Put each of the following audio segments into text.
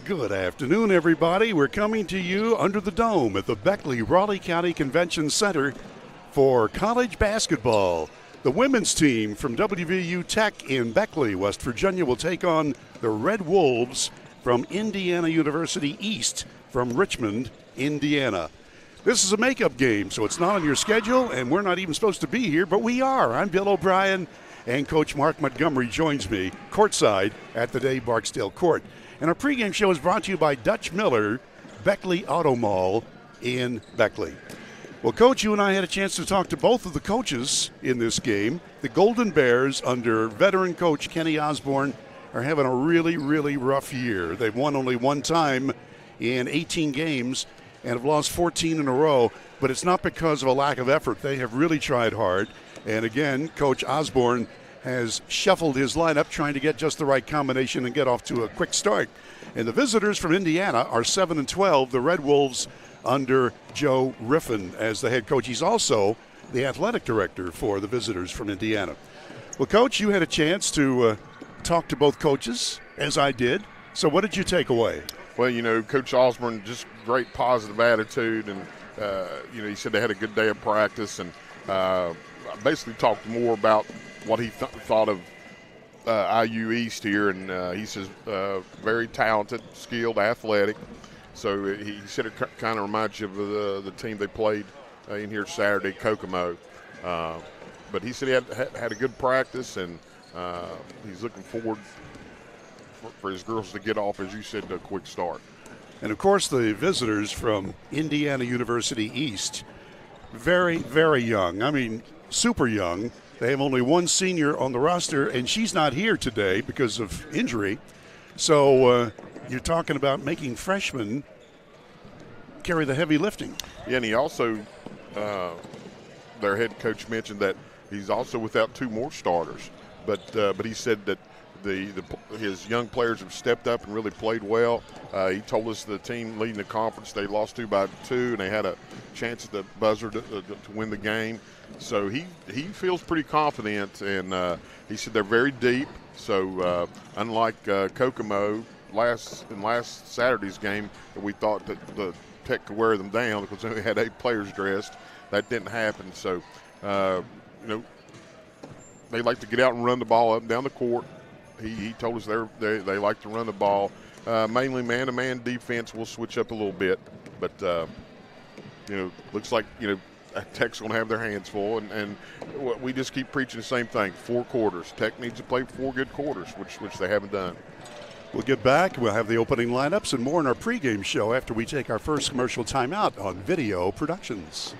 Good afternoon, everybody. We're coming to you under the dome at the Beckley Raleigh County Convention Center for college basketball. The women's team from WVU Tech in Beckley, West Virginia, will take on the Red Wolves from Indiana University East from Richmond, Indiana. This is a makeup game, so it's not on your schedule, and we're not even supposed to be here, but we are. I'm Bill O'Brien, and Coach Mark Montgomery joins me courtside at the Dave Barksdale Court. And our pregame show is brought to you by Dutch Miller, Beckley Auto Mall in Beckley. Well, Coach, you and I had a chance to talk to both of the coaches in this game. The Golden Bears, under veteran coach Kenny Osborne, are having a really, really rough year. They've won only one time in 18 games and have lost 14 in a row, but it's not because of a lack of effort. They have really tried hard. And again, Coach Osborne has shuffled his lineup, trying to get just the right combination and get off to a quick start. And the visitors from Indiana are 7-12, the Red Wolves under Joe Riffin as the head coach. He's also the athletic director for the visitors from Indiana. Well, Coach, you had a chance to talk to both coaches, as I did. So what did you take away? Well, you know, Coach Osborne, just great positive attitude, and, he said they had a good day of practice, and basically talked more about what he thought of IU East here, and he says very talented, skilled, athletic. So he said it kind of reminds you of the team they played in here Saturday, Kokomo. But he said he had a good practice, and he's looking forward for his girls to get off, as you said, to a quick start. And, of course, the visitors from Indiana University East, very, very young. I mean, super young. They have only one senior on the roster, and she's not here today because of injury. So you're talking about making freshmen carry the heavy lifting. Yeah, and he also, their head coach mentioned that he's also without two more starters. But he said that his young players have stepped up and really played well. He told us the team leading the conference, they lost by 2, and they had a chance at the buzzer to win the game. So he feels pretty confident, and he said they're very deep. So unlike Kokomo last Saturday's game, we thought that the Tech could wear them down because they only had 8 players dressed. That didn't happen. So they like to get out and run the ball up and down the court. He told us they like to run the ball. Mainly man-to-man defense. We'll switch up a little bit, but looks like Tech's going to have their hands full, and we just keep preaching the same thing. 4 quarters. Tech needs to play 4 good quarters, which they haven't done. We'll get back. We'll have the opening lineups and more in our pregame show after we take our first commercial timeout on Video Productions.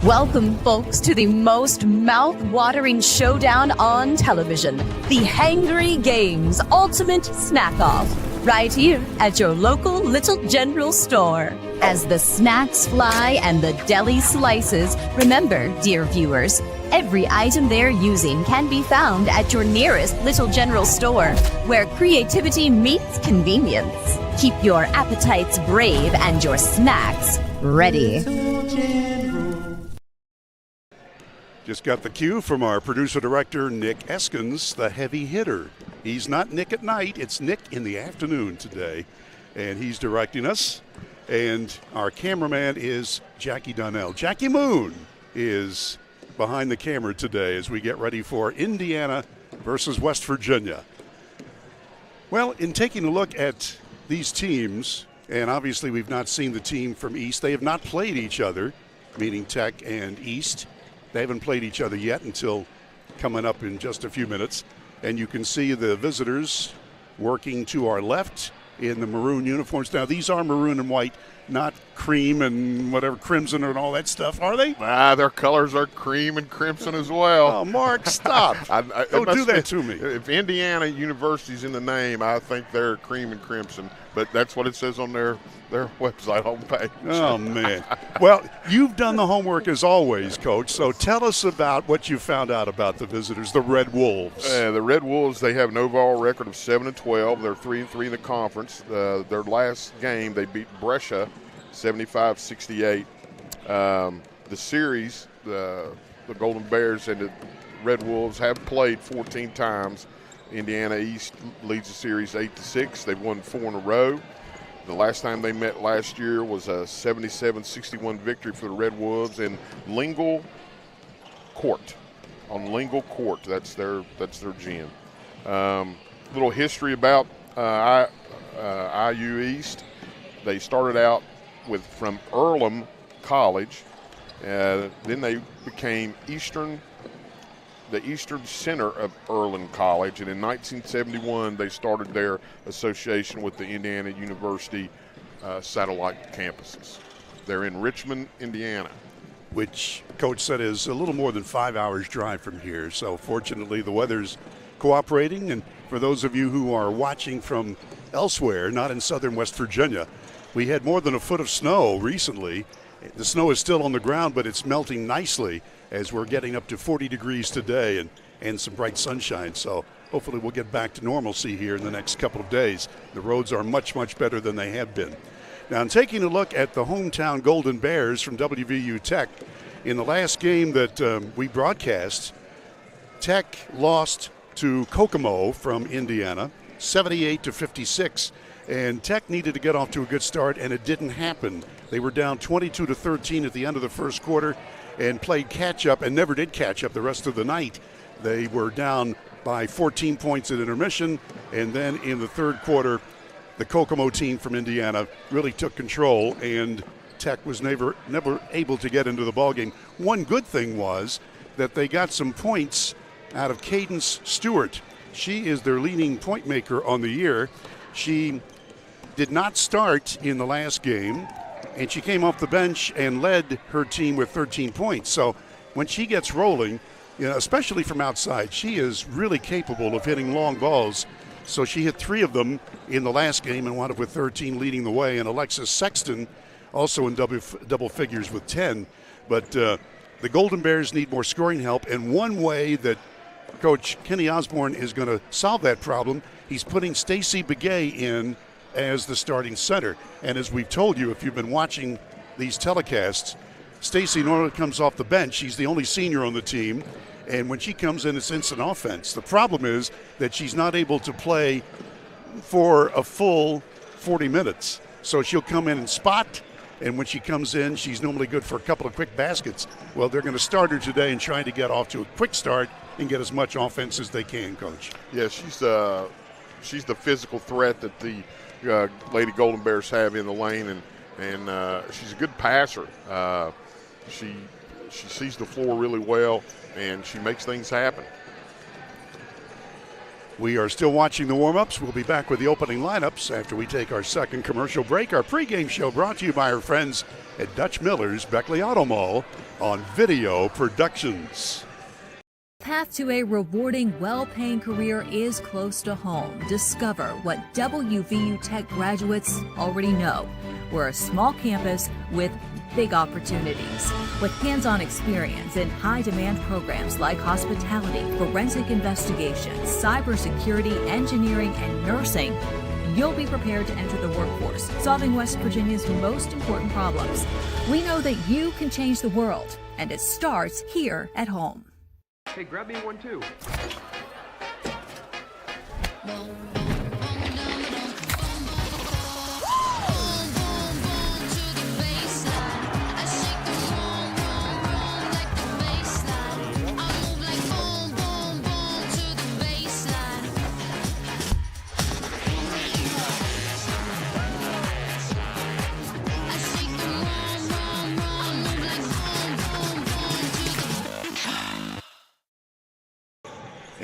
Welcome, folks, to the most mouth-watering showdown on television, the Hangry Games Ultimate Snack-Off, right here at your local Little General store. As the snacks fly and the deli slices, remember, dear viewers, every item they're using can be found at your nearest Little General store, where creativity meets convenience. Keep your appetites brave and your snacks ready. Just got the cue from our producer-director, Nick Eskins, the heavy hitter. He's not Nick at night, it's Nick in the afternoon today, and he's directing us. And our cameraman is Jackie Donnell. Jackie Moon is behind the camera today as we get ready for Indiana versus West Virginia. Well, in taking a look at these teams, and obviously we've not seen the team from East. They have not played each other, meaning Tech and East. They haven't played each other yet until coming up in just a few minutes. And you can see the visitors working to our left in the maroon uniforms. Now, these are maroon and white not cream and whatever crimson and all that stuff, are they? Their colors are cream and crimson as well. Oh, Mark, stop. Don't do that to me. If Indiana University's in the name, I think they're cream and crimson, but that's what it says on their website homepage. Oh, man. Well, you've done the homework as always, Coach, so tell us about what you found out about the visitors, the Red Wolves. The Red Wolves, they have an overall record of 7-12. They're 3-3 in the conference. Their last game, they beat Brescia 75-68. The series, the Golden Bears and the Red Wolves have played 14 times. Indiana East leads the series 8-6. They've won 4 in a row. The last time they met last year was a 77-61 victory for the Red Wolves in Lingle Court. On Lingle Court, that's their gym. Little history about IU East. They started out from Earlham College. Then they became the Eastern Center of Earlham College, and in 1971 they started their association with the Indiana University satellite campuses. They're in Richmond, Indiana. Which Coach said is a little more than 5 hours drive from here. So fortunately the weather's cooperating, and for those of you who are watching from elsewhere, not in southern West Virginia, we had more than a foot of snow recently. The snow is still on the ground, but it's melting nicely as we're getting up to 40 degrees today and some bright sunshine. So hopefully we'll get back to normalcy here in the next couple of days. The roads are much, much better than they have been. Now, in taking a look at the hometown Golden Bears from WVU Tech, in the last game that we broadcast, Tech lost to Kokomo from Indiana, 78-56, and Tech needed to get off to a good start, and it didn't happen. They were down 22-13 at the end of the first quarter and played catch-up and never did catch up the rest of the night. They were down by 14 points at intermission, and then in the third quarter, the Kokomo team from Indiana really took control, and Tech was never able to get into the ballgame. One good thing was that they got some points out of Cadence Stewart. She is their leading point maker on the year. She did not start in the last game, and she came off the bench and led her team with 13 points. So when she gets rolling, especially from outside, she is really capable of hitting long balls. So she hit 3 of them in the last game and wound up with 13, leading the way. And Alexis Sexton also in double figures with 10. But the Golden Bears need more scoring help. And one way that Coach Kenny Osborne is going to solve that problem, he's putting Stacy Begay in as the starting center. And as we've told you, if you've been watching these telecasts, Stacy normally comes off the bench. She's the only senior on the team. And when she comes in, it's instant offense. The problem is that she's not able to play for a full 40 minutes. So she'll come in and spot, and when she comes in, she's normally good for a couple of quick baskets. Well, they're going to start her today and try to get off to a quick start and get as much offense as they can, Coach. Yeah, she's the physical threat that the Lady Golden Bears have in the lane, and she's a good passer. She sees the floor really well, and she makes things happen. We are still watching the warm-ups. We'll be back with the opening lineups after we take our second commercial break. Our pregame show brought to you by our friends at Dutch Miller's Beckley Auto Mall on Video Productions. Path to a rewarding, well-paying career is close to home. Discover what WVU Tech graduates already know. We're a small campus with big opportunities. With hands-on experience in high-demand programs like hospitality, forensic investigations, cybersecurity, engineering, and nursing, you'll be prepared to enter the workforce, solving West Virginia's most important problems. We know that you can change the world, and it starts here at home. Hey, grab me one too.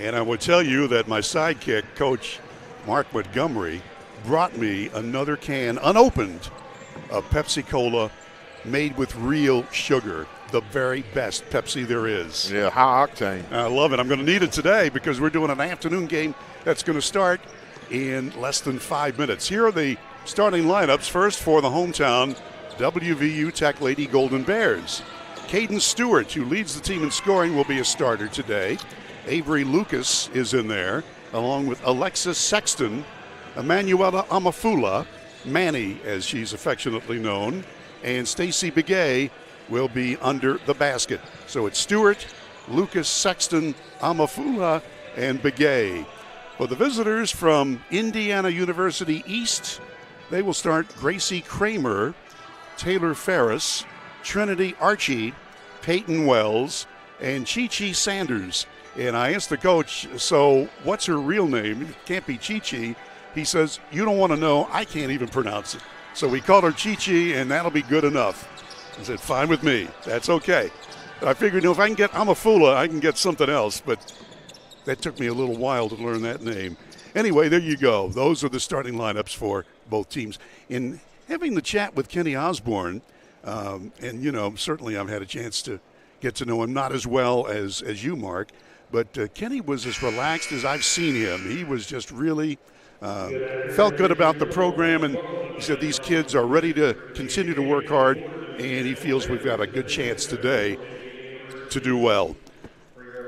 And I will tell you that my sidekick, Coach Mark Montgomery, brought me another can, unopened, of Pepsi Cola made with real sugar, the very best Pepsi there is. Yeah, high octane. I love it. I'm going to need it today because we're doing an afternoon game that's going to start in less than 5 minutes. Here are the starting lineups. First for the hometown WVU Tech Lady Golden Bears. Caden Stewart, who leads the team in scoring, will be a starter today. Avery Lucas is in there, along with Alexis Sexton, Emanuela Amafula, Manny as she's affectionately known, and Stacy Begay will be under the basket. So it's Stewart, Lucas, Sexton, Amafula, and Begay. For the visitors from Indiana University East, they will start Gracie Kramer, Taylor Ferris, Trinity Archie, Peyton Wells, and Chi-Chi Sanders. And I asked the coach, so what's her real name? It can't be Chi-Chi. He says, you don't want to know. I can't even pronounce it. So we called her Chi-Chi, and that'll be good enough. I said, fine with me. That's okay. But I figured, if I can get Amafula, I can get something else. But that took me a little while to learn that name. Anyway, there you go. Those are the starting lineups for both teams. In having the chat with Kenny Osborne, and, certainly I've had a chance to get to know him, not as well as you, Mark, but Kenny was as relaxed as I've seen him. He was just really felt good about the program, and he said these kids are ready to continue to work hard, and he feels we've got a good chance today to do well.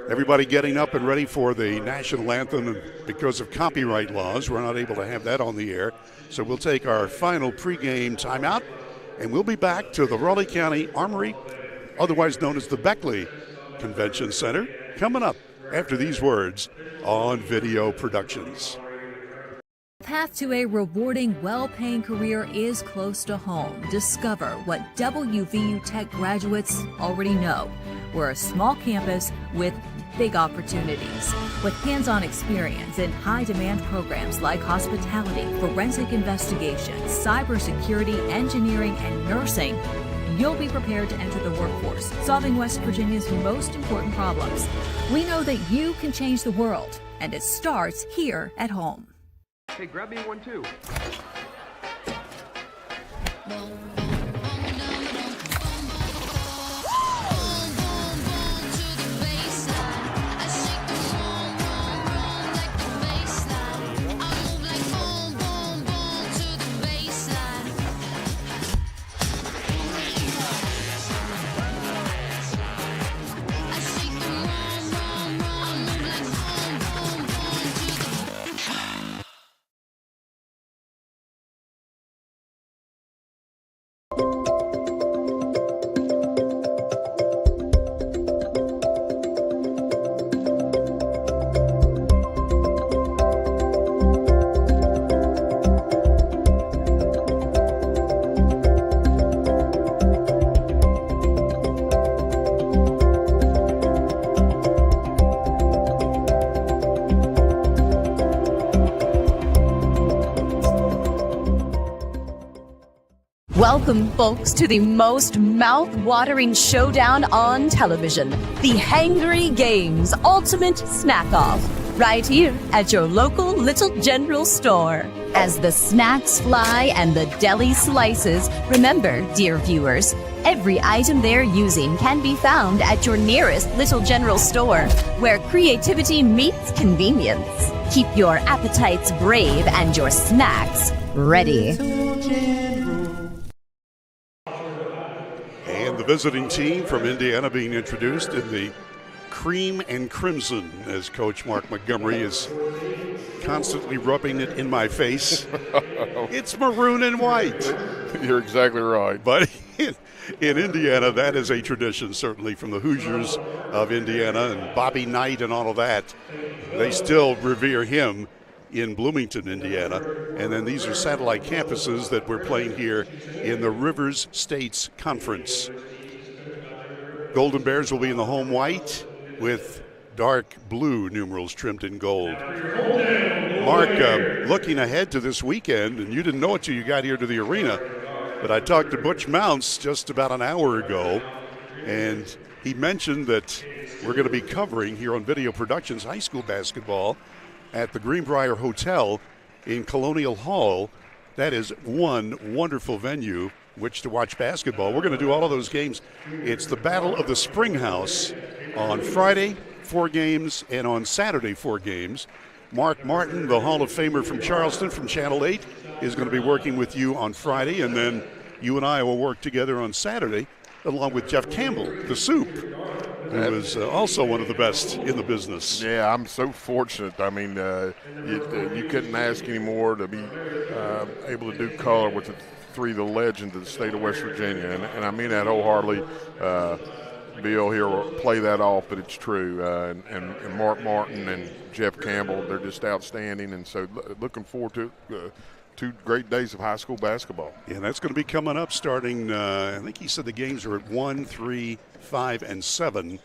Everybody getting up and ready for the national anthem, and because of copyright laws, we're not able to have that on the air. So we'll take our final pregame timeout, and we'll be back to the Raleigh County Armory, otherwise known as the Beckley Convention Center, coming up after these words on Video Productions. The path to a rewarding, well-paying career is close to home. Discover what WVU Tech graduates already know. We're a small campus with big opportunities. With hands-on experience in high-demand programs like hospitality, forensic investigations, cybersecurity, engineering, and nursing, you'll be prepared to enter the workforce, solving West Virginia's most important problems. We know that you can change the world, and it starts here at home. Hey, grab me one too. Welcome, folks, to the most mouth-watering showdown on television, the Hangry Games Ultimate Snack-Off, right here at your local Little General store. As the snacks fly and the deli slices, remember, dear viewers, every item they're using can be found at your nearest Little General store, where creativity meets convenience. Keep your appetites brave and your snacks ready. The visiting team from Indiana being introduced in the cream and crimson, as Coach Mark Montgomery is constantly rubbing it in my face. It's maroon and white. You're exactly right. But in Indiana, that is a tradition, certainly from the Hoosiers of Indiana and Bobby Knight and all of that. They still revere him in Bloomington, Indiana. And then these are satellite campuses that we're playing here in the Rivers States Conference. Golden Bears will be in the home white with dark blue numerals trimmed in gold. Mark, looking ahead to this weekend, and you didn't know it till you got here to the arena, but I talked to Butch Mounts just about an hour ago, and he mentioned that we're going to be covering here on Video Productions high school basketball at the Greenbrier Hotel in Colonial Hall. That is one wonderful venue which to watch basketball. We're going to do all of those games. It's the Battle of the Springhouse on Friday, 4 games, and on Saturday, 4 games. Mark Martin, the Hall of Famer from Charleston from Channel 8, is going to be working with you on Friday, and then you and I will work together on Saturday, along with Jeff Campbell, the Soup, who is also one of the best in the business. Yeah, I'm so fortunate. I mean, you couldn't ask any more to be able to do color with the 3 of the legends of the state of West Virginia, and I mean that wholeheartedly. Bill here will play that off, but it's true. And Mark Martin and Jeff Campbell, they're just outstanding, and so looking forward to 2 great days of high school basketball. Yeah, that's going to be coming up starting, I think he said the games are at 1, 3, 5, and 7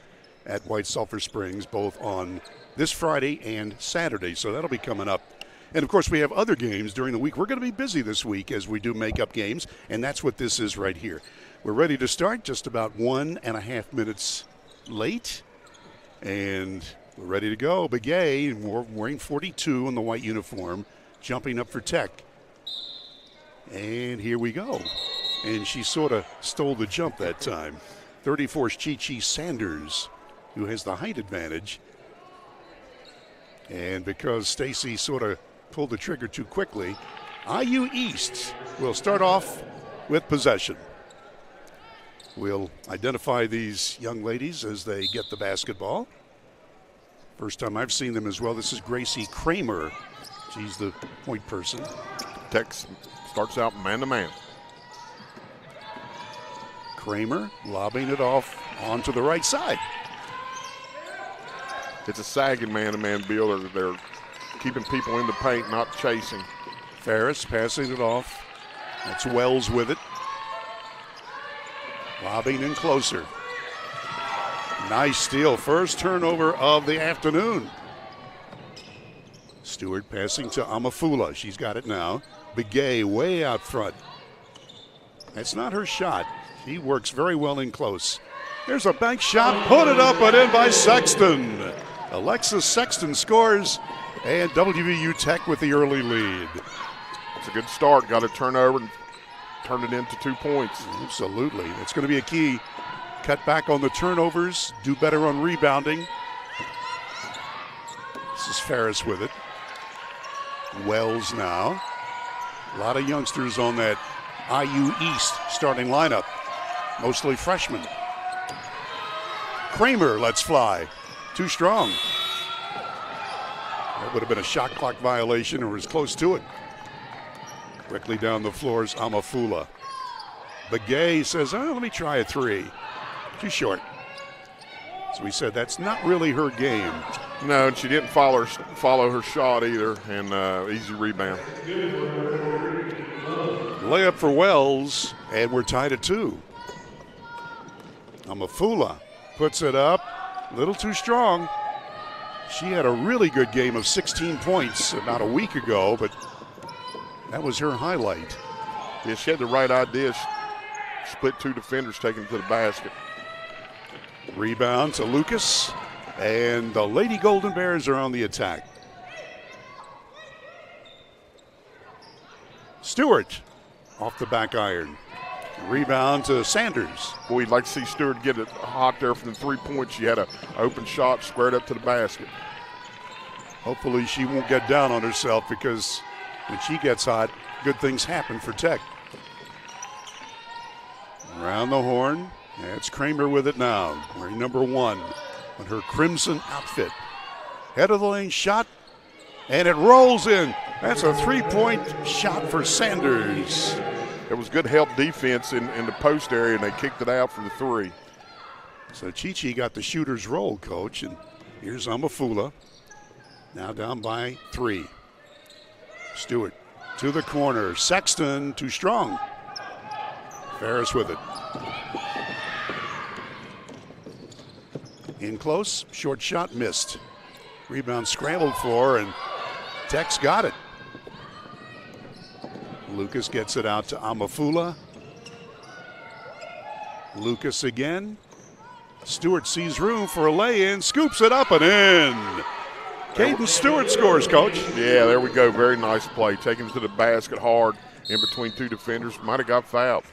at White Sulphur Springs, both on this Friday and Saturday, so that'll be coming up. And, of course, we have other games during the week. We're going to be busy this week as we do makeup games, and that's what this is right here. We're ready to start, just about 1.5 minutes late, and we're ready to go. Begay, wearing 42 in the white uniform, jumping up for Tech. And here we go. And she sort of stole the jump that time. 34's Chi-Chi Sanders, who has the height advantage. And because Stacy sort of pulled the trigger too quickly, IU East will start off with possession. We'll identify these young ladies as they get the basketball. First time I've seen them as well. This is Gracie Kramer. She's the point person. Tech starts out man-to-man. Kramer lobbing it off onto the right side. It's a sagging man-to-man, Bill. They're keeping people in the paint, not chasing. Ferris passing it off. That's Wells with it. Lobbing in closer. Nice steal. First turnover of the afternoon. Stewart passing to Amafula. She's got it now. Begay way out front. That's not her shot. She works very well in close. There's a bank shot. Put it up and in by Sexton. Alexis Sexton scores, and WVU Tech with the early lead. It's a good start. Got a turnover and turned it into 2 points. Absolutely. It's going to be a key. Cut back on the turnovers. Do better on rebounding. This is Ferris with it. Wells now. A lot of youngsters on that IU East starting lineup. Mostly freshmen. Kramer lets fly. Too strong. That would have been a shot clock violation or was close to it. Quickly down the floor is Amafula. Begay says, let me try a 3. Too short. So we said that's not really her game. No, and she didn't follow her shot either, and easy rebound. Layup for Wells, and we're tied at 2. Amafula puts it up. A little too strong. She had a really good game of 16 points about a week ago, but that was her highlight. Yeah, she had the right idea. She split 2 defenders, taking it to the basket. Rebound to Lucas, and the Lady Golden Bears are on the attack. Stewart off the back iron. Rebound to Sanders. Boy, you'd like to see Stewart get it hot there from the 3 points. She had an open shot, squared up to the basket. Hopefully she won't get down on herself, because when she gets hot, good things happen for Tech. Around the horn, that's Kramer with it now, wearing number 1 on her crimson outfit. Head of the lane shot, and it rolls in. That's a 3-point shot for Sanders. It was good help defense in the post area, and they kicked it out for the 3. So Chi-Chi got the shooter's roll, Coach, and here's Amafula. Now down by 3. Stewart to the corner. Sexton too strong. Ferris with it. In close, short shot missed. Rebound scrambled for, and Tech's got it. Lucas gets it out to Amafula. Lucas again. Stewart sees room for a lay-in, scoops it up and in. Caden Stewart scores, Coach. Yeah, there we go. Very nice play. Taking it to the basket hard in between 2 defenders. Might have got fouled.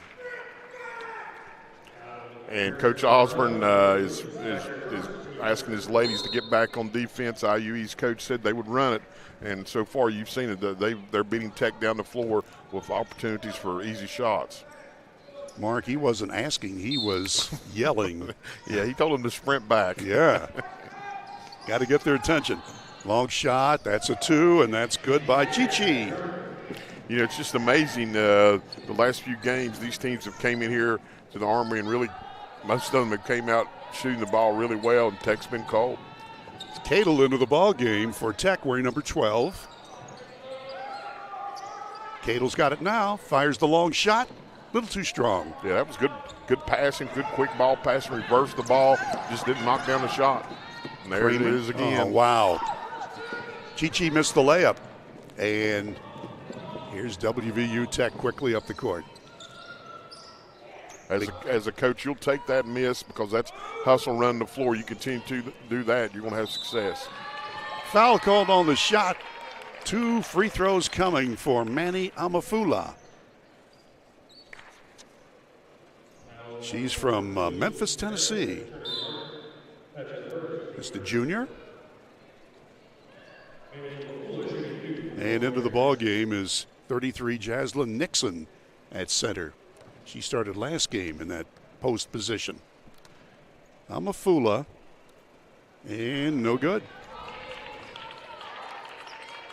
And Coach Osborne is asking his ladies to get back on defense. IUE's coach said they would run it, and so far you've seen it. They're beating Tech down the floor with opportunities for easy shots. Mark, he wasn't asking, he was yelling. Yeah, he told them to sprint back. Yeah. Got to get their attention. Long shot, that's a 2, and that's good by Chi-Chi. You know, it's just amazing. The last few games, these teams have came in here to the Armory and really, most of them have came out shooting the ball really well, and Tech's been cold. Cadle into the ball game for Tech, wearing number 12. Cadle's got it now, fires the long shot, a little too strong. Yeah, that was good passing, good quick ball passing, reversed the ball, just didn't knock down the shot. And there it is again. Oh, wow. Chi-Chi missed the layup, and here's WVU Tech quickly up the court. As a coach, you'll take that miss because that's hustle, run the floor. You continue to do that, you're going to have success. Foul called on the shot. 2 free throws coming for Manny Amafula. She's from Memphis, Tennessee. Just a junior. And into the ball game is 33 Jaslyn Nixon at center. She started last game in that post position. Amafula, and no good.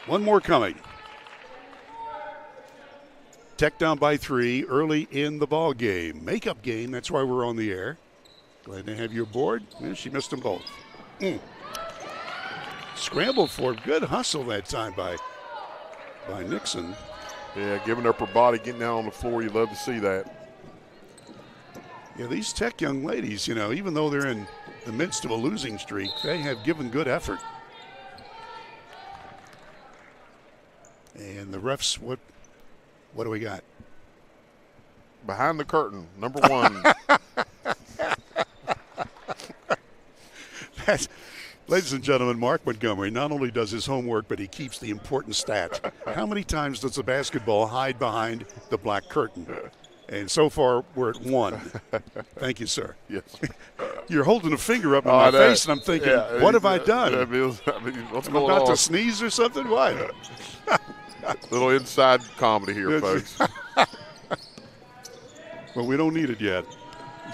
One more coming. Tech down by 3 early in the ball game. Makeup game, that's why we're on the air. Glad to have you aboard. Yeah, she missed them both. Scrambled for good hustle that time by Nixon. Yeah, giving up her body, getting down on the floor. You love to see that. Yeah, these Tech young ladies, you know, even though they're in the midst of a losing streak, they have given good effort. And the refs, what do we got? Behind the curtain, number 1. Ladies and gentlemen, Mark Montgomery not only does his homework, but he keeps the important stats. How many times does the basketball hide behind the black curtain? And so far, we're at 1. Thank you, sir. Yes. You're holding a finger up in my face, and I'm thinking, what have I done? What's I'm going about on? to sneeze or something? What? Little inside comedy here, folks. Well, we don't need it yet.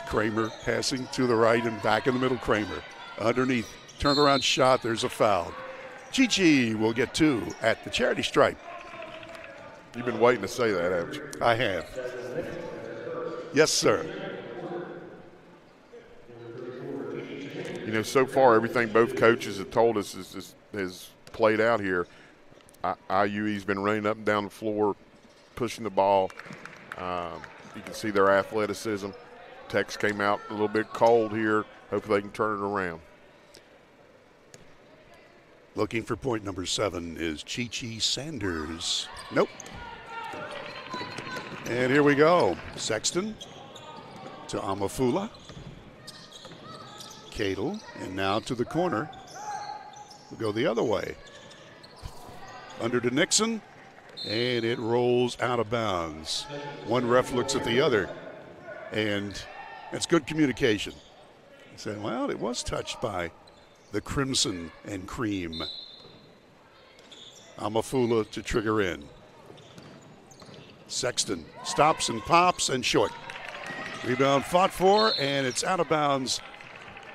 Kramer passing to the right and back in the middle. Kramer underneath. Turnaround shot. There's a foul. Chi-Chi will get 2 at the charity stripe. You've been waiting to say that, haven't you? I have. Yes, sir. You know, so far everything both coaches have told us has played out here. IUE's been running up and down the floor, pushing the ball. You can see their athleticism. Tech's came out a little bit cold here. Hopefully they can turn it around. Looking for point number 7 is Chi-Chi Sanders. Nope. And here we go. Sexton to Amafula. Cadle, and now to the corner. We'll go the other way. Under to Nixon, and it rolls out of bounds. One ref looks at the other, and that's good communication. He said, well, it was touched by the Crimson and Cream. Amafula to trigger in. Sexton stops and pops and short. Rebound fought for, and it's out of bounds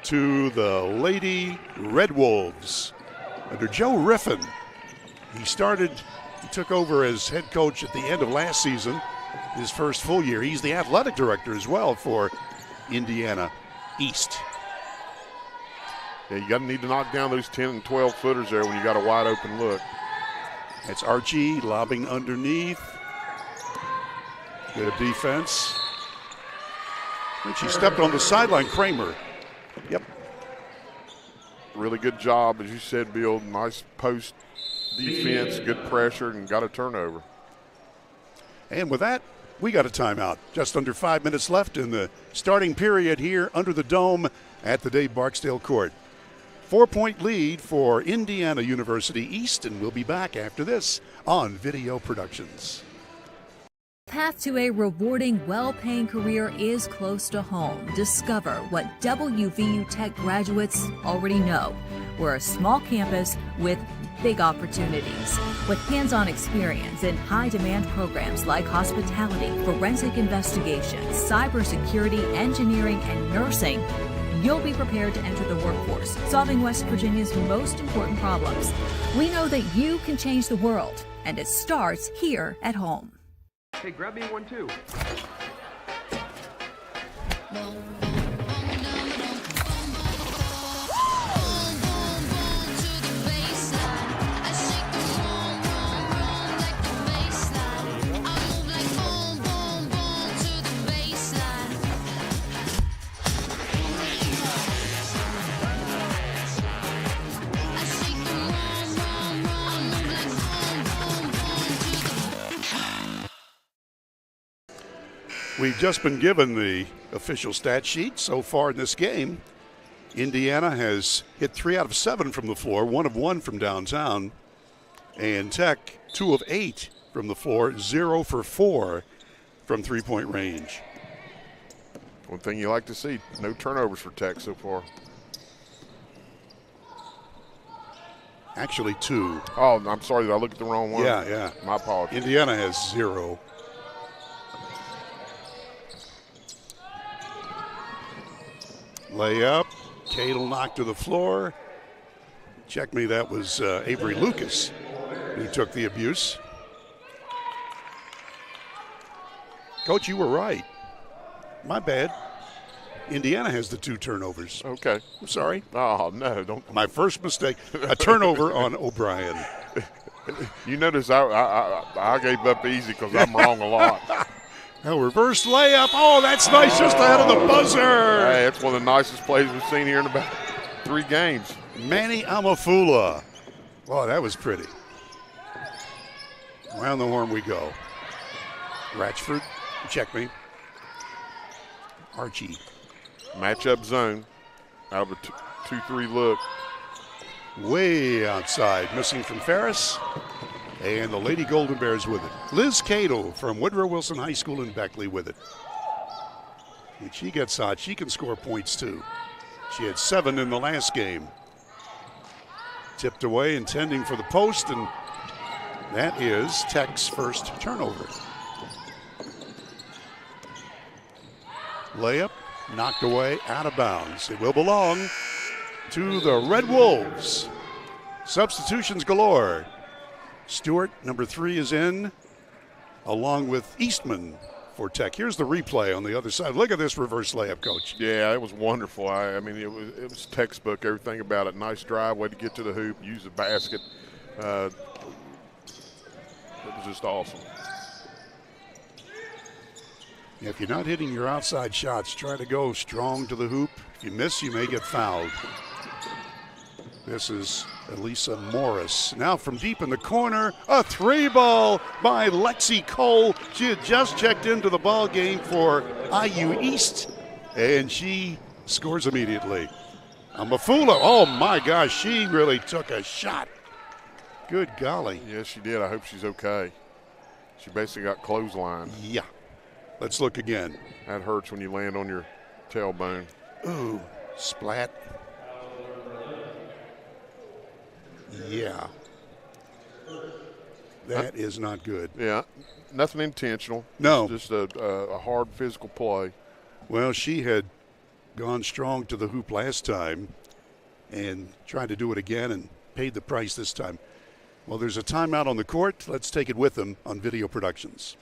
to the Lady Red Wolves. Under Joe Riffin, he took over as head coach at the end of last season, his first full year. He's the athletic director as well for Indiana East. Yeah, you need to knock down those 10 and 12 footers there when you got a wide open look. It's Archie lobbing underneath. Good defense. And she stepped on the sideline. Kramer. Yep. Really good job, as you said, Bill. Nice post defense, good pressure, and got a turnover. And with that, we got a timeout. Just under 5 minutes left in the starting period here under the dome at the Dave Barksdale Court. 4-point lead for Indiana University East, and we'll be back after this on Video Productions. path to a rewarding, well-paying career is close to home. Discover what WVU Tech graduates already know. We're a small campus with big opportunities. With hands-on experience in high-demand programs like hospitality, forensic investigations, cybersecurity, engineering, and nursing, you'll be prepared to enter the workforce, solving West Virginia's most important problems. We know that you can change the world, and it starts here at home. Hey, grab me one too. We've just been given the official stat sheet so far in this game. Indiana has hit 3 out of 7 from the floor, 1 of 1 from downtown. And Tech, 2 of 8 from the floor, 0 for 4 from three-point range. One thing you like to see, no turnovers for Tech so far. Actually 2. Oh, I'm sorry, did I look at the wrong one? Yeah. My apologies. Indiana has 0. Layup. Cadle knocked to the floor. Check me, that was Avery Lucas who took the abuse. Coach, you were right. My bad. Indiana has the 2 turnovers. Okay. I'm sorry. Oh, no, don't. My first mistake, a turnover on O'Brien. You notice I gave up easy because I'm wrong a lot. A reverse layup. Oh, that's nice, just ahead of the buzzer. Hey, it's one of the nicest plays we've seen here in about 3 games. Manny Amafula. Oh, that was pretty. Around the horn we go. Ratchford, check me. Archie. Matchup zone. Out of a 2-3 look. Way outside, missing from Ferris. And the Lady Golden Bears with it. Liz Cato from Woodrow Wilson High School in Beckley with it. When she gets hot, she can score points too. She had 7 in the last game. Tipped away, intending for the post, and that is Tech's first turnover. Layup, knocked away, out of bounds. It will belong to the Red Wolves. Substitutions galore. Stewart, number 3, is in, along with Eastman for Tech. Here's the replay on the other side. Look at this reverse layup, Coach. Yeah, it was wonderful. I mean, it was textbook, everything about it. Nice drive, way to get to the hoop, use the basket. It was just awesome. If you're not hitting your outside shots, try to go strong to the hoop. If you miss, you may get fouled. This is Elisa Morris. Now from deep in the corner, a 3-ball by Lexi Cole. She had just checked into the ball game for IU East, and she scores immediately. Amafula, oh my gosh, she really took a shot. Good golly. Yes, she did. I hope she's okay. She basically got clotheslined. Yeah. Let's look again. That hurts when you land on your tailbone. Ooh, splat. Yeah. That is not good. Yeah, nothing intentional. No. Just a hard physical play. Well, she had gone strong to the hoop last time and tried to do it again and paid the price this time. Well, there's a timeout on the court. Let's take it with them on Video Productions.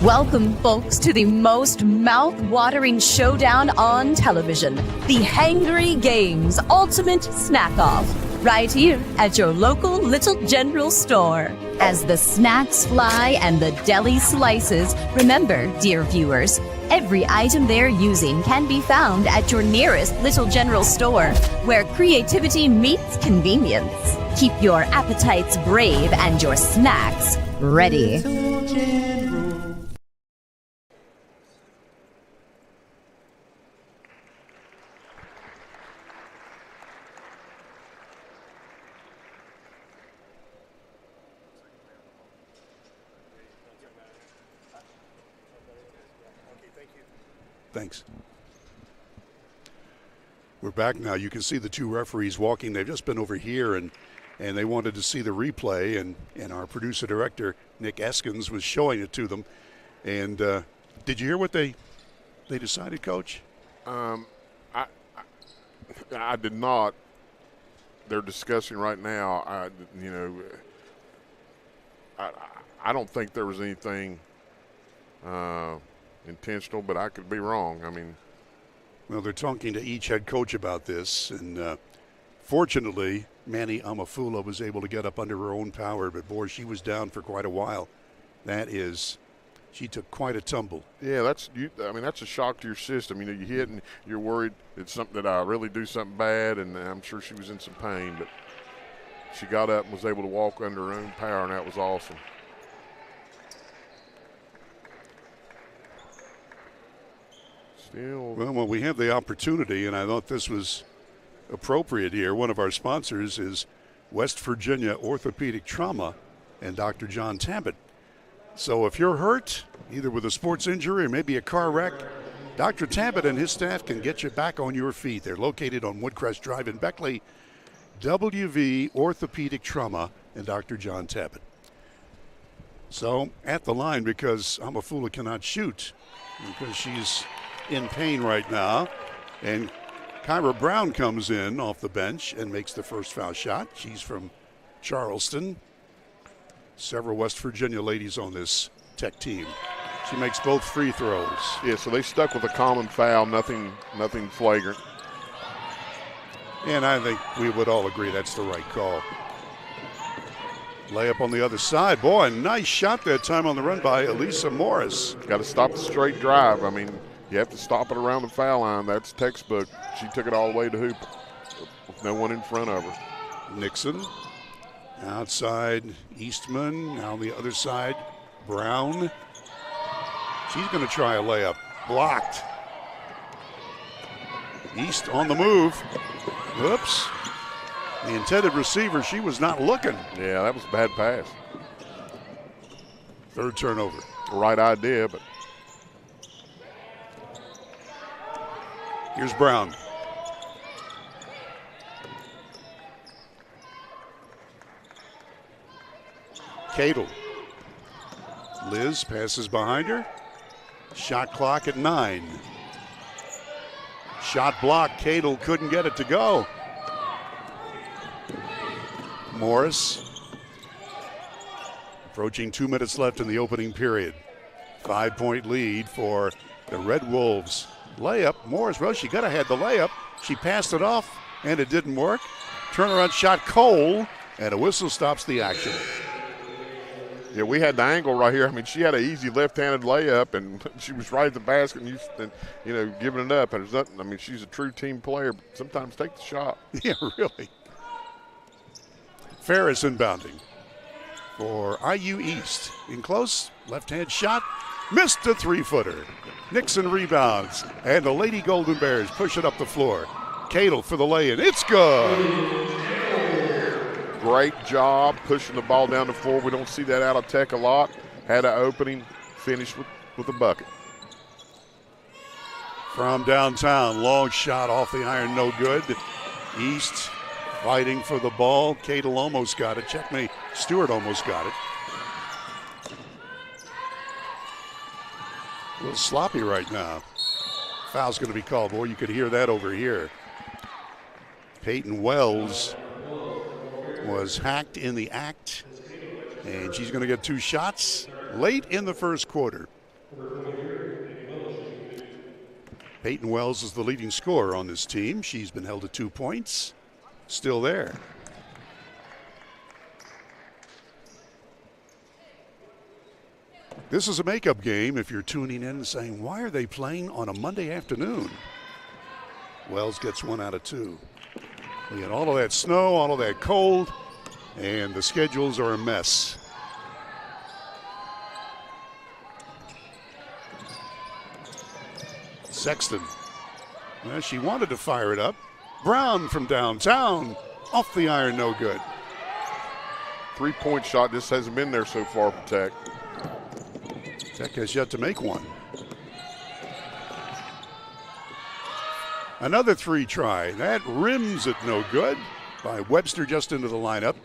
Welcome, folks, to the most mouth-watering showdown on television, the Hangry Games Ultimate Snack Off. right here at your local Little General store. As the snacks fly and the deli slices, remember, dear viewers, every item they're using can be found at your nearest Little General store, where creativity meets convenience. Keep your appetites brave and your snacks ready. Thanks. We're back now. You can see the two referees walking. They've just been over here, and they wanted to see the replay, and our producer director, Nick Eskins, was showing it to them. And did you hear what they decided, Coach? I did not. They're discussing right now. I don't think there was anything intentional, but I could be wrong. I mean, well, they're talking to each head coach about this, and fortunately, Manny Amafula was able to get up under her own power, but boy, she was down for quite a while. She took quite a tumble. Yeah, that's a shock to your system. You hit and you're worried it's something that I really do something bad, and I'm sure she was in some pain, but she got up and was able to walk under her own power, and that was awesome. Well, when we have the opportunity, and I thought this was appropriate here, one of our sponsors is West Virginia Orthopedic Trauma and Dr. John Tabbitt. So if you're hurt, either with a sports injury or maybe a car wreck, Dr. Tabbitt and his staff can get you back on your feet. They're located on Woodcrest Drive in Beckley. WV Orthopedic Trauma and Dr. John Tabbitt. So at the line, because Amafula cannot shoot because she's in pain right now, and Kyra Brown comes in off the bench and makes the first foul shot. She's from Charleston. Several West Virginia ladies on this Tech team. She makes both free throws. Yeah, so they stuck with a common foul, nothing flagrant. And I think we would all agree that's the right call. Layup on the other side. Boy, nice shot that time on the run by Elisa Morris. Got to stop the straight drive. I mean, you have to stop it around the foul line. That's textbook. She took it all the way to hoop with no one in front of her. Nixon outside, Eastman. Now on the other side, Brown. She's going to try a layup. Blocked. East on the move. Whoops. The intended receiver, she was not looking. Yeah, that was a bad pass. Third turnover. Right idea, but. Here's Brown. Cadle. Liz passes behind her. Shot clock at 9. Shot block. Cadle couldn't get it to go. Morris. Approaching 2 minutes left in the opening period. 5-point lead for the Red Wolves. Layup. Morris, well, she could have had the layup. She passed it off, and it didn't work. Turnaround shot, Cole, and a whistle stops the action. Yeah, we had the angle right here. I mean, she had an easy left-handed layup, and she was right at the basket and giving it up. And there's nothing. I mean, she's a true team player, but sometimes take the shot. Yeah, really. Ferris inbounding for IU East. In close, left-hand shot, missed a three-footer. Nixon rebounds, and the Lady Golden Bears push it up the floor. Cadle for the lay-in. It's good. Great job pushing the ball down the floor. We don't see that out of Tech a lot. Had an opening, finished with a bucket. From downtown, long shot off the iron, no good. East fighting for the ball. Cadle almost got it. Check me. Stewart almost got it. A little sloppy right now. Foul's going to be called. Boy, you could hear that over here. Peyton Wells was hacked in the act, and she's going to get 2 shots late in the first quarter. Peyton Wells is the leading scorer on this team. She's been held to 2 points. Still there. This is a makeup game if you're tuning in and saying, why are they playing on a Monday afternoon? Wells gets 1 out of 2. We had all of that snow, all of that cold, and the schedules are a mess. Sexton. Well, she wanted to fire it up. Brown from downtown. Off the iron, no good. 3-point shot just hasn't been there so far for Tech. Tech has yet to make one. Another 3 try. That rims it no good by Webster just into the lineup.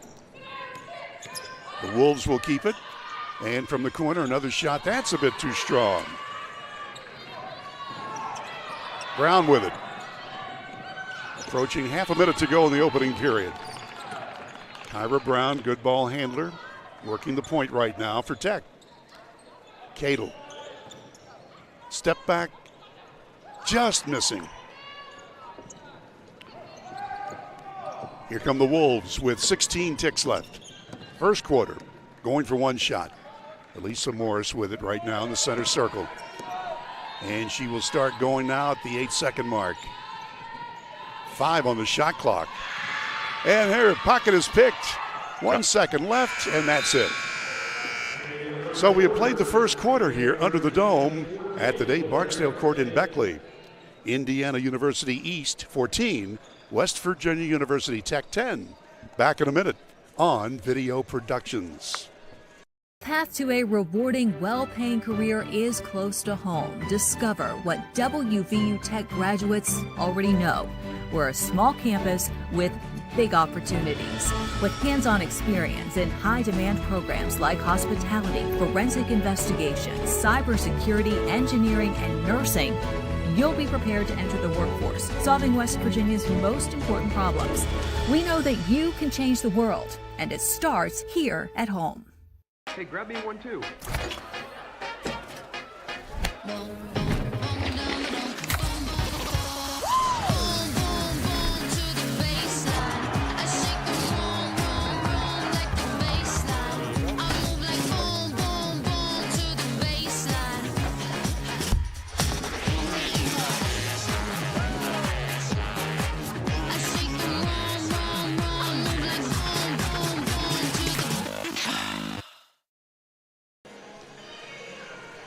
The Wolves will keep it. And from the corner, another shot. That's a bit too strong. Brown with it. Approaching half a minute to go in the opening period. Kyra Brown, good ball handler, working the point right now for Tech. Cadle. Step back, just missing. Here come the Wolves with 16 ticks left. First quarter, going for 1 shot. Elisa Morris with it right now in the center circle. And she will start going now at the 8-second mark. 5 on the shot clock. And her pocket is picked. 1 second left, and that's it. So we have played the first quarter here under the dome at the Dave Barksdale Court in Beckley. Indiana University East 14, West Virginia University Tech 10. Back in a minute on Video Productions. Path to a rewarding, well-paying career is close to home. Discover what WVU Tech graduates already know. We're a small campus with big opportunities. With hands-on experience in high-demand programs like hospitality, forensic investigations, cybersecurity, engineering, and nursing, you'll be prepared to enter the workforce, solving West Virginia's most important problems. We know that you can change the world, and it starts here at home. Hey, grab me one too.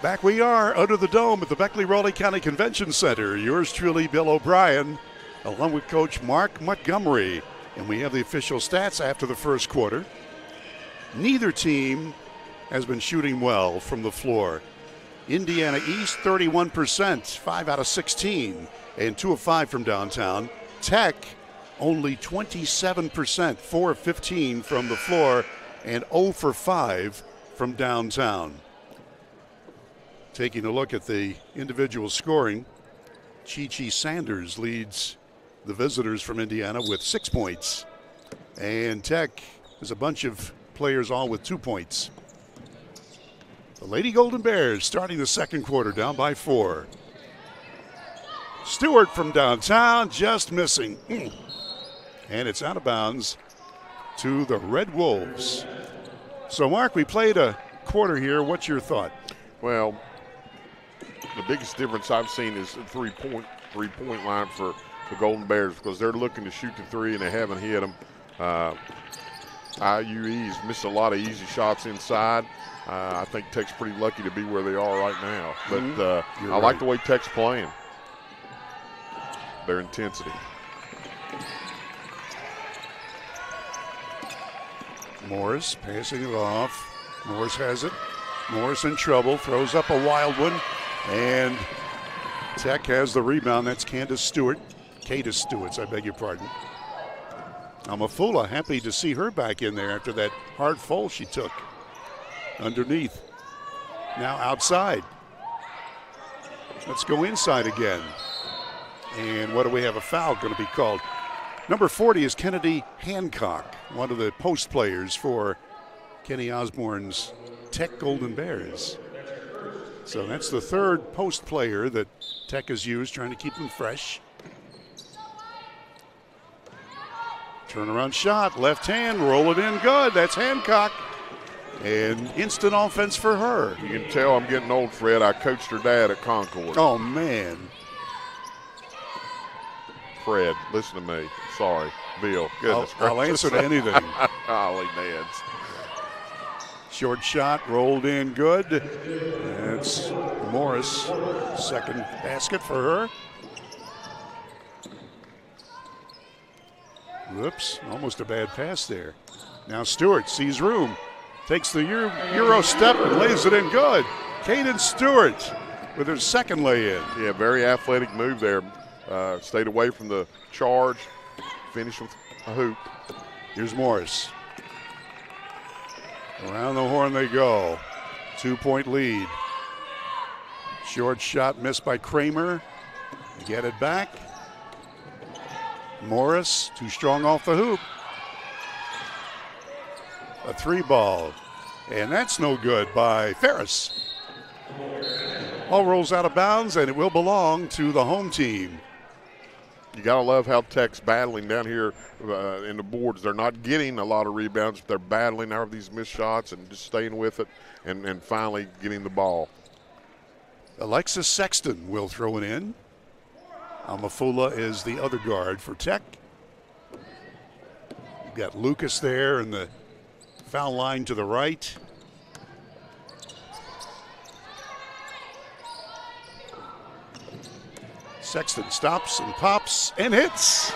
Back we are under the dome at the Beckley-Raleigh County Convention Center. Yours truly, Bill O'Brien, along with Coach Mark Montgomery. And we have the official stats after the first quarter. Neither team has been shooting well from the floor. Indiana East, 31%, 5 out of 16, and 2 of 5 from downtown. Tech, only 27%, 4 of 15 from the floor, and 0 for 5 from downtown. Taking a look at the individual scoring, Chi-Chi Sanders leads the visitors from Indiana with 6 points. And Tech is a bunch of players all with 2 points. The Lady Golden Bears starting the second quarter down by 4. Stewart from downtown just missing. And it's out of bounds to the Red Wolves. So Mark, we played a quarter here. What's your thought? Well, the biggest difference I've seen is the three-point line for the Golden Bears, because they're looking to shoot the 3 and they haven't hit them. IUE's missed a lot of easy shots inside. I think Tech's pretty lucky to be where they are right now. But I like the way Tech's playing, their intensity. Morris passing it off. Morris has it. Morris in trouble, throws up a wild one, and Tech has the rebound. That's Cadis Stewart, I beg your pardon. Amafula happy to see her back in there after that hard fall she took. Underneath. Now outside. Let's go inside again. And what do we have? A foul going to be called. Number 40 is Kennedy Hancock, one of the post players for Kenny Osborne's Tech Golden Bears. So that's the third post player that Tech has used, trying to keep them fresh. Turnaround shot, left hand, roll it in, good. That's Hancock. And instant offense for her. You can tell I'm getting old, Fred. I coached her dad at Concord. Oh, man. Fred, listen to me. Sorry. Bill, goodness I'll gracious. answer to anything. Golly, Nads. Short shot, rolled in good. That's Morris. Second basket for her. Whoops, almost a bad pass there. Now Stewart sees room. Takes the Euro step and lays it in good. Kaden Stewart with her second lay-in. Yeah, very athletic move there. Stayed away from the charge. Finished with a hoop. Here's Morris. Around the horn they go. 2-point lead. Short shot missed by Kramer. Get it back. Morris, too strong off the hoop. A 3-ball. And that's no good by Ferris. Ball rolls out of bounds, and it will belong to the home team. You got to love how Tech's battling down here in the boards. They're not getting a lot of rebounds, but they're battling out of these missed shots and just staying with it and finally getting the ball. Alexis Sexton will throw it in. Amafula is the other guard for Tech. You've got Lucas there in the foul line to the right. Sexton stops and pops and hits.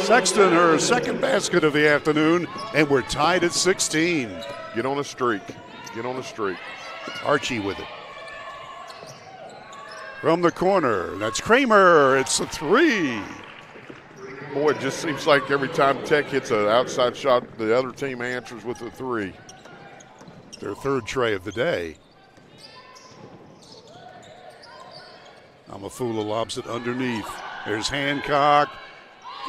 Sexton, her second basket of the afternoon, and we're tied at 16. Get on a streak. Get on a streak. Archie with it. From the corner, that's Kramer. It's a 3. Boy, it just seems like every time Tech hits an outside shot, the other team answers with a 3. Their third tray of the day. Amafula lobs it underneath. There's Hancock.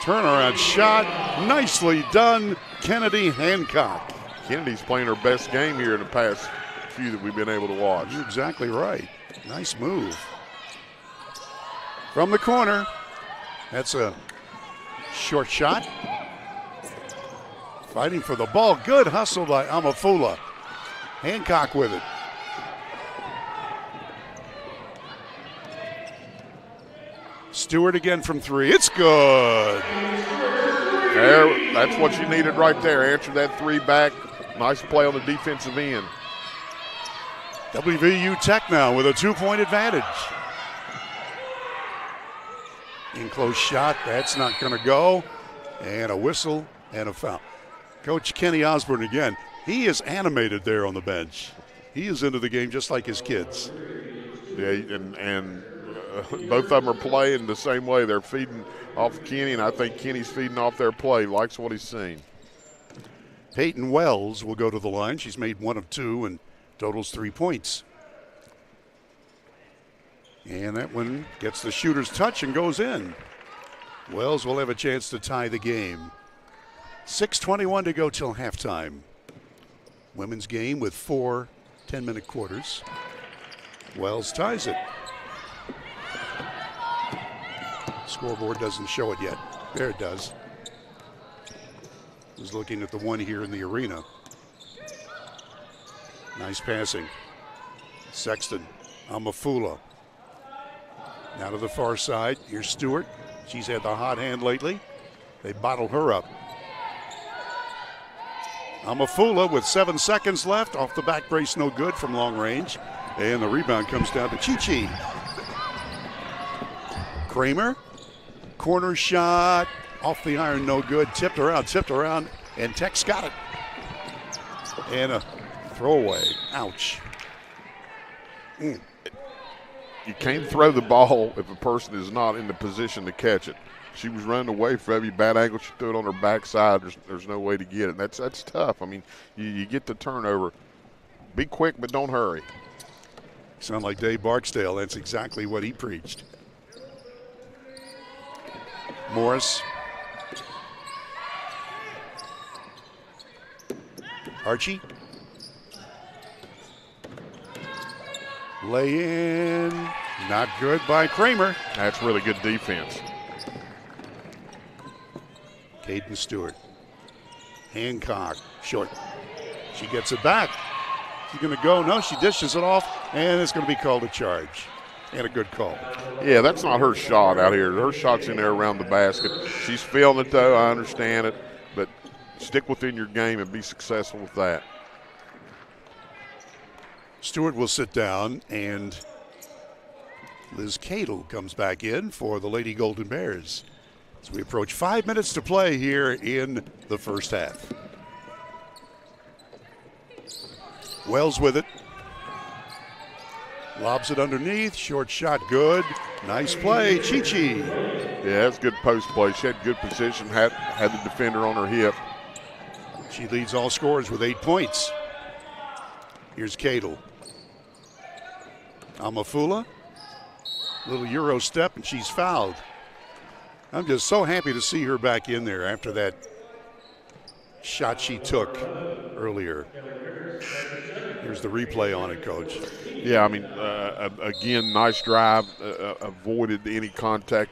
Turnaround shot. Nicely done, Kennedy Hancock. Kennedy's playing her best game here in the past few that we've been able to watch. You're exactly right. Nice move. From the corner, that's a short shot. Fighting for the ball. Good hustle by Amafula. Hancock with it. Stewart again from 3. It's good. There, that's what you needed right there. Answer that 3 back. Nice play on the defensive end. WVU Tech now with a 2-point advantage. In close shot, that's not going to go. And a whistle and a foul. Coach Kenny Osborne again. He is animated there on the bench. He is into the game just like his kids. Yeah, and both of them are playing the same way. They're feeding off Kenny, and I think Kenny's feeding off their play. Likes what he's seen. Peyton Wells will go to the line. She's made 1 of 2 and totals 3 points. And that one gets the shooter's touch and goes in. Wells will have a chance to tie the game. 6:21 to go till halftime. Women's game with 4 10-minute quarters. Wells ties it. Scoreboard doesn't show it yet. There it does. I was looking at the one here in the arena. Nice passing. Sexton, Amafula. Now to the far side. Here's Stewart. She's had the hot hand lately. They bottle her up. Amafula with 7 seconds left. Off the back brace, no good from long range. And the rebound comes down to Chi-Chi. Kramer. Corner shot. Off the iron, no good. Tipped around, and Tech's got it. And a throwaway. Ouch. You can't throw the ball if a person is not in the position to catch it. She was running away from every bad angle. She threw it on her backside. There's no way to get it. That's tough. I mean, you get the turnover. Be quick, but don't hurry. Sound like Dave Barksdale. That's exactly what he preached. Morris. Archie. Lay in. Not good by Kramer. That's really good defense. Caden Stewart. Hancock. Short. She gets it back. She's going to go. No, she dishes it off, and it's going to be called a charge. And a good call. Yeah, that's not her shot out here. Her shot's in there around the basket. She's feeling it, though. I understand it. But stick within your game and be successful with that. Stewart will sit down, and Liz Cadle comes back in for the Lady Golden Bears as we approach 5 minutes to play here in the first half. Wells with it. Lobs it underneath. Short shot, good. Nice play, Chi-Chi. Yeah, that's good post play. She had good position, had the defender on her hip. She leads all scorers with 8 points. Here's Cadle. Amafula. Little Euro step, and she's fouled. I'm just so happy to see her back in there after that shot she took earlier. Here's the replay on it, Coach. Yeah, I mean, again, nice drive, avoided any contact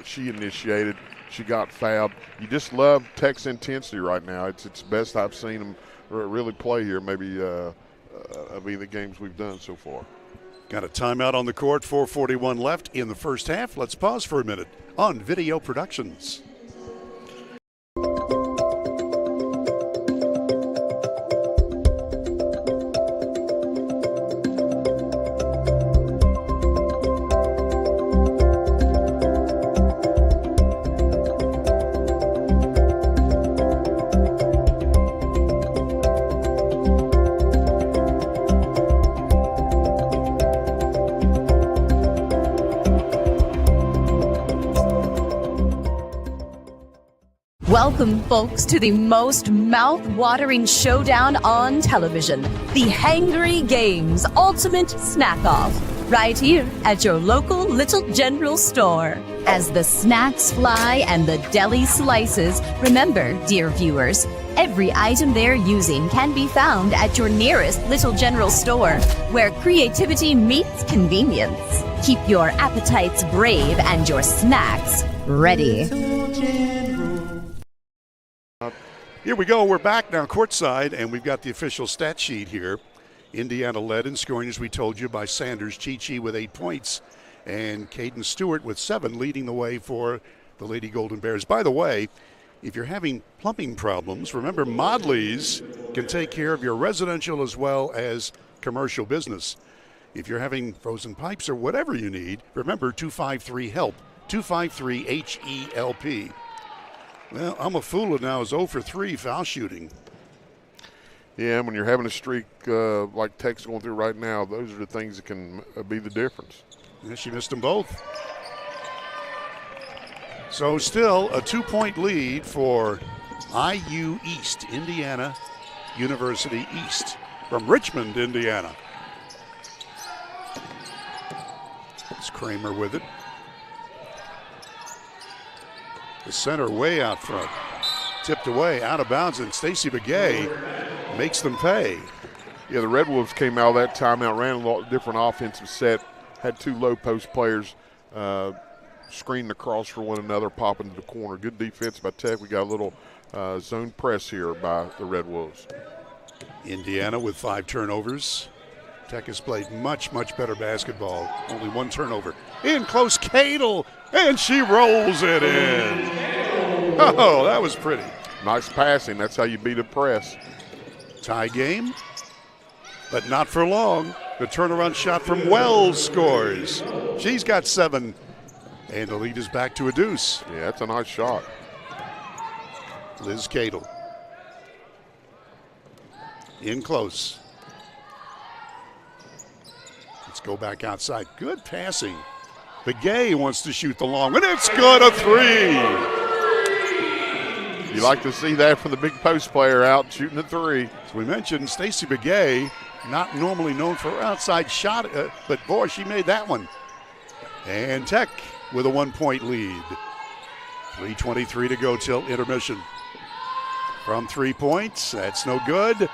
she initiated. She got fouled. You just love Tech's intensity right now. It's best I've seen them really play here, maybe of either games we've done so far. Got a timeout on the court, 4:41 left in the first half. Let's pause for a minute on Video Productions. Welcome, folks, to the most mouth-watering showdown on television, the Hangry Games Ultimate Snack-Off, right here at your local Little General store. As the snacks fly and the deli slices, remember, dear viewers, every item they're using can be found at your nearest Little General store, where creativity meets convenience. Keep your appetites brave and your snacks ready. Here we go. We're back now courtside, and we've got the official stat sheet here. Indiana led in scoring, as we told you, by Sanders Chi-Chi with 8 points, and Caden Stewart with 7, leading the way for the Lady Golden Bears. By the way, if you're having plumbing problems, remember Modley's can take care of your residential as well as commercial business. If you're having frozen pipes or whatever you need, remember 253-HELP, 253-HELP. Well, Amafula now is 0 for 3 foul shooting. Yeah, when you're having a streak like Tech's going through right now, those are the things that can be the difference. Yeah, she missed them both. So still a 2-point lead for IU East, Indiana University East, from Richmond, Indiana. It's Kramer with it. The center way out front. Tipped away, out of bounds, and Stacey Begay makes them pay. Yeah, the Red Wolves came out of that timeout, ran a lot different offensive set, had 2 low post players screening across for one another, pop into the corner. Good defense by Tech. We got a little zone press here by the Red Wolves. Indiana with 5 turnovers. Tech has played much, much better basketball. Only 1 turnover. In close, Cadle, and she rolls it in. Oh, that was pretty. Nice passing. That's how you beat a press. Tie game, but not for long. The turnaround shot from Wells scores. She's got 7, and the lead is back to a deuce. Yeah, that's a nice shot. Liz Cadle. In close. Let's go back outside. Good passing. Begay wants to shoot the long one. It's good, a 3. You like to see that from the big post player out shooting a 3. As we mentioned, Stacey Begay, not normally known for her outside shot, but boy, she made that one. And Tech with a 1-point lead. 3:23 to go till intermission. From 3 points, that's no good.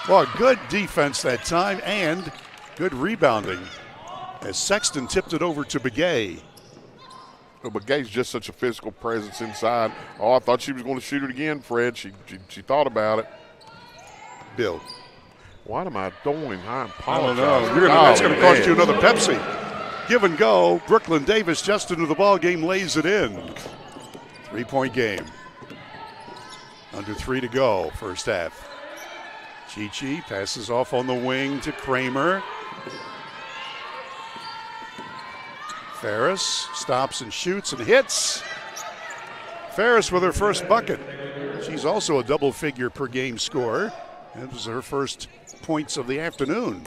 Well, good defense that time and good rebounding as Sexton tipped it over to Begay. Well, Begay's just such a physical presence inside. Oh, I thought she was going to shoot it again, Fred. She thought about it. Bill. What am I doing? I I apologize. don't know. That's going to cost man. you another Pepsi. Give and go. Brooklyn Davis just into the ball game, lays it in. 3-point game. Under 3 to go, first half. Chi passes off on the wing to Kramer. Ferris stops and shoots and hits. Ferris with her first bucket. She's also a double-figure per game scorer. It was her first points of the afternoon.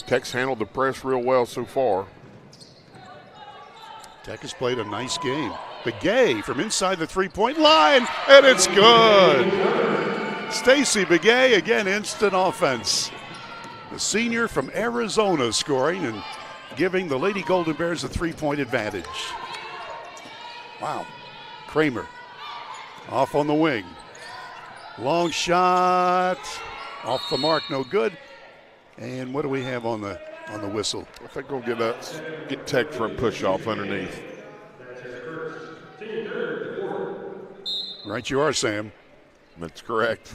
Tech's handled the press real well so far. Tech has played a nice game. Begay from inside the three-point line, and it's good. Stacey Begay, again, instant offense. The senior from Arizona scoring and giving the Lady Golden Bears a 3-point advantage. Wow. Kramer off on the wing. Long shot. Off the mark, no good. And what do we have on the whistle? I think we'll get Tech for a push-off underneath. Right you are, Sam. That's correct.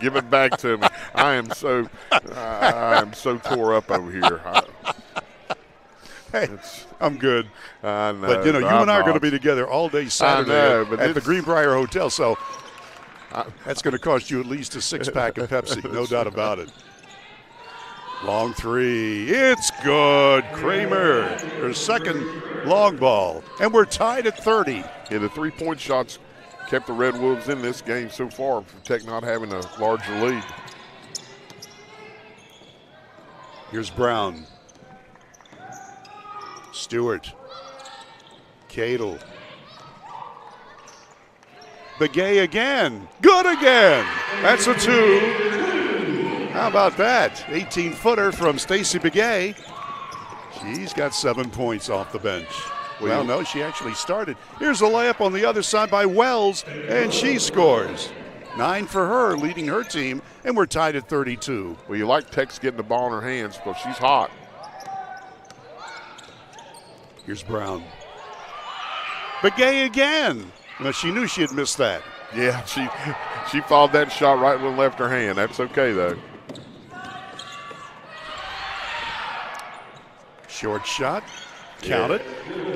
Give it back to me. I am so tore up over here. Hey, I'm good. I know. But, you know, you and I are going to be together all day Saturday at the Greenbrier Hotel, so that's going to cost you at least a 6-pack of Pepsi, no doubt about it. Long three. It's good. Kramer, her second long ball. And we're tied at 30. Yeah, the 3-point shots kept the Red Wolves in this game so far for Tech not having a larger lead. Here's Brown. Stewart. Cadle. Begay again. Good again. That's a 2. How about that? 18-footer from Stacey Begay. She's got 7 points off the bench. Well, no, she actually started. Here's a layup on the other side by Wells, and she scores. 9 for her, leading her team, and we're tied at 32. Well, you like Tech's getting the ball in her hands because she's hot. Here's Brown. Begay again. Well, she knew she had missed that. Yeah, she followed that shot right when it left her hand. That's okay, though. Short shot. Count it.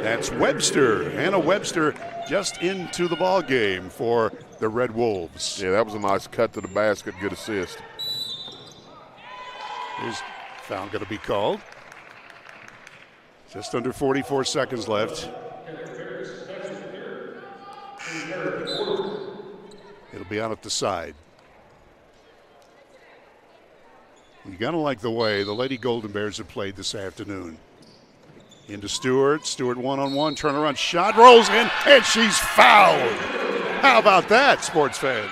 That's Webster. Hannah Webster just into the ball game for the Red Wolves. Yeah, that was a nice cut to the basket. Good assist. Here's foul going to be called. Just under 44 seconds left. It'll be out at the side. You got to like the way the Lady Golden Bears have played this afternoon. Into Stewart. Stewart one-on-one. Turnaround shot. Rolls in. And she's fouled. How about that, sports fans?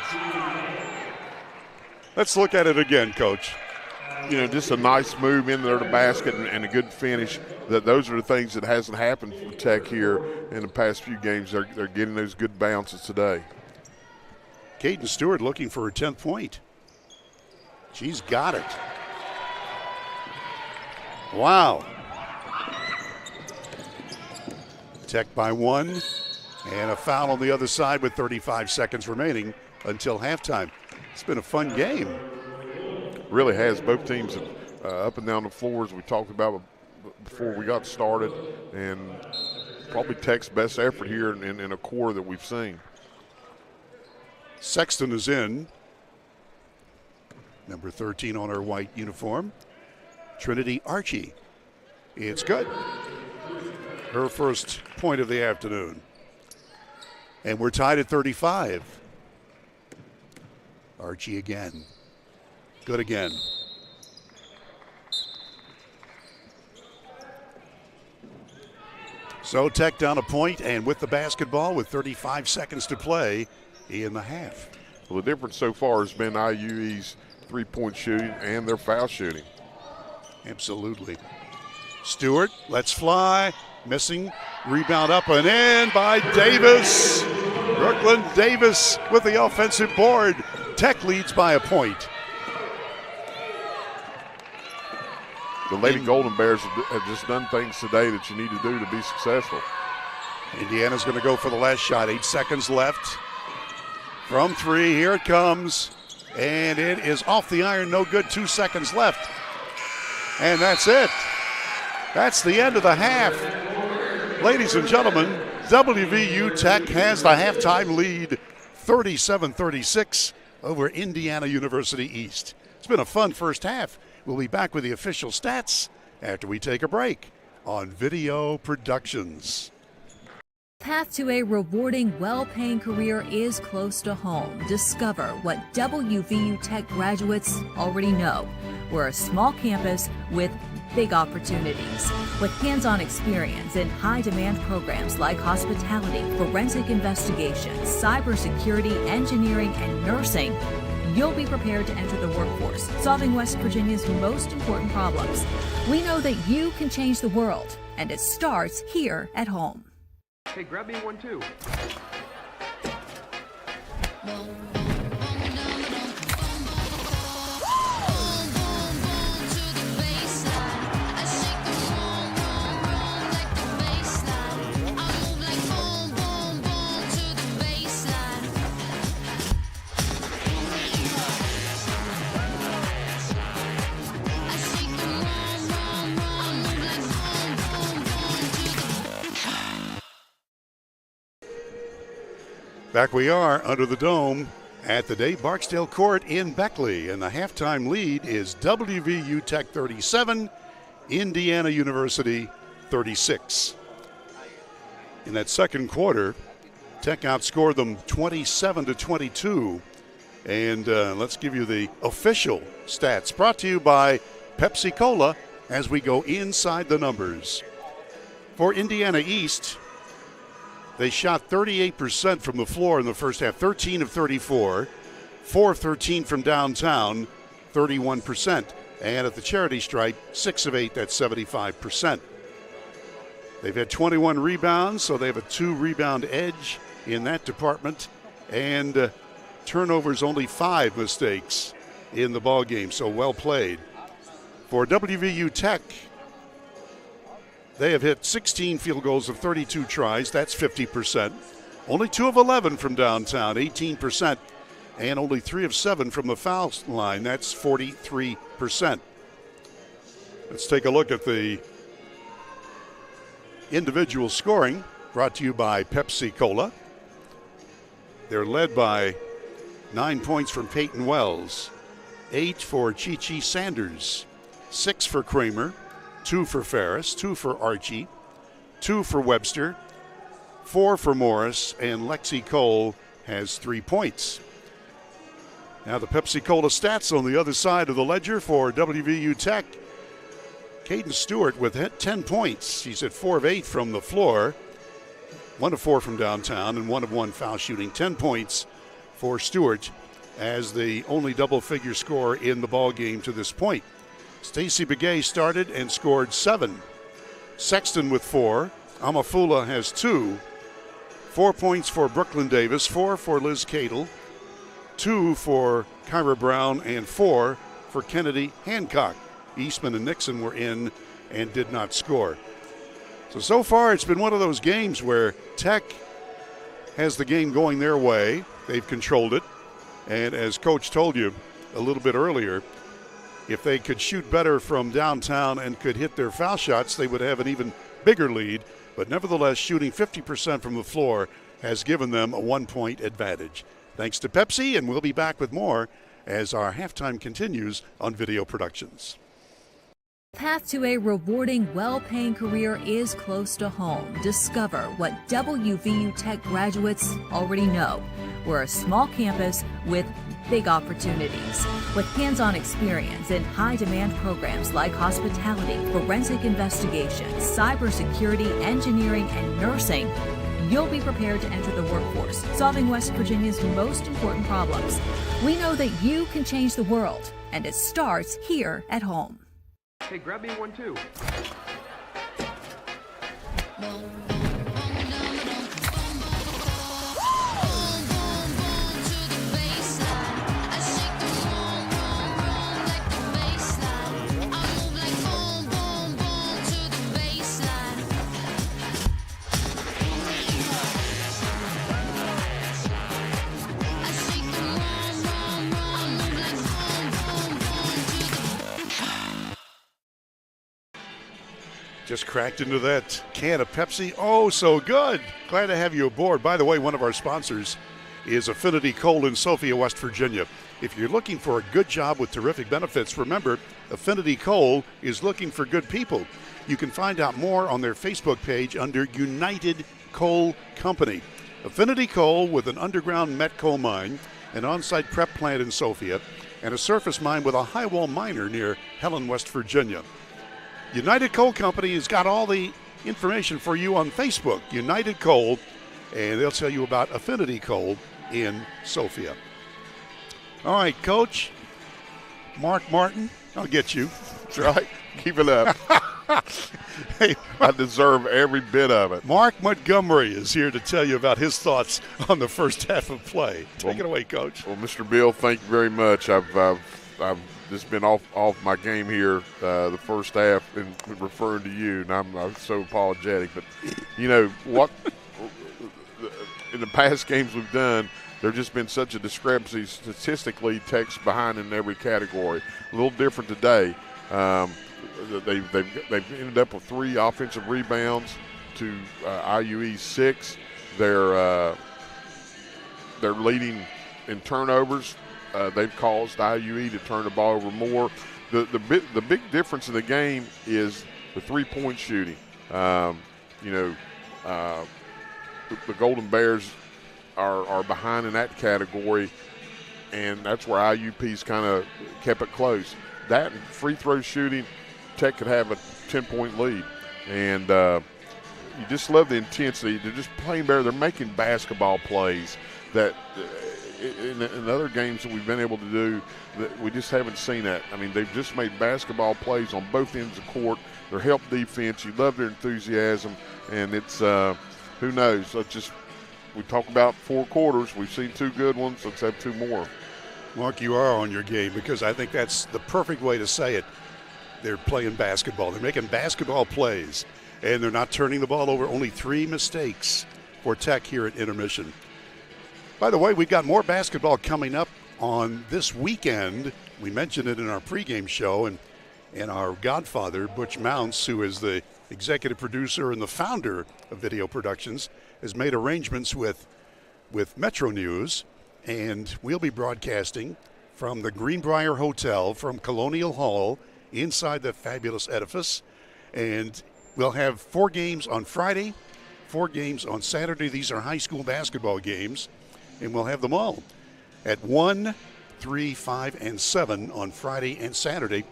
Let's look at it again, Coach. You know, just a nice move in there to the basket and a good finish. Those are the things that hasn't happened for Tech here in the past few games. They're getting those good bounces today. Caden Stewart looking for her 10th point. She's got it. Wow. Tech by 1. And a foul on the other side with 35 seconds remaining until halftime. It's been a fun game. Really has. Both teams up and down the floor, as we talked about before we got started, and probably Tech's best effort here in a quarter that we've seen. Sexton is in. Number 13 on her white uniform. Trinity Archie. It's good. Her first point of the afternoon. And we're tied at 35. Archie again. Good again. So Tech down a point and with the basketball with 35 seconds to play in the half. Well, the difference so far has been IUE's 3-point shooting and their foul shooting. Absolutely. Stewart, let's fly. Missing. Rebound up and in by Davis. Brooklyn Davis with the offensive board. Tech leads by a point. The Lady Golden Bears have just done things today that you need to do to be successful. Indiana's going to go for the last shot. 8 seconds left. From 3, here it comes. And it is off the iron, no good, 2 seconds left. And that's it. That's the end of the half. Ladies and gentlemen, WVU Tech has the halftime lead, 37-36 over Indiana University East. It's been a fun first half. We'll be back with the official stats after we take a break on Video Productions. Path to a rewarding, well-paying career is close to home. Discover what WVU Tech graduates already know. We're a small campus with big opportunities. With hands-on experience in high-demand programs like hospitality, forensic investigations, cybersecurity, engineering, and nursing, you'll be prepared to enter the workforce, solving West Virginia's most important problems. We know that you can change the world, and it starts here at home. Hey, grab me 1 2. Back we are under the dome at the Dave Barksdale Court in Beckley, and the halftime lead is WVU Tech 37, Indiana University 36. In that second quarter, Tech outscored them 27-22. And let's give you the official stats brought to you by Pepsi Cola as we go inside the numbers. For Indiana East, they shot 38% from the floor in the first half, 13 of 34, 4 of 13 from downtown, 31%. And at the charity stripe, 6 of 8, that's 75%. They've had 21 rebounds, so they have a 2-rebound edge in that department. And turnovers, only 5 mistakes in the ball game, so well played. For WVU Tech, they have hit 16 field goals of 32 tries. That's 50%. Only 2 of 11 from downtown, 18%. And only 3 of 7 from the foul line. That's 43%. Let's take a look at the individual scoring brought to you by Pepsi Cola. They're led by 9 points from Peyton Wells, 8 for Chi-Chi Sanders, 6 for Kramer, 2 for Ferris, 2 for Archie, 2 for Webster, 4 for Morris, and Lexi Cole has 3 points. Now the Pepsi Cola stats on the other side of the ledger for WVU Tech. Caden Stewart with 10 points. He's at 4 of 8 from the floor, 1 of 4 from downtown, and 1 of 1 foul shooting. 10 points for Stewart as the only double-figure scorer in the ball game to this point. Stacey Begay started and scored 7. Sexton with 4. Amafula has 2. 4 points for Brooklyn Davis, 4 for Liz Cadle, 2 for Kyra Brown, and 4 for Kennedy Hancock. Eastman and Nixon were in and did not score. So far it's been one of those games where Tech has the game going their way. They've controlled it. And as Coach told you a little bit earlier, if they could shoot better from downtown and could hit their foul shots, they would have an even bigger lead. But nevertheless, shooting 50% from the floor has given them a 1-point advantage. Thanks to Pepsi, and we'll be back with more as our halftime continues on Video Productions. Path to a rewarding, well-paying career is close to home. Discover what WVU Tech graduates already know. We're a small campus with big opportunities. With hands-on experience in high-demand programs like hospitality, forensic investigations, cybersecurity, engineering, and nursing, you'll be prepared to enter the workforce, solving West Virginia's most important problems. We know that you can change the world, and it starts here at home. Hey, grab me 1 2. Just cracked into that can of Pepsi. Oh, so good. Glad to have you aboard. By the way, one of our sponsors is Affinity Coal in Sophia, West Virginia. If you're looking for a good job with terrific benefits, remember, Affinity Coal is looking for good people. You can find out more on their Facebook page under United Coal Company. Affinity Coal, with an underground met coal mine, an on-site prep plant in Sophia, and a surface mine with a high-wall miner near Helen, West Virginia. United Coal Company has got all the information for you on Facebook, United Coal, and they'll tell you about Affinity Coal in Sophia. All right, Coach, Mark Martin, I'll get you. That's right. Keep it up. Hey, I deserve every bit of it. Mark Montgomery is here to tell you about his thoughts on the first half of play. Take it away, Coach. Well, Mr. Bill, thank you very much. I've just been off my game here the first half and referring to you, and I'm so apologetic. But, you know, what in the past games we've done, there's just been such a discrepancy statistically. Tech's behind in every category. A little different today. They've ended up with 3 offensive rebounds to IUE's 6. They're leading in turnovers. They've caused IUE to turn the ball over more. The big difference in the game is the 3-point shooting. The Golden Bears are behind in that category, and that's where IUP's kind of kept it close. That and free throw shooting, Tech could have a 10-point lead. And you just love the intensity. They're just playing better. They're making basketball plays that in other games that we've been able to do, that we just haven't seen that. I mean, they've just made basketball plays on both ends of the court. Their help defense, you love their enthusiasm, and it's who knows. We talk about 4 quarters. We've seen 2 good ones. Let's have 2 more. Mark, you are on your game, because I think that's the perfect way to say it. They're playing basketball. They're making basketball plays, and they're not turning the ball over. Only 3 mistakes for Tech here at intermission. By the way, we've got more basketball coming up on this weekend. We mentioned it in our pregame show, and our godfather, Butch Mounts, who is the executive producer and the founder of Video Productions, has made arrangements with Metro News, and we'll be broadcasting from the Greenbrier Hotel from Colonial Hall inside the fabulous edifice. And we'll have 4 games on Friday, 4 games on Saturday. These are high school basketball games, and we'll have them all at 1, 3, 5, and 7 on Friday and Saturday.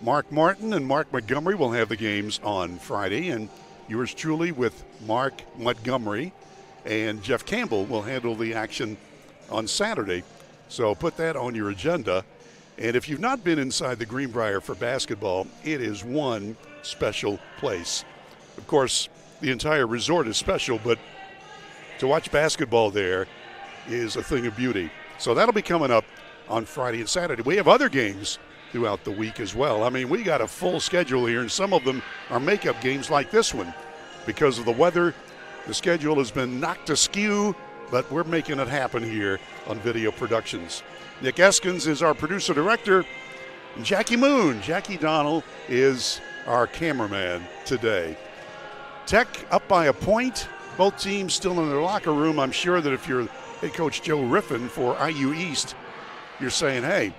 Mark Martin and Mark Montgomery will have the games on Friday, and yours truly with Mark Montgomery and Jeff Campbell will handle the action on Saturday. So put that on your agenda. And if you've not been inside the Greenbrier for basketball, it is one special place. Of course, the entire resort is special, but to watch basketball there is a thing of beauty. So that'll be coming up on Friday and Saturday. We have other games throughout the week as well. I mean, we got a full schedule here, and some of them are makeup games like this one. Because of the weather, the schedule has been knocked askew, but we're making it happen here on Video Productions. Nick Eskins is our producer-director, and Jackie Donnell is our cameraman today. Tech up by a point. Both teams still in their locker room. I'm sure that if you're head coach Joe Riffin for IU East, you're saying, hey,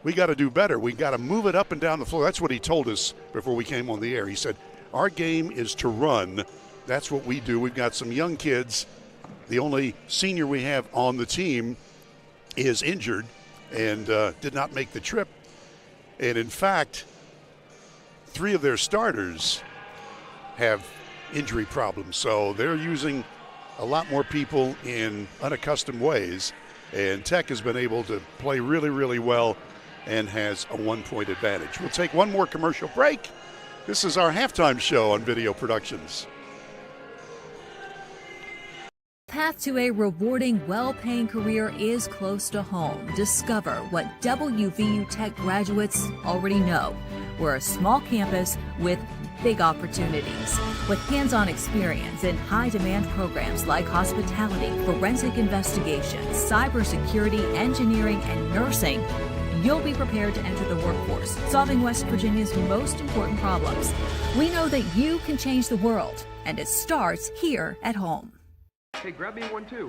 we got to do better. We got to move it up and down the floor. That's what he told us before we came on the air. He said, our game is to run. That's what we do. We've got some young kids. The only senior we have on the team is injured and did not make the trip. And in fact, 3 of their starters have injury problems. So they're using a lot more people in unaccustomed ways. And Tech has been able to play really, really well and has a 1-point advantage. We'll take one more commercial break. This is our halftime show on Video Productions. Path to a rewarding, well-paying career is close to home. Discover what WVU Tech graduates already know. We're a small campus with big opportunities. With hands-on experience in high-demand programs like hospitality, forensic investigations, cybersecurity, engineering, and nursing, you'll be prepared to enter the workforce, solving West Virginia's most important problems. We know that you can change the world, and it starts here at home. Hey, grab me one too.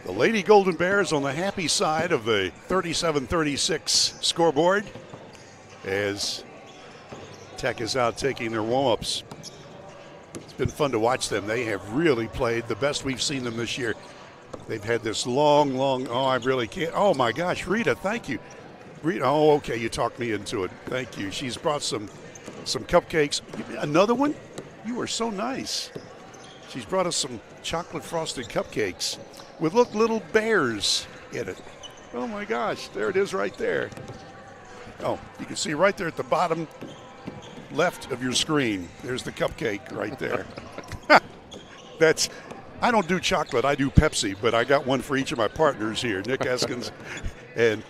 The Lady Golden Bears on the happy side of the 37-36 scoreboard as Tech is out taking their warm-ups. It's been fun to watch them. They have really played the best we've seen them this year. They've had this long, I really can't. Oh, my gosh, Rita, thank you. Rita, oh, okay, you talked me into it. Thank you. She's brought some cupcakes. Another one? You are so nice. She's brought us some chocolate frosted cupcakes with little bears in it. Oh my gosh, there it is right there. Oh, you can see right there at the bottom left of your screen. There's the cupcake right there. I don't do chocolate, I do Pepsi, but I got one for each of my partners here, Nick Eskins and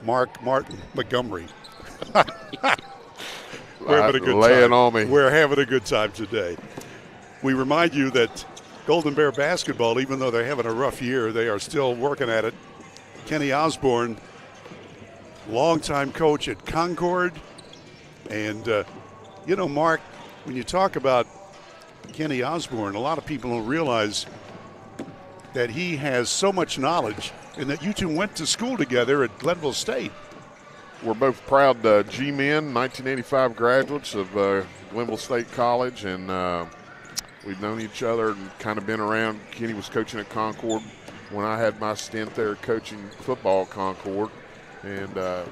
Martin Montgomery. We're having a good Laying time. on me. We're having a good time today. We remind you that Golden Bear basketball, even though they're having a rough year, they are still working at it. Kenny Osborne, longtime coach at Concord. And, Mark, when you talk about Kenny Osborne, a lot of people don't realize that he has so much knowledge and that you two went to school together at Glenville State. We're both proud G-men, 1985 graduates of Glenville State College, and we've known each other and kind of been around. Kenny was coaching at Concord when I had my stint there coaching football at Concord. And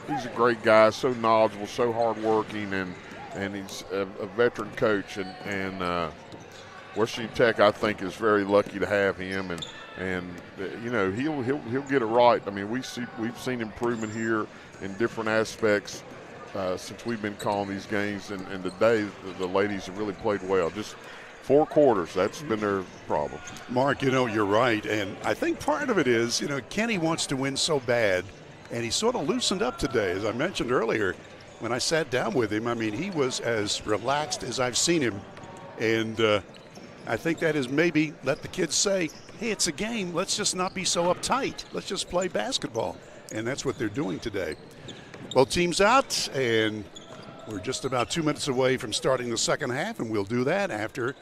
he's a great guy, so knowledgeable, so hardworking, and he's a veteran coach. And West Virginia Tech, I think, is very lucky to have him. And he'll get it right. I mean, we've seen improvement here in different aspects since we've been calling these games. And today, the ladies have really played well. Just 4 quarters, that's been their problem. Mark, you're right. And I think part of it is, Kenny wants to win so bad, and he sort of loosened up today. As I mentioned earlier, when I sat down with him, I mean, he was as relaxed as I've seen him. And I think that is maybe let the kids say, hey, it's a game. Let's just not be so uptight. Let's just play basketball. And that's what they're doing today. Both teams out, and we're just about 2 minutes away from starting the second half, and we'll do that after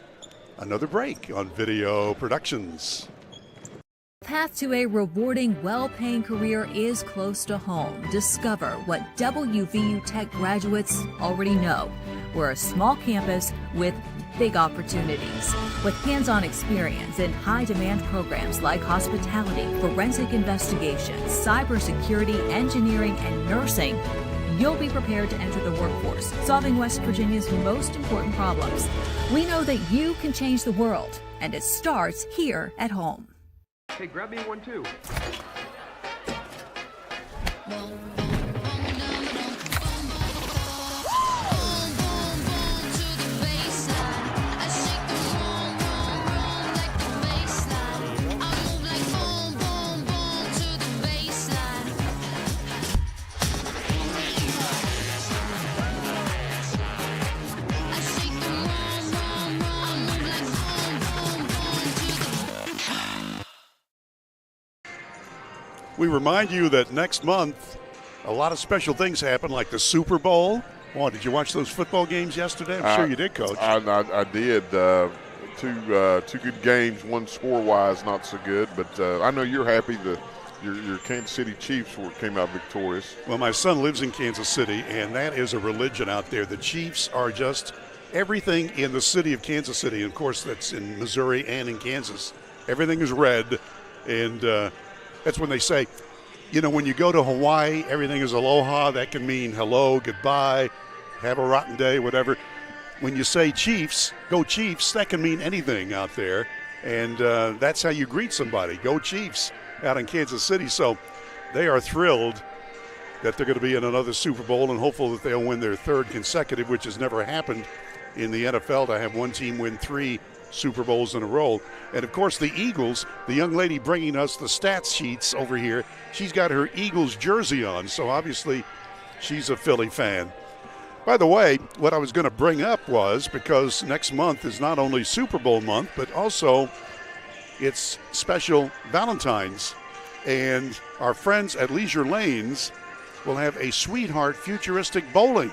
another break on Video Productions. The path to a rewarding, well-paying career is close to home. Discover what WVU Tech graduates already know. We're a small campus with big opportunities. With hands-on experience in high-demand programs like hospitality, forensic investigations, cybersecurity, engineering, and nursing, you'll be prepared to enter the workforce, solving West Virginia's most important problems. We know that you can change the world, and it starts here at home. Hey, grab me one too. We remind you that next month, a lot of special things happen, like the Super Bowl. Oh, did you watch those football games yesterday? I'm sure you did, Coach. I did. Two good games, one score-wise not so good, but I know you're happy your Kansas City Chiefs came out victorious. Well, my son lives in Kansas City, and that is a religion out there. The Chiefs are just everything in the city of Kansas City. Of course, that's in Missouri and in Kansas. Everything is red, and that's when they say, when you go to Hawaii, everything is aloha. That can mean hello, goodbye, have a rotten day, whatever. When you say Chiefs, go Chiefs, that can mean anything out there. And that's how you greet somebody. Go Chiefs out in Kansas City. So they are thrilled that they're going to be in another Super Bowl and hopeful that they'll win their third consecutive, which has never happened in the NFL to have one team win 3 Super Bowls in a row. And, of course, the Eagles, the young lady bringing us the stats sheets over here, she's got her Eagles jersey on, so obviously she's a Philly fan. By the way, what I was going to bring up was, because next month is not only Super Bowl month, but also it's special Valentine's. And our friends at Leisure Lanes will have a Sweetheart Futuristic Bowling.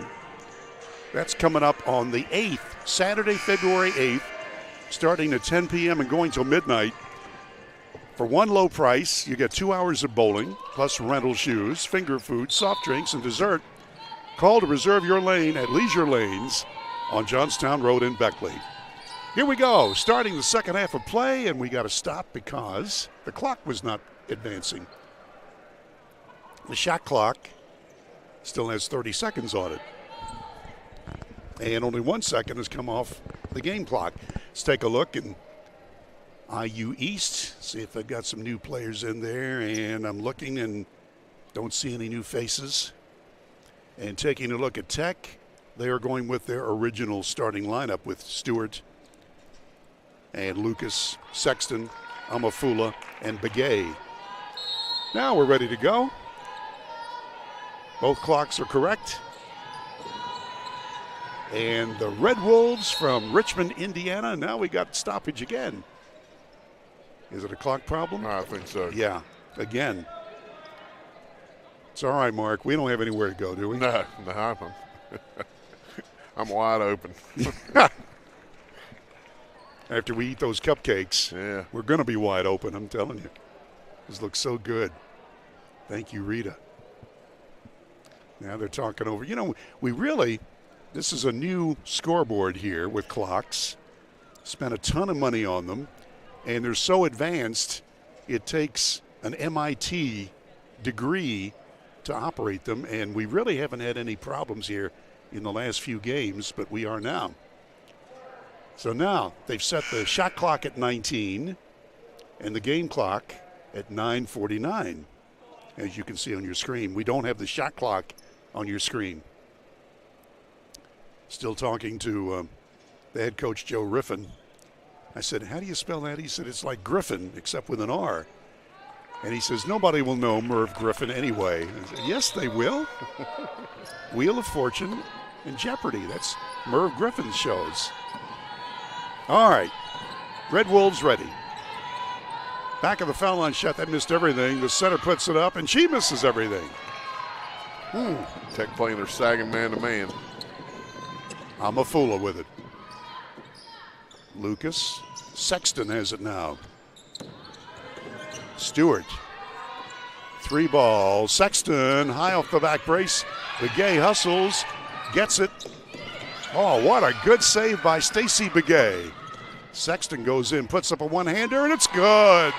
That's coming up on the 8th, Saturday, February 8th, starting at 10 p.m. and going till midnight. For one low price, you get 2 hours of bowling, plus rental shoes, finger food, soft drinks, and dessert. Call to reserve your lane at Leisure Lanes on Johnstown Road in Beckley. Here we go, starting the second half of play, and we got to stop because the clock was not advancing. The shot clock still has 30 seconds on it. And only 1 second has come off the game clock. Let's take a look in IU East, see if they've got some new players in there. And I'm looking and don't see any new faces. And taking a look at Tech, they are going with their original starting lineup with Stewart and Lucas, Sexton, Amafula, and Begay. Now we're ready to go. Both clocks are correct. And the Red Wolves from Richmond, Indiana. Now we got stoppage again. Is it a clock problem? I think so. Yeah, again. It's all right, Mark. We don't have anywhere to go, do we? No, I'm wide open. After we eat those cupcakes, Yeah. we're going to be wide open, I'm telling you. This looks so good. Thank you, Rita. Now they're talking over. You know, this is a new scoreboard here with clocks. Spent a ton of money on them, and they're so advanced, it takes an MIT degree to operate them, and we really haven't had any problems here in the last few games, but we are now. So now they've set the shot clock at 19 and the game clock at 9:49, as you can see on your screen. We don't have the shot clock on your screen. Still talking to the head coach, Joe Riffin. I said, how do you spell that? He said, it's like Griffin, except with an R. And he says, nobody will know Merv Griffin anyway. I said, yes, they will. Wheel of Fortune and Jeopardy. That's Merv Griffin's shows. All right. Red Wolves ready. Back of the foul line shot. That missed everything. The center puts it up, and she misses everything. Tech playing their sagging man-to-man. Amafula with it. Lucas. Sexton has it now. Stewart. 3 ball. Sexton high off the back brace. Begay hustles. Gets it. Oh, what a good save by Stacy Begay. Sexton goes in, puts up a one-hander, and it's good.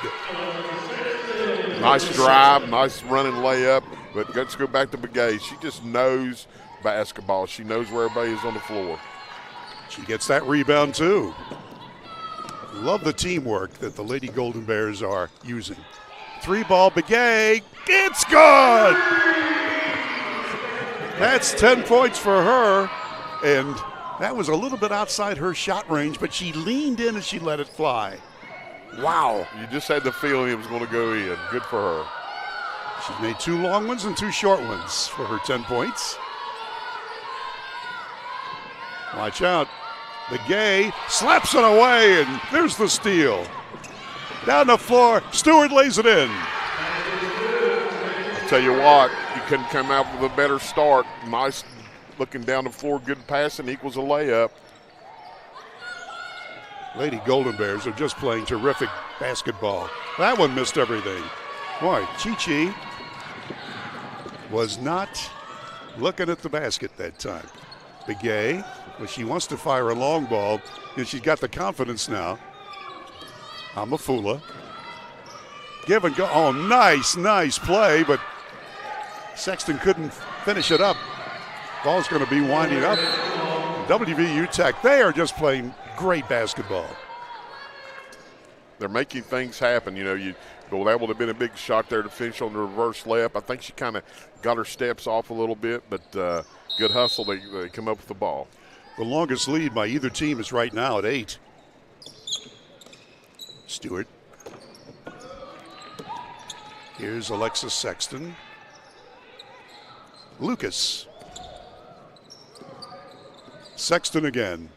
Nice drive, nice running layup. But let's go back to Begay. She just knows basketball. She knows where everybody is on the floor. She gets that rebound, too. Love the teamwork that the Lady Golden Bears are using. 3 ball, Begay. It's good! That's 10 points for her. And that was a little bit outside her shot range, but she leaned in and she let it fly. Wow. You just had the feeling it was going to go in. Good for her. She's made 2 long ones and 2 short ones for her 10 points. Watch out. Begay slaps it away, and there's the steal. Down the floor, Stewart lays it in. I'll tell you what, you couldn't come out with a better start. Nice looking down the floor, good passing equals a layup. Lady Golden Bears are just playing terrific basketball. That one missed everything. Boy, Chi-Chi was not looking at the basket that time. Begay, but she wants to fire a long ball, and she's got the confidence now. Amafula. Give and go. Oh, nice play, but Sexton couldn't finish it up. Ball's going to be winding up. WVU Tech, they are just playing great basketball. They're making things happen. You know, Well, that would have been a big shot there to finish on the reverse layup. I think she kind of got her steps off a little bit, but good hustle. They come up with the ball. The longest lead by either team is right now at 8. Stewart. Here's Alexis Sexton. Lucas. Sexton again.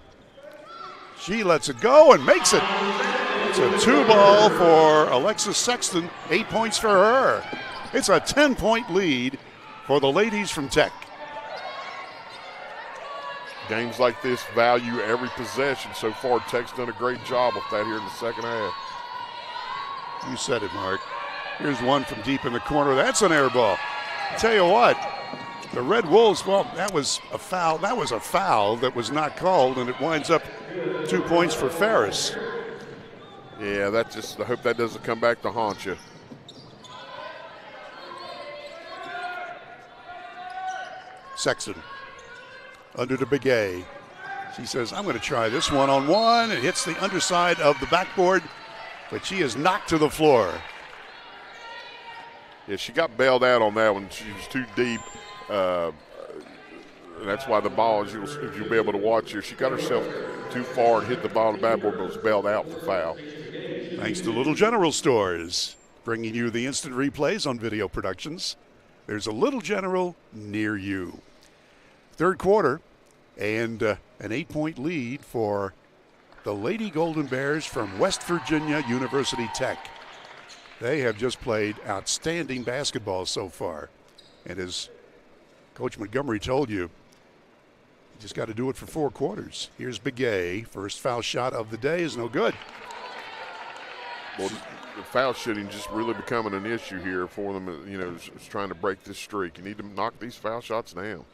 She lets it go and makes it. It's a 2-ball for Alexis Sexton. 8 points for her. It's a 10-point lead for the ladies from Tech. Games like this value every possession. So far, Tech's done a great job with that here in the second half. You said it, Mark. Here's one from deep in the corner. That's an air ball. Tell you what, the Red Wolves, well, that was a foul. That was a foul that was not called, and it winds up 2 points for Ferris. Yeah, I hope that doesn't come back to haunt you. Sexton under to Big A. She says, I'm going to try this one-on-one. It hits the underside of the backboard, but she is knocked to the floor. Yeah, she got bailed out on that one. She was too deep. And that's why the ball, as you'll be able to watch here, she got herself too far and hit the ball on the backboard, but was bailed out for foul. Thanks to Little General Stores, bringing you the instant replays on video productions. There's a Little General near you. Third quarter, and an 8-point lead for the Lady Golden Bears from West Virginia University Tech. They have just played outstanding basketball so far. And as Coach Montgomery told you, you just got to do it for 4 quarters. Here's Begay. First foul shot of the day is no good. Well, the foul shooting just really becoming an issue here for them, is trying to break this streak. You need to knock these foul shots down.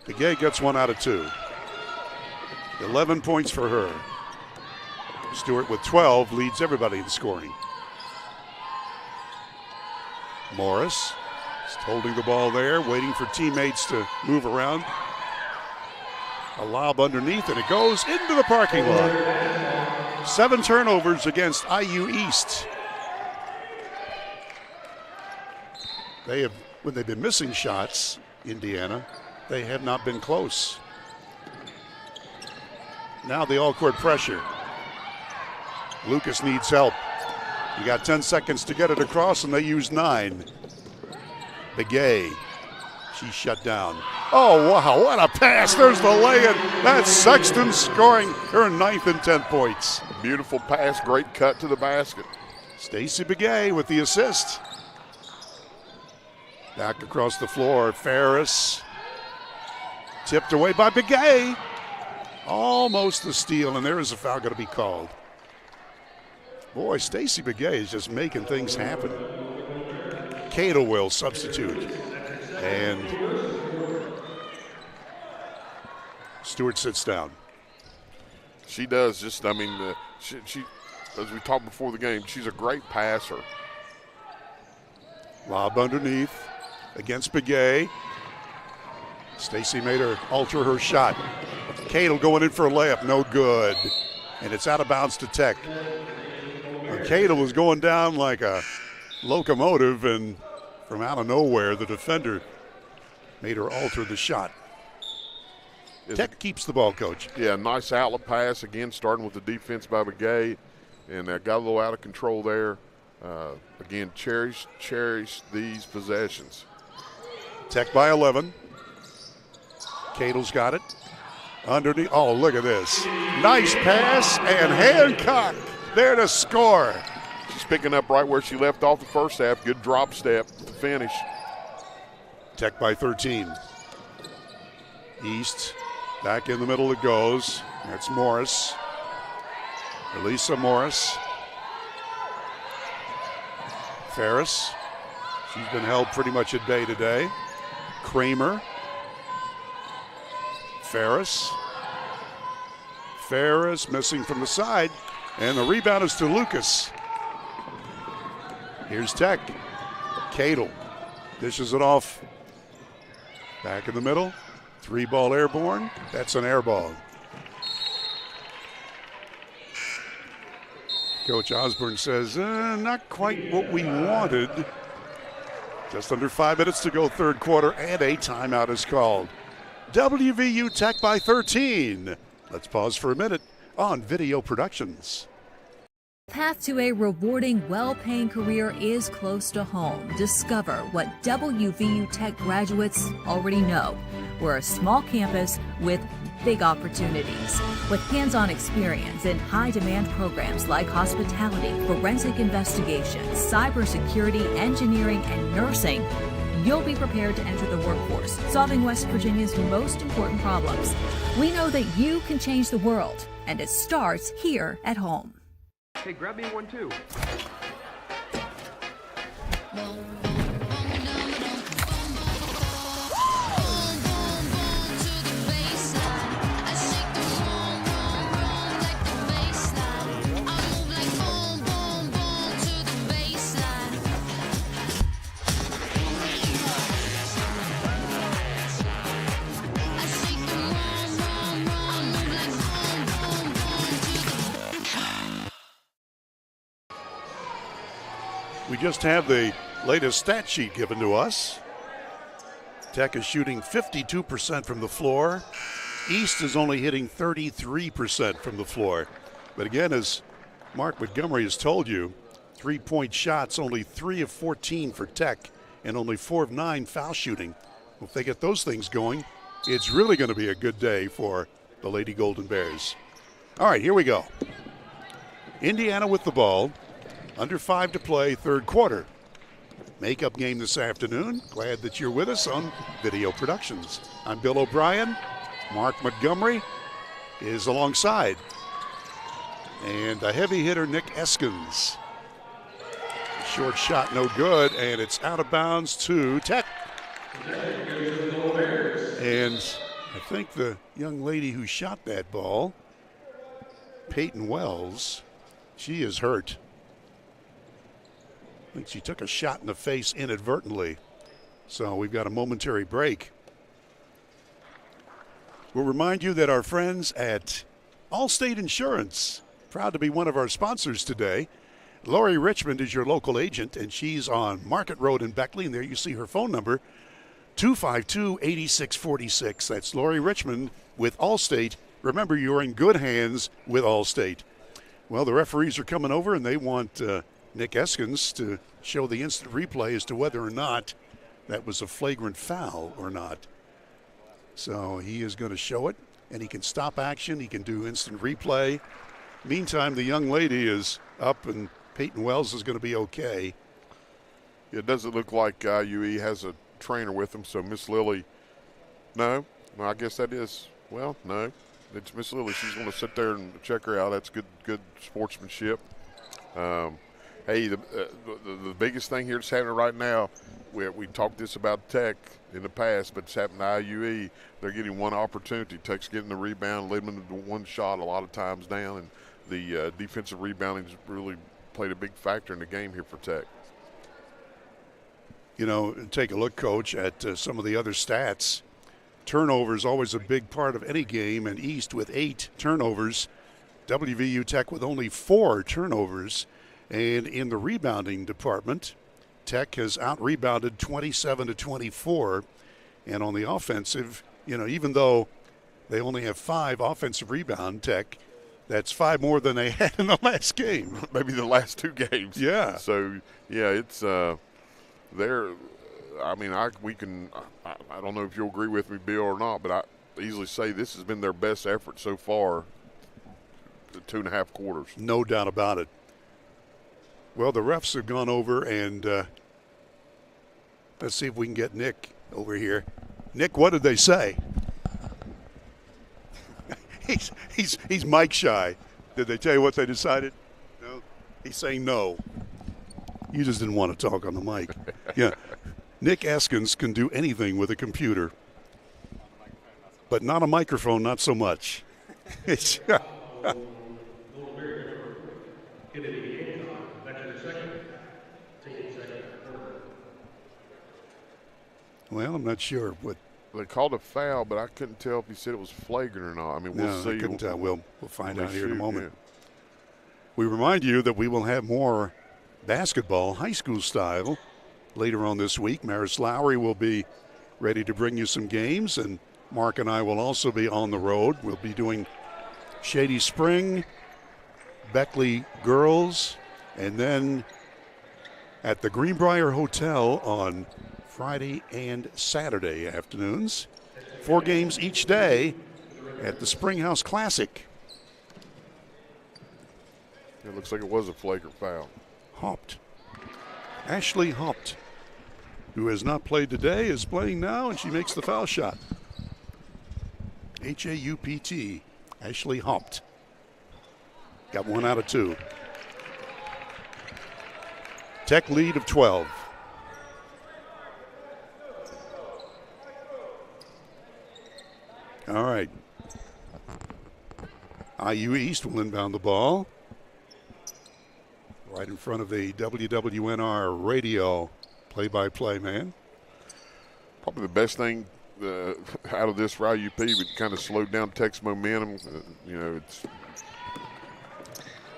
Begay gets 1 out of 2. 11 points for her. Stewart with 12 leads everybody in scoring. Morris is holding the ball there, waiting for teammates to move around. A lob underneath, and it goes into the parking lot. 7 turnovers against IU East. When they've been missing shots, Indiana, they have not been close. Now the all-court pressure. Lucas needs help. You got 10 seconds to get it across, and they use 9. Begay, she's shut down. Oh, wow, what a pass. There's the lay-in. That's Sexton scoring her 9th and 10 points. Beautiful pass, great cut to the basket. Stacey Begay with the assist. Back across the floor, Ferris. Tipped away by Begay. Almost the steal, and there is a foul going to be called. Boy, Stacey Begay is just making things happen. Cato will substitute. And Stewart sits down. She does she as we talked before the game, she's a great passer. Lob underneath against Begay. Stacey made her alter her shot. Cato going in for a layup, no good. And it's out of bounds to Tech. Cato was going down like a locomotive, and from out of nowhere, the defender made her alter the shot. Tech keeps the ball, Coach. Yeah, nice outlet pass, again, starting with the defense by Begay, and got a little out of control there. Again, cherish these possessions. Tech by 11. Cato's got it. Underneath. Oh, look at this. Nice pass, and Hancock there to score. She's picking up right where she left off the first half. Good drop step to finish. Tech by 13. East, back in the middle it goes. That's Morris. Elisa Morris. Ferris. She's been held pretty much at bay today. Kramer. Ferris. Ferris missing from the side. And the rebound is to Lucas. Here's Tech. Cato dishes it off. Back in the middle. 3-ball airborne. That's an air ball. Coach Osborne says, not quite what we wanted. Just under 5 minutes to go, third quarter, and a timeout is called. WVU Tech by 13. Let's pause for a minute on Video Productions. Path to a rewarding, well-paying career is close to home. Discover what WVU Tech graduates already know. We're a small campus with big opportunities. With hands-on experience in high-demand programs like hospitality, forensic investigations, cybersecurity, engineering, and nursing, you'll be prepared to enter the workforce, solving West Virginia's most important problems. We know that you can change the world, and it starts here at home. Hey, grab me one too. We just have the latest stat sheet given to us. Tech is shooting 52% from the floor. East is only hitting 33% from the floor. But again, as Mark Montgomery has told you, 3-point shots, only 3 of 14 for Tech, and only 4 of 9 foul shooting. If they get those things going, it's really going to be a good day for the Lady Golden Bears. All right, here we go. Indiana with the ball. Under 5 to play, third quarter. Makeup game this afternoon. Glad that you're with us on Video Productions. I'm Bill O'Brien. Mark Montgomery is alongside. And a heavy hitter, Nick Eskins. Short shot, no good, and it's out of bounds to Tech. And I think the young lady who shot that ball, Peyton Wells, she is hurt. I think she took a shot in the face inadvertently. So we've got a momentary break. We'll remind you that our friends at Allstate Insurance, proud to be one of our sponsors today. Lori Richmond is your local agent, and she's on Market Road in Beckley, and there you see her phone number, 252-8646. That's Lori Richmond with Allstate. Remember, you're in good hands with Allstate. Well, the referees are coming over, and they want Nick Eskins to show the instant replay as to whether or not that was a flagrant foul or not. So he is going to show it, and he can stop action. He can do instant replay. Meantime, the young lady is up, and Peyton Wells is going to be okay. It doesn't look like IUE has a trainer with them, so Miss Lily, no, I guess that is, well, no. It's Miss Lily. She's going to sit there and check her out. That's good sportsmanship. Hey, the biggest thing here that's happening right now, we talked this about Tech in the past, but it's happened to IUE. They're getting one opportunity. Tech's getting the rebound, limited to one shot a lot of times down, and the defensive rebounding has really played a big factor in the game here for Tech. You know, take a look, Coach, at some of the other stats. Turnover is always a big part of any game, and East with 8 turnovers. WVU Tech with only 4 turnovers. And in the rebounding department, Tech has out-rebounded 27-24. And on the offensive, you know, even though they only have 5 offensive rebound, Tech, that's 5 more than they had in the last game. Maybe the last 2 games. Yeah. So, yeah, it's they're – I mean, I don't know if you'll agree with me, Bill, or not, but I easily say this has been their best effort so far, the 2.5 quarters. No doubt about it. Well, the refs have gone over, and let's see if we can get Nick over here. Nick, what did they say? he's mic shy. Did they tell you what they decided? No. He's saying no. You just didn't want to talk on the mic. Yeah. Nick Eskins can do anything with a computer, but not a microphone, not so much. It's well, I'm not sure what. They called a foul, but I couldn't tell if he said it was flagrant or not. I mean, we'll see. I couldn't tell. We'll find out here in a moment. We remind you that we will have more basketball, high school style, later on this week. Maris Lowry will be ready to bring you some games, and Mark and I will also be on the road. We'll be doing Shady Spring, Beckley girls, and then at the Greenbrier Hotel on Friday and Saturday afternoons. 4 games each day at the Springhouse Classic. It looks like it was a flagrant foul. Haupt. Ashley Haupt, who has not played today, is playing now, and she makes the foul shot. H-A-U-P-T, Ashley Haupt. Got 1 out of 2. Tech lead of 12. All right. IU East will inbound the ball. Right in front of the WWNR radio play-by-play man. Probably the best thing out of this for IUP would kind of slow down Tech's momentum. It's.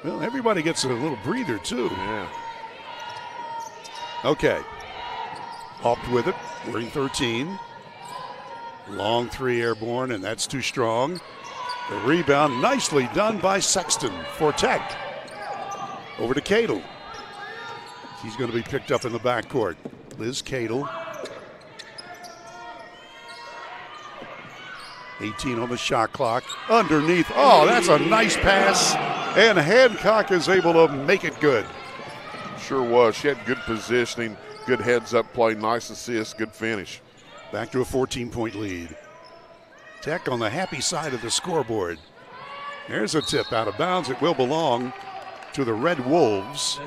Well, everybody gets a little breather, too. Yeah. Okay. Haupt with it, wearing 13. Long 3 airborne, and that's too strong. The rebound nicely done by Sexton for Tech. Over to Cadle. He's going to be picked up in the backcourt. Liz Cadle. 18 on the shot clock. Underneath. Oh, that's a nice pass. And Hancock is able to make it good. Sure was. She had good positioning, good heads-up play, nice assist, good finish. Back to a 14-point lead. Tech on the happy side of the scoreboard. There's a tip out of bounds. It will belong to the Red Wolves.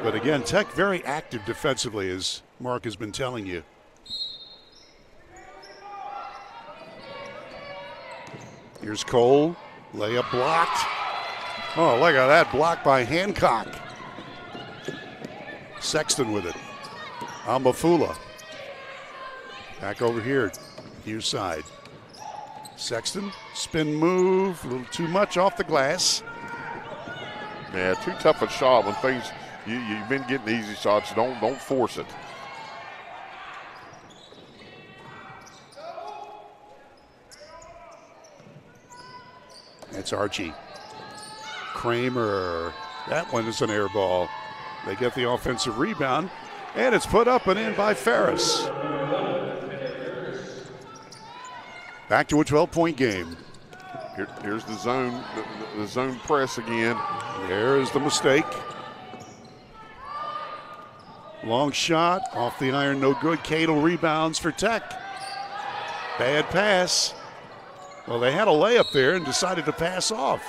But again, Tech very active defensively, as Mark has been telling you. Here's Cole. Layup blocked. Oh, look at that block by Hancock. Sexton with it. Amafula. Back over here, near side. Sexton, spin move, a little too much off the glass. Yeah, too tough a shot when things, you've been getting easy shots. Don't force it. That's Archie. Kramer, that one is an air ball. They get the offensive rebound, and it's put up and in by Ferris. Back to a 12-point game. Here's the zone, the zone press again. There's the mistake. Long shot, off the iron, no good. Cadle rebounds for Tech. Bad pass. Well, they had a layup there and decided to pass off.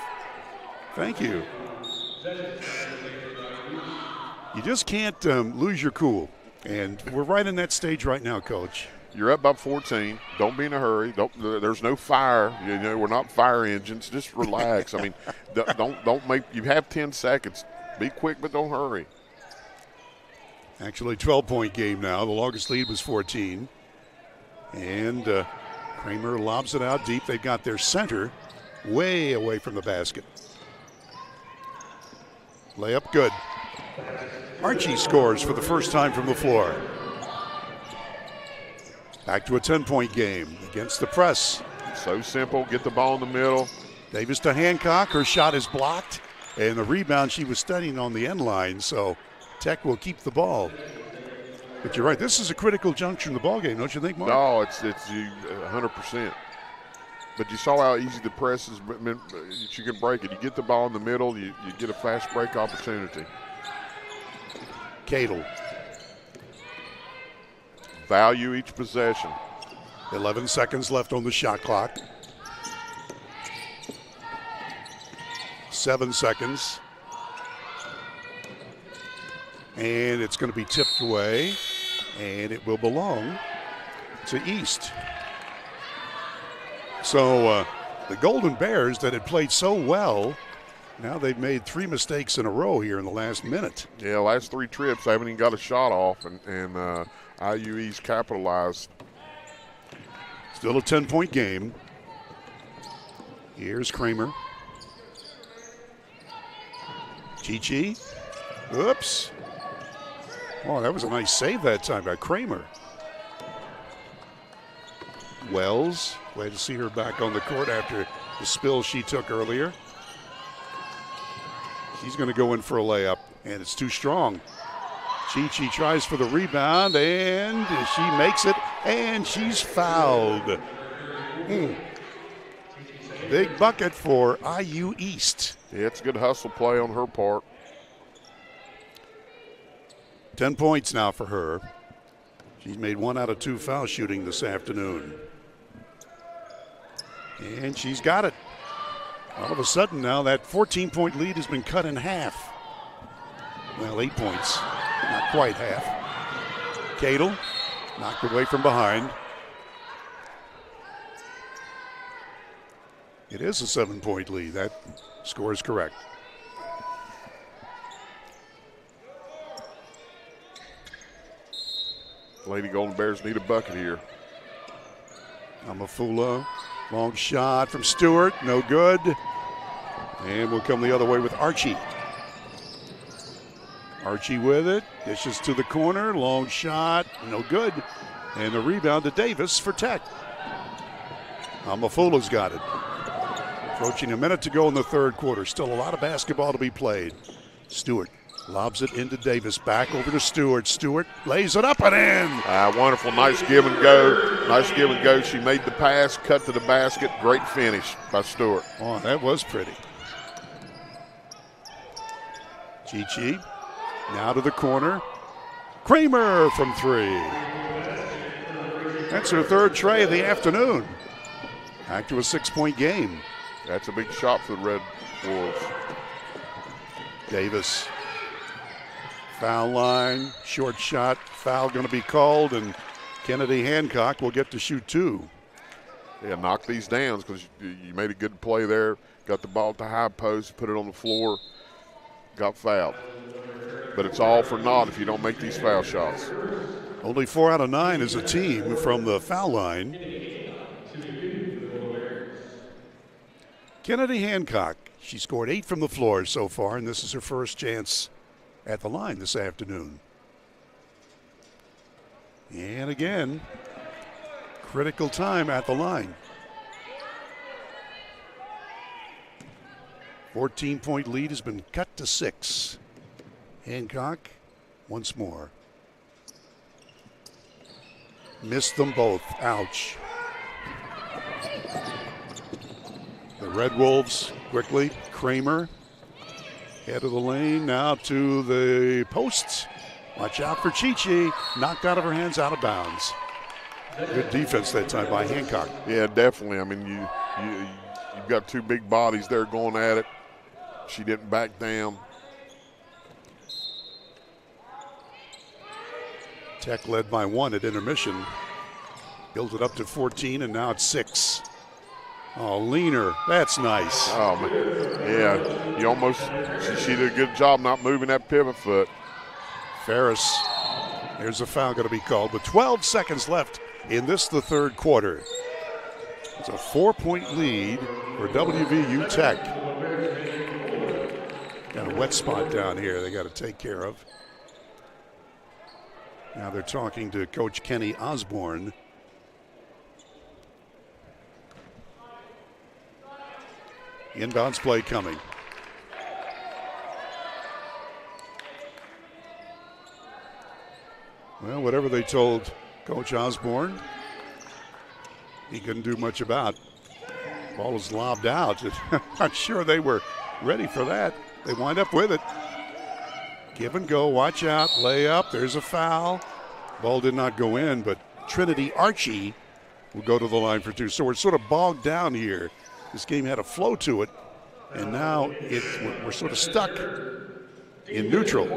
Thank you. You just can't lose your cool. And we're right in that stage right now, Coach. You're up by 14. Don't be in a hurry. There's no fire. We're not fire engines. Just relax. I mean, don't make. You have 10 seconds. Be quick, but don't hurry. Actually, 12-point game now. The longest lead was 14. And Kramer lobs it out deep. They've got their center way away from the basket. Layup good. Archie scores for the first time from the floor. Back to a 10-point game against the press. So simple. Get the ball in the middle. Davis to Hancock. Her shot is blocked. And the rebound, she was studying on the end line, so Tech will keep the ball. But you're right. This is a critical juncture in the ball game, don't you think, Mark? No, it's 100%. But you saw how easy the press is. You can break it. You get the ball in the middle, you get a fast break opportunity. Cadle. Value each possession. 11 seconds left on the shot clock. 7 seconds. And it's going to be tipped away, and it will belong to East. So the Golden Bears that had played so well, now they've made 3 mistakes in a row here in the last minute. Yeah, last 3 trips, they haven't even got a shot off, and IU East capitalized. Still a 10-point game. Here's Kramer. Chi. Oops. Oh, that was a nice save that time by Kramer. Wells, glad to see her back on the court after the spill she took earlier. She's going to go in for a layup, and it's too strong. Chi tries for the rebound, and she makes it, and she's fouled. Big bucket for IU East. Yeah, it's a good hustle play on her part. 10 points now for her. She's made 1 out of 2 foul shooting this afternoon. And she's got it. All of a sudden now that 14-point lead has been cut in half. Well, 8 points, not quite half. Cadle knocked away from behind. It is a 7-point lead. That score is correct. Lady Golden Bears need a bucket here. Amafula, long shot from Stewart, no good. And we'll come the other way with Archie. Archie with it, dishes to the corner, long shot, no good. And the rebound to Davis for Tech. Amafula's got it. Approaching a minute to go in the third quarter. Still a lot of basketball to be played. Stewart lobs it into Davis. Back over to Stewart. Stewart lays it up and in. Wonderful. Nice give and go. Nice give and go. She made the pass, cut to the basket. Great finish by Stewart. Oh, that was pretty. Chi now to the corner. Kramer from 3. That's her third tray of the afternoon. Back to a 6-point game. That's a big shot for the Red Wolves. Davis. Foul line, short shot, foul going to be called, and Kennedy Hancock will get to shoot 2. Yeah, knock these down because you made a good play there. Got the ball at the high post, put it on the floor, got fouled. But it's all for naught if you don't make these foul shots. Only 4 out of 9 as a team from the foul line. Kennedy Hancock, she scored 8 from the floor so far, and this is her first chance at the line this afternoon. And again, critical time at the line. 14-point lead has been cut to 6. Hancock once more. Missed them both. Ouch. The Red Wolves quickly. Kramer head of the lane now to the posts. Watch out for Chi. Knocked out of her hands, out of bounds. Good defense that time by Hancock. Yeah, definitely. I mean, you've got 2 big bodies there going at it. She didn't back down. Tech led by 1 at intermission. Built it up to 14, and now it's 6. Oh, Leaner, that's nice. Oh, man. Yeah, you almost, she did a good job not moving that pivot foot. Ferris, there's a foul going to be called, but 12 seconds left in this, the third quarter. It's a 4-point lead for WVU Tech. Got a wet spot down here they got to take care of. Now they're talking to Coach Kenny Osborne. Inbounds play coming. Well, whatever they told Coach Osborne, he couldn't do much about. Ball is lobbed out. Not sure they were ready for that. They wind up with it. Give and go, watch out, lay up, there's a foul. Ball did not go in, but Trinity Archie will go to the line for 2. So we're sort of bogged down here. This game had a flow to it, and now we're sort of stuck in neutral.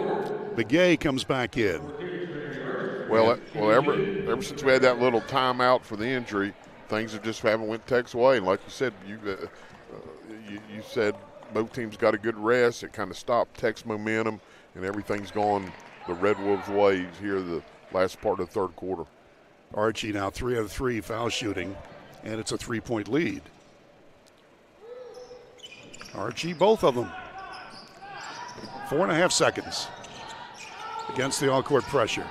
Begay comes back in. Well, ever since we had that little timeout for the injury, things have just haven't went Tech's way. And like you said, you said both teams got a good rest. It kind of stopped Tech's momentum, and everything's gone the Red Wolves' ways here the last part of the third quarter. Archie now 3 out of 3 foul shooting, and it's a 3-point lead. Archie, both of them. 4.5 seconds against the all-court pressure.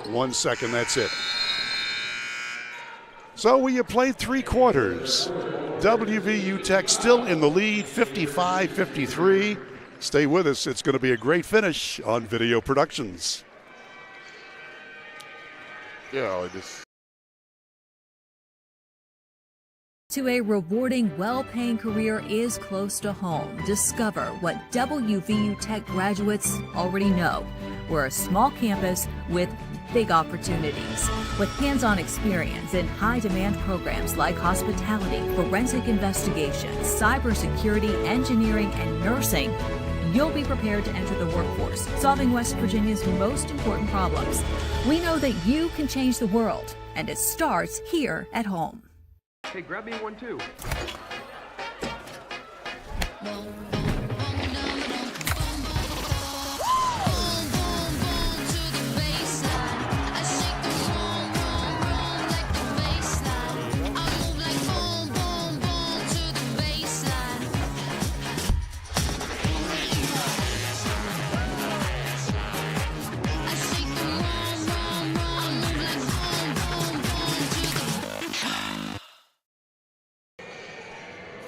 1 second, that's it. So we have played 3 quarters. WVU Tech still in the lead, 55-53. Stay with us. It's going to be a great finish on Video Productions. Yeah, it is. To a rewarding, well-paying career is close to home. Discover what WVU Tech graduates already know. We're a small campus with big opportunities. With hands-on experience in high-demand programs like hospitality, forensic investigations, cybersecurity, engineering, and nursing, you'll be prepared to enter the workforce, solving West Virginia's most important problems. We know that you can change the world, and it starts here at home. Hey, grab me one too.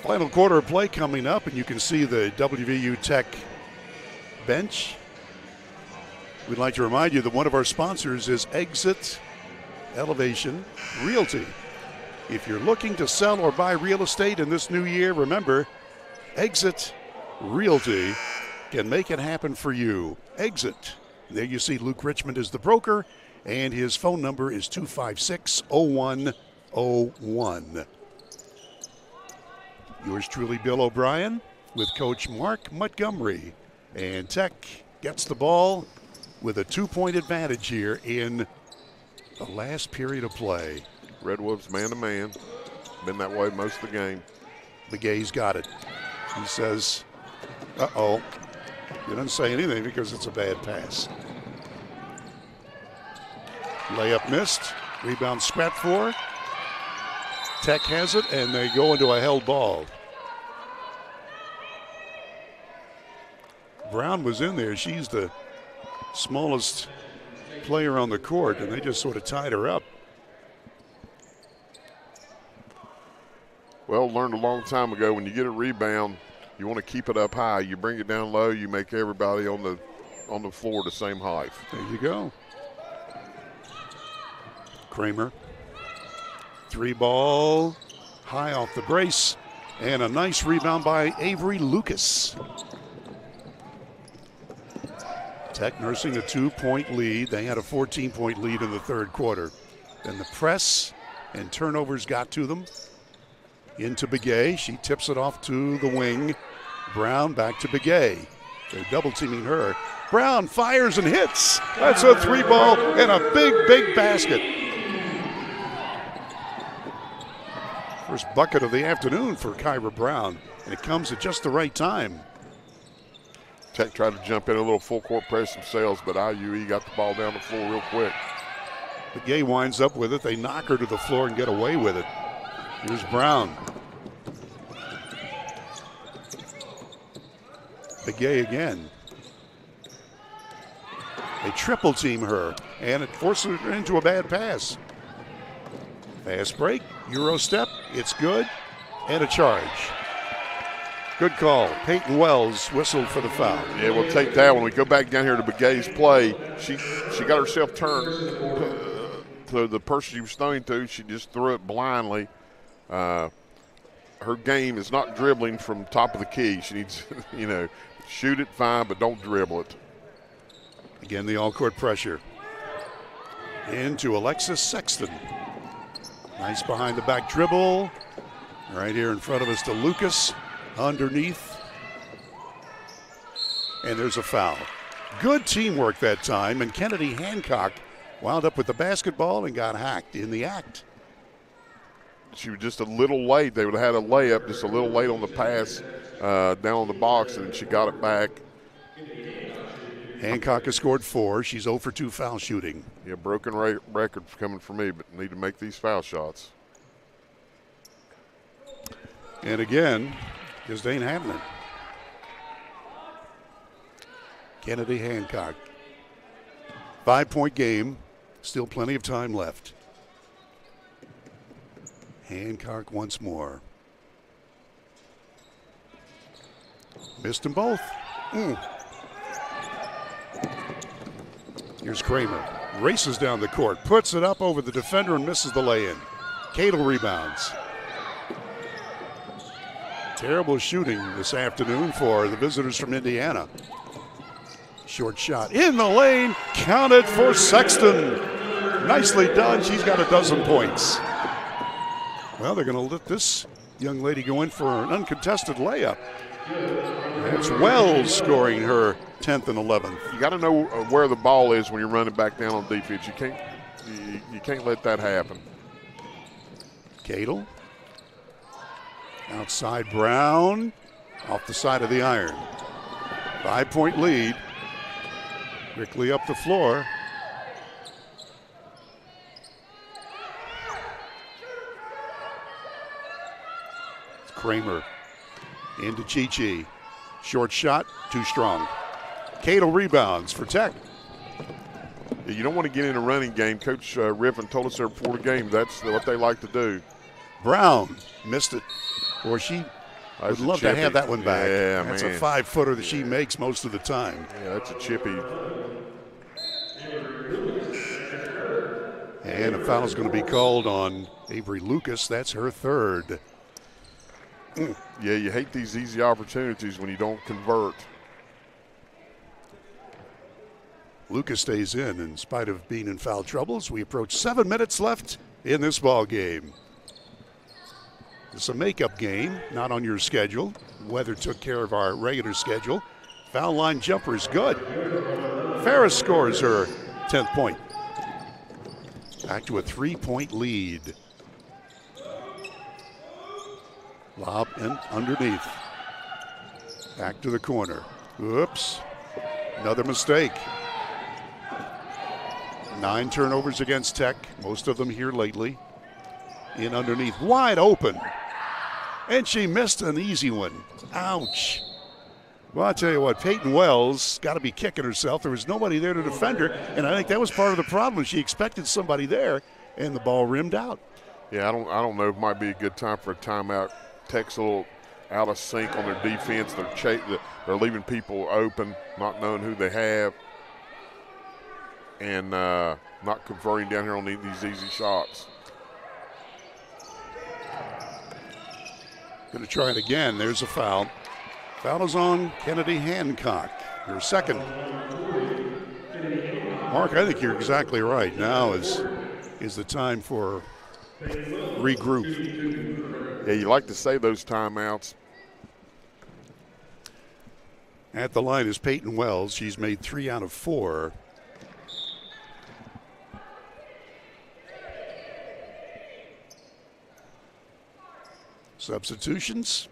Final quarter of play coming up, and you can see the WVU Tech bench. We'd like to remind you that one of our sponsors is Exit Elevation Realty. If you're looking to sell or buy real estate in this new year, remember, Exit Realty can make it happen for you. Exit. There you see Luke Richmond is the broker, and his phone number is 256-0101. Yours truly, Bill O'Brien, with Coach Mark Montgomery. And Tech gets the ball with a 2-point advantage here in the last period of play. Red Wolves man-to-man. Been that way most of the game. Begay's got it. He says, uh-oh. He doesn't say anything because it's a bad pass. Layup missed. Rebound scrapped for. Tech has it, and they go into a held ball. Brown was in there. She's the smallest player on the court, and they just sort of tied her up. Well, learned a long time ago, when you get a rebound, you want to keep it up high. You bring it down low, you make everybody on the floor the same height. There you go. Kramer. 3 ball, high off the brace, and a nice rebound by Avery Lucas. Tech nursing a 2-point lead. They had a 14-point lead in the third quarter. Then the press and turnovers got to them. Into Begay. She tips it off to the wing. Brown back to Begay. They're double teaming her. Brown fires and hits. That's a 3-ball and a big, big basket. First bucket of the afternoon for Kyra Brown, and it comes at just the right time. Tech tried to jump in a little full court press themselves, but IUE got the ball down the floor real quick. Begay winds up with it. They knock her to the floor and get away with it. Here's Brown. Begay again. They triple team her, and it forces her into a bad pass. Fast break, Euro step, it's good, and a charge. Good call. Peyton Wells whistled for the foul. Yeah, we'll take that. When we go back down here to Begay's play, she got herself turned to the person she was throwing to. She just threw it blindly. Her game is not dribbling from top of the key. She needs, shoot it fine, but don't dribble it. Again, the all-court pressure. Into Alexis Sexton. Nice behind-the-back dribble. Right here in front of us to Lucas. Underneath. And there's a foul. Good teamwork that time, and Kennedy Hancock wound up with the basketball and got hacked in the act. She was just a little late. They would have had a layup just a little late on the pass down on the box, and she got it back. Hancock has scored 4. She's 0 for 2 foul shooting. Yeah, broken record coming for me, but need to make these foul shots. And again, just ain't happening. Kennedy Hancock. 5-point game. Still plenty of time left. Hancock once more. Missed them both. Here's Kramer. Races down the court. Puts it up over the defender and misses the lay-in. Cadle rebounds. Terrible shooting this afternoon for the visitors from Indiana. Short shot in the lane. Counted for Sexton. Nicely done. She's got a dozen points. Well, they're going to let this young lady go in for an uncontested layup. That's Wells scoring her 10th and 11th. You got to know where the ball is when you're running back down on defense. You can't let that happen. Cadle. Outside Brown. Off the side of the iron. 5-point lead. Quickly up the floor. It's Kramer. Into Chi-Chi. Short shot, too strong. Cadle rebounds for Tech. You don't want to get in a running game. Coach Riffin told us there before the game that's what they like to do. Brown missed it. Or she would love to have that one back. Yeah, that's man. a 5-footer that she makes most of the time. Yeah, that's a chippy. And a foul is going to be called on Avery Lucas. That's her third. Yeah, you hate these easy opportunities when you don't convert. Lucas stays in spite of being in foul trouble as we approach 7 minutes left in this ball game. It's a makeup game, not on your schedule. Weather took care of our regular schedule. Foul line jumper is good. Ferris scores her 10th point. Back to a 3-point lead. Lob in underneath. Back to the corner. Oops. Another mistake. 9 turnovers against Tech, most of them here lately. In underneath, wide open. And she missed an easy one. Ouch. Well, I'll tell you what, Peyton Wells got to be kicking herself. There was nobody there to defend her, and I think that was part of the problem. She expected somebody there, and the ball rimmed out. Yeah, I don't know. It might be a good time for a timeout. Tech's a little out of sync on their defense. They're leaving people open, not knowing who they have, and not converting down here on these easy shots. Going to try it again. There's a foul. Foul is on Kennedy Hancock, her second. Mark, I think you're exactly right. Now is the time for regroup. Yeah, you like to say those timeouts. At the line is Peyton Wells. She's made 3 out of 4. Substitutions.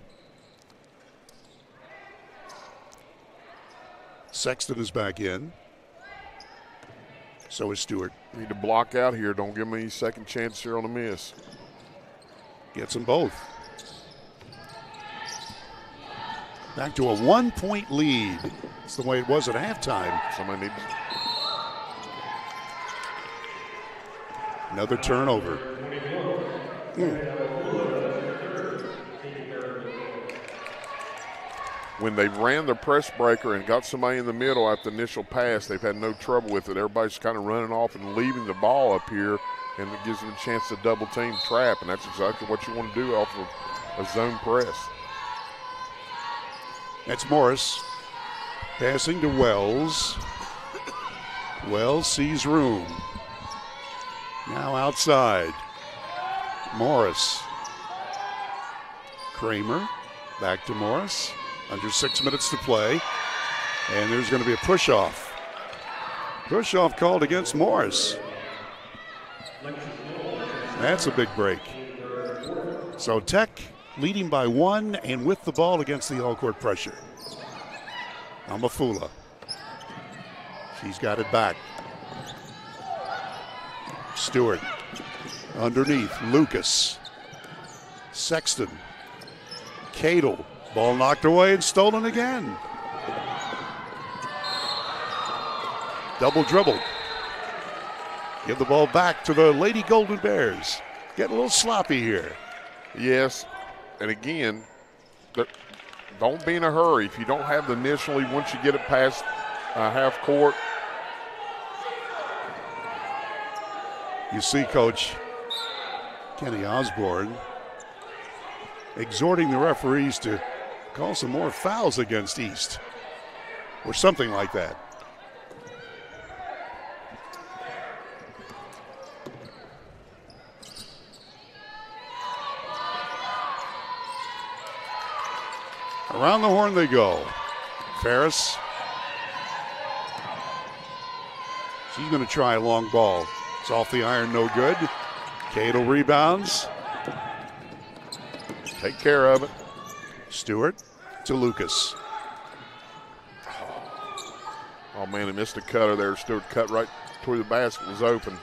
Sexton is back in. So is Stewart. Need to block out here. Don't give me any second chance here on a miss. Gets them both. Back to a 1-point lead. It's the way it was at halftime. Somebody needs. Another turnover. When they ran the press breaker and got somebody in the middle after the initial pass, they've had no trouble with it. Everybody's kind of running off and leaving the ball up here, and it gives them a chance to double team trap, and that's exactly what you want to do off of a zone press. That's Morris. Passing to Wells. Wells sees room. Now outside. Morris. Kramer. Back to Morris. Under 6 minutes to play. And there's going to be a push-off. Push-off called against Morris. That's a big break. So Tech leading by 1 and with the ball against the all-court pressure. Amafula. She's got it back. Stewart. Underneath. Lucas. Sexton. Cadle. Ball knocked away and stolen again. Double dribble. Give the ball back to the Lady Golden Bears. Getting a little sloppy here. Yes, and again, don't be in a hurry. If you don't have the initially, once you get it past half court. You see Coach Kenny Osborne exhorting the referees to call some more fouls against East, or something like that. Around the horn they go. Ferris. She's going to try a long ball. It's off the iron, no good. Cadle rebounds. Take care of it. Stewart to Lucas. Oh, man, he missed a cutter there. Stewart cut right toward the basket, was open.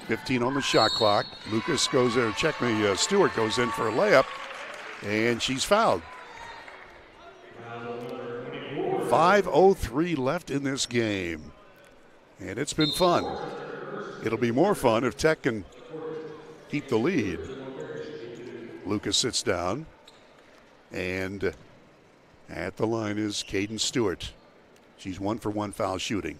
15 on the shot clock. Lucas goes there. Stewart goes in for a layup, and she's fouled. 5:03 left in this game, and it's been fun. It'll be more fun if Tech can keep the lead. Lucas sits down, and at the line is Caden Stewart. She's 1 for 1 foul shooting.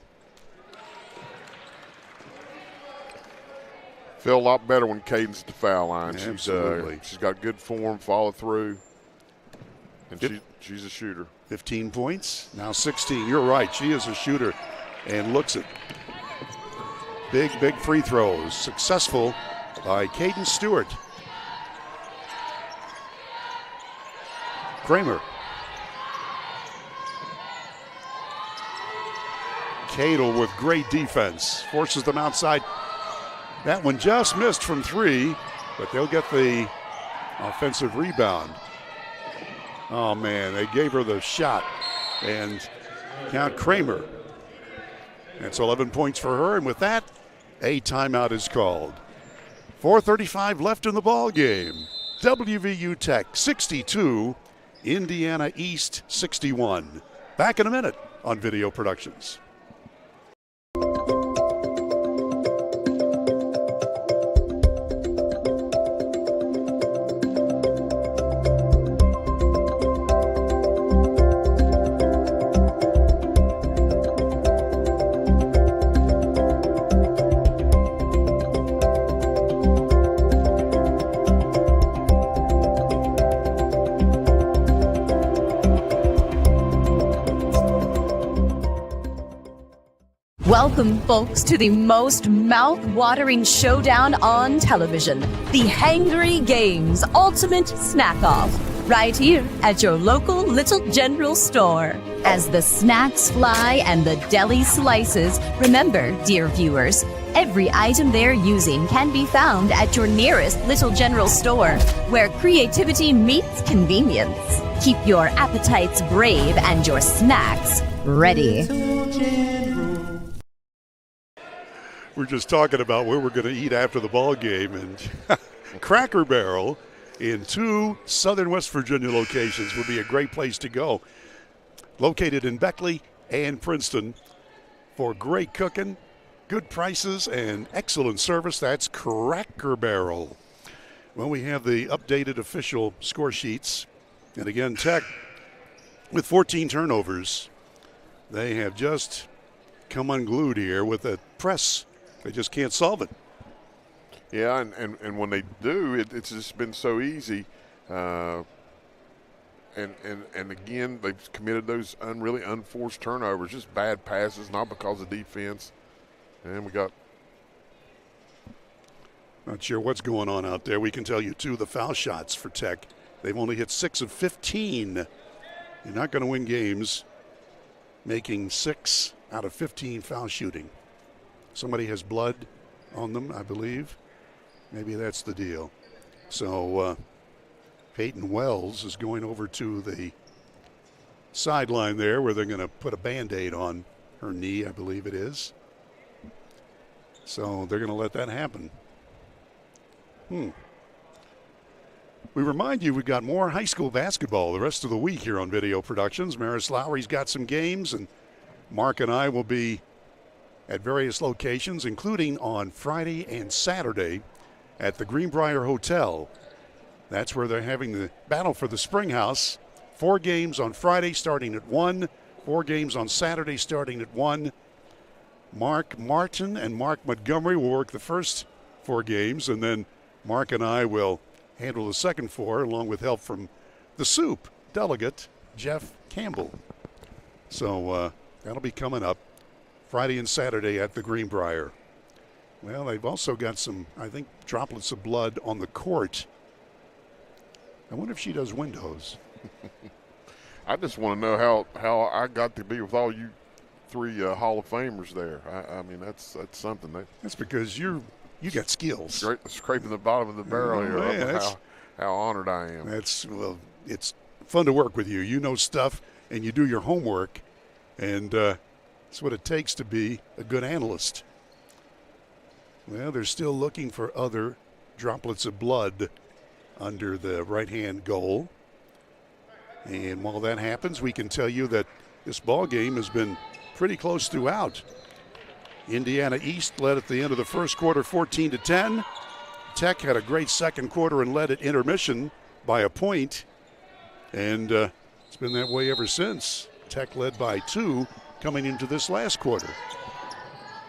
Feel a lot better when Caden's at the foul line. Absolutely. She's got good form, follow through, and she's a shooter. 15 points, now 16. You're right, she is a shooter and looks it. Big free throws. Successful by Caden Stewart. Kramer. Cadle with great defense. Forces them outside. That one just missed from 3, but they'll get the offensive rebound. Oh, man, they gave her the shot. And count Kramer. That's 11 points for her, and with that, a timeout is called. 4:35 left in the ball game. WVU Tech 62, Indiana East 61. Back in a minute on Video Productions. Welcome, folks, to the most mouth-watering showdown on television, the Hangry Games Ultimate Snack-Off, right here at your local Little General store. As the snacks fly and the deli slices, remember, dear viewers, every item they're using can be found at your nearest Little General store, where creativity meets convenience. Keep your appetites brave and your snacks ready. We're just talking about where we're going to eat after the ball game, and Cracker Barrel in 2 southern West Virginia locations would be a great place to go. Located in Beckley and Princeton for great cooking, good prices, and excellent service. That's Cracker Barrel. Well, we have the updated official score sheets, and again, Tech with 14 turnovers. They have just come unglued here with a press. They just can't solve it. Yeah, and when they do, it's just been so easy. And again, they've committed those really unforced turnovers, just bad passes, not because of defense. And we got. Not sure what's going on out there. We can tell you, too, the foul shots for Tech. They've only hit 6 of 15. You're not going to win games making 6 out of 15 foul shooting. Somebody has blood on them, I believe. Maybe that's the deal. So Peyton Wells is going over to the sideline there where they're going to put a Band-Aid on her knee, I believe it is. So they're going to let that happen. We remind you we've got more high school basketball the rest of the week here on Video Productions. Maris Lowry's got some games, and Mark and I will be at various locations, including on Friday and Saturday at the Greenbrier Hotel. That's where they're having the battle for the Springhouse. 4 games on Friday starting at 1, 4 games on Saturday starting at 1. Mark Martin and Mark Montgomery will work the first 4 games, and then Mark and I will handle the second 4, along with help from the Soup delegate, Jeff Campbell. So that'll be coming up Friday and Saturday at the Greenbrier. Well, they've also got some, I think, droplets of blood on the court. I wonder if she does windows. I just want to know how I got to be with all you 3 Hall of Famers there. I mean, that's something. That's because you got skills. Scraping the bottom of the barrel here. Yeah, how honored I am. Well, it's fun to work with you. You know stuff, and you do your homework, and it's what it takes to be a good analyst. Well, they're still looking for other droplets of blood under the right-hand goal. And while that happens, we can tell you that this ball game has been pretty close throughout. Indiana East led at the end of the first quarter 14-10. Tech had a great second quarter and led at intermission by a point. And it's been that way ever since. Tech led by 2 coming into this last quarter.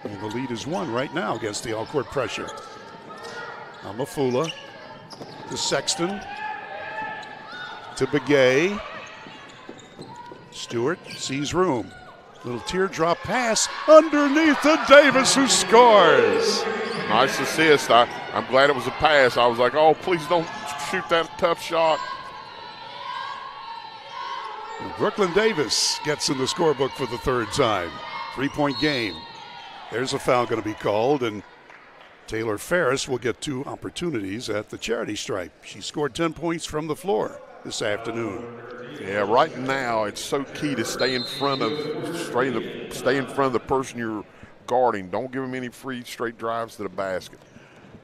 And the lead is 1 right now against the all-court pressure. Amafula to Sexton to Begay. Stewart sees room. Little teardrop pass underneath to Davis, who scores. Nice assist. I'm glad it was a pass. I was like, oh, please don't shoot that tough shot. Brooklyn Davis gets in the scorebook for the 3rd time. 3-point game. There's a foul going to be called, and Taylor Ferris will get 2 opportunities at the charity stripe. She scored 10 points from the floor this afternoon. Yeah, right now it's so key to stay in front of the person you're guarding. Don't give them any free straight drives to the basket.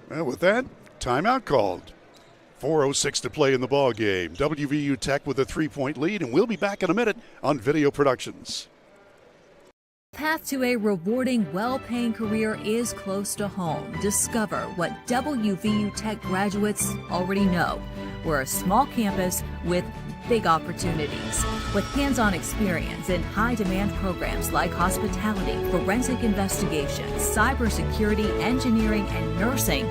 Well, with that, timeout called. 4:06 to play in the ball game. WVU Tech with a 3-point lead, and we'll be back in a minute on Video Productions. Path to a rewarding, well-paying career is close to home. Discover what WVU Tech graduates already know. We're a small campus with big opportunities. With hands-on experience in high-demand programs like hospitality, forensic investigations, cybersecurity, engineering, and nursing,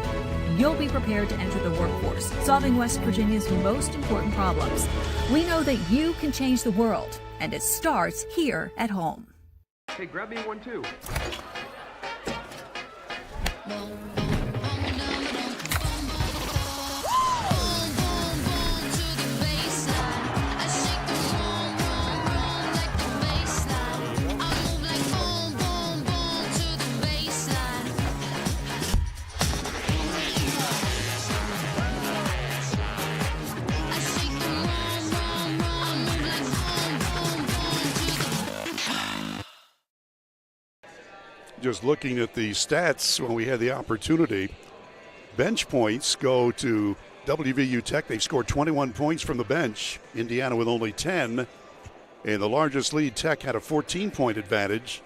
you'll be prepared to enter the workforce, solving West Virginia's most important problems. We know that you can change the world, and it starts here at home. Hey, grab me one too. Just looking at the stats when we had the opportunity, bench points go to WVU Tech. They've scored 21 points from the bench. Indiana with only 10. And the largest lead, Tech had a 14-point advantage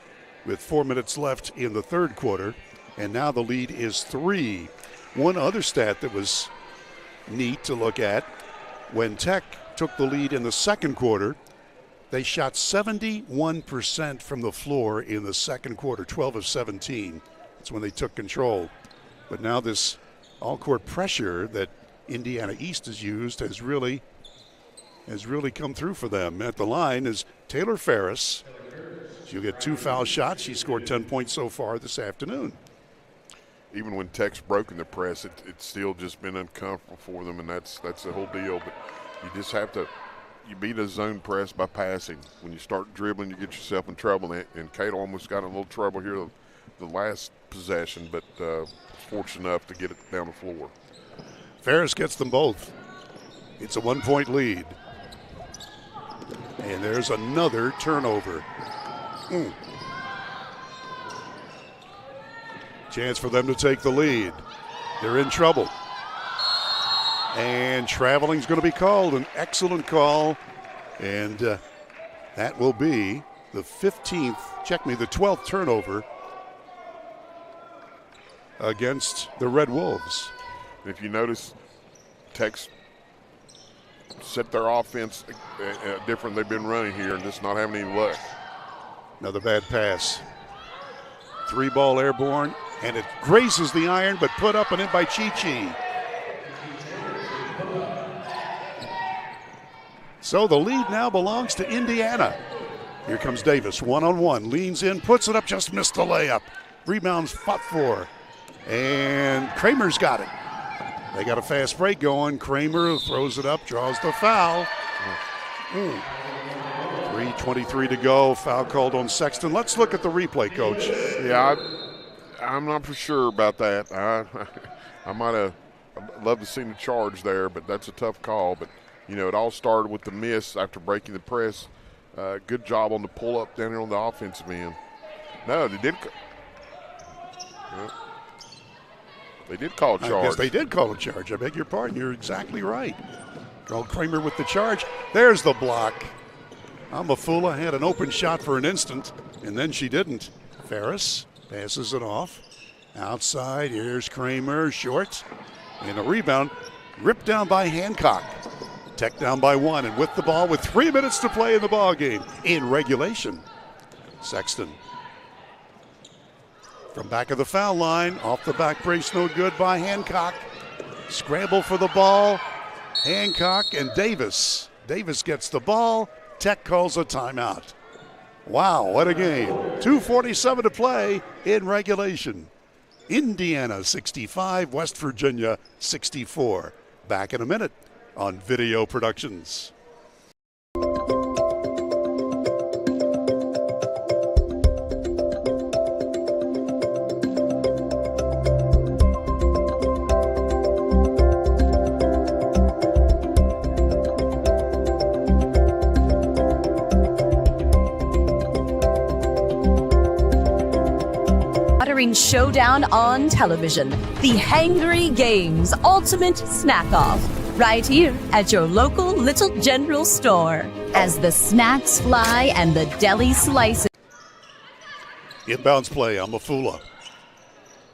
with 4 minutes left in the 3rd quarter. And now the lead is 3. One other stat that was neat to look at, when Tech took the lead in the 2nd quarter, they shot 71% from the floor in the 2nd quarter, 12 of 17. That's when they took control. But now this all-court pressure that Indiana East has used has really come through for them. At the line is Taylor Ferris. She'll get 2 foul shots. She scored 10 points so far this afternoon. Even when Tech's broken the press, it's still just been uncomfortable for them, and that's the whole deal. But you just have to – you beat a zone press by passing. When you start dribbling, you get yourself in trouble. And Kate almost got in a little trouble here the last possession, but fortunate enough to get it down the floor. Ferris gets them both. It's a 1-point lead. And there's another turnover. Chance for them to take the lead. They're in trouble. And traveling's going to be called, an excellent call. And that will be the 12th turnover against the Red Wolves. If you notice, Tech's set their offense different they've been running here and just not having any luck. Another bad pass. 3-ball airborne, and it grazes the iron, but put up and in by Chi. So the lead now belongs to Indiana. Here comes Davis, one-on-one, leans in, puts it up, just missed the layup. Rebounds fought for, and Kramer's got it. They got a fast break going. Kramer throws it up, draws the foul. 3:23 to go. Foul called on Sexton. Let's look at the replay, Coach. Yeah, I'm not for sure about that. I might have loved to see the charge there, but that's a tough call. But, you know, it all started with the miss after breaking the press. Good job on the pull-up down there on the offensive end. No, they did. They did call a charge. I guess they did call a charge. I beg your pardon. You're exactly right. Called Kramer with the charge. There's the block. Amafula had an open shot for an instant, and then she didn't. Ferris passes it off. Outside, here's Kramer, short. And a rebound ripped down by Hancock. Tech down by 1, and with the ball with 3 minutes to play in the ball game in regulation. Sexton. From back of the foul line, off the back brace, no good by Hancock. Scramble for the ball. Hancock and Davis. Davis gets the ball. Tech calls a timeout. Wow, what a game. 2:47 to play in regulation. Indiana 65, West Virginia 64. Back in a minute on Video Productions. Showdown on television. The Hangry Games Ultimate Snack Off. Right here at your local Little General store. As the snacks fly and the deli slices. Inbounds play, Amafula.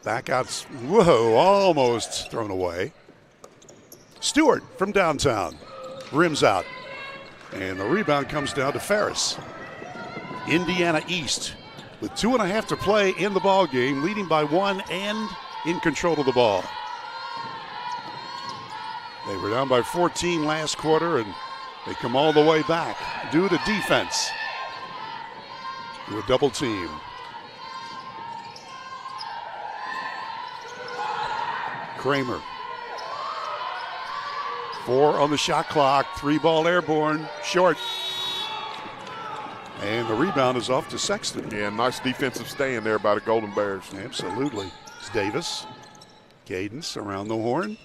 Back out, whoa, almost thrown away. Stewart from downtown. Rims out. And the rebound comes down to Ferris. Indiana East with 2.5 to play in the ball game, leading by 1 and in control of the ball. They were down by 14 last quarter, and they come all the way back due to defense. To a double team. Kramer. 4 on the shot clock, 3-ball airborne, short. And the rebound is off to Sexton. Yeah, nice defensive stand there by the Golden Bears. Absolutely. It's Davis. Cadence around the horn.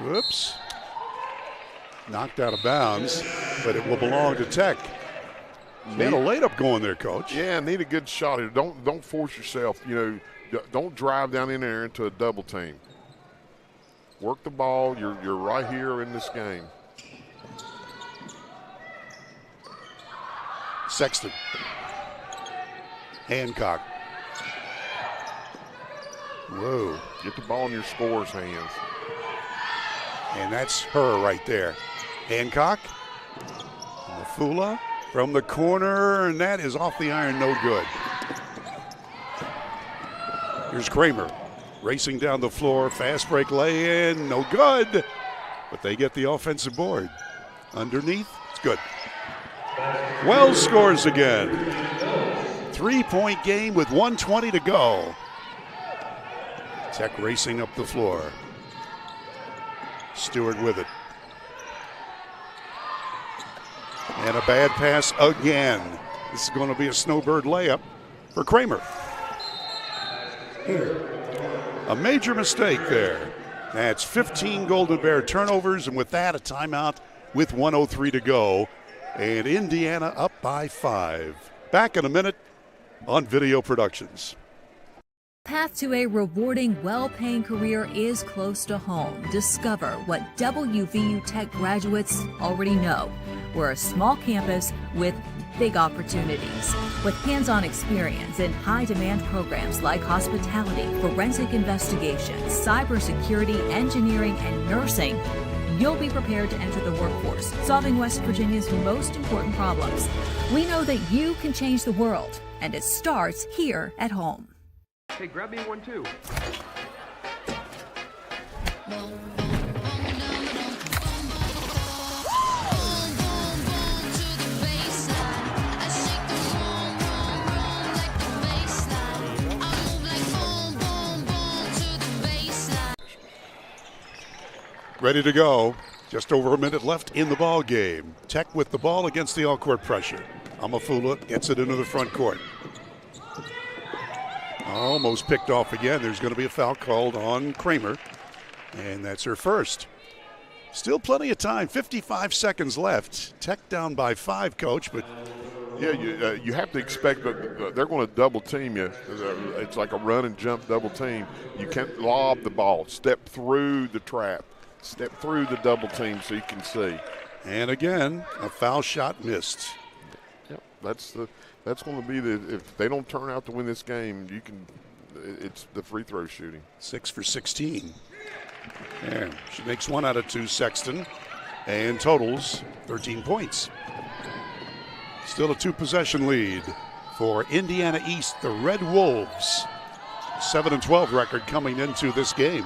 Whoops. Knocked out of bounds, but it will belong to Tech. They had a laid-up going there, Coach. Yeah, need a good shot here. Don't force yourself. You know, don't drive down in there into a double team. Work the ball. You're right here in this game. Sexton. Hancock. Whoa. Get the ball in your scorer's hands. And that's her right there. Hancock. Mafula from the corner, and that is off the iron, no good. Here's Kramer racing down the floor. Fast break lay-in, no good. But they get the offensive board. Underneath, it's good. Wells scores again. 3-point game with 1:20 to go. Tech racing up the floor. Stewart with it. And a bad pass again. This is going to be a snowbird layup for Kramer. A major mistake there. That's 15 Golden Bear turnovers, and with that, a timeout with 1:03 to go. And Indiana up by 5. Back in a minute on Video Productions. Path to a rewarding, well-paying career is close to home. Discover what WVU Tech graduates already know. We're a small campus with big opportunities. With hands-on experience in high-demand programs like hospitality, forensic investigations, cybersecurity, engineering, and nursing, you'll be prepared to enter the workforce, solving West Virginia's most important problems. We know that you can change the world, and it starts here at home. Hey, grab me one too. Ready to go. Just over a minute left in the ball game. Tech with the ball against the all-court pressure. Amafula gets it into the front court. Almost picked off again. There's going to be a foul called on Kramer, and that's her first. Still plenty of time, 55 seconds left. Tech down by 5, Coach, but Yeah, you have to expect that they're going to double team you. It's like a run and jump double team. You can't lob the ball. Step through the trap. Step through the double team so you can see. and again, a foul shot missed. Yep, that's going to be if they don't turn out to win this game, it's the free throw shooting. 6 for 16. There, she makes 1 out of 2, Sexton, and totals 13 points. Still a 2-possession lead for Indiana East, the Red Wolves. 7-12 record coming into this game.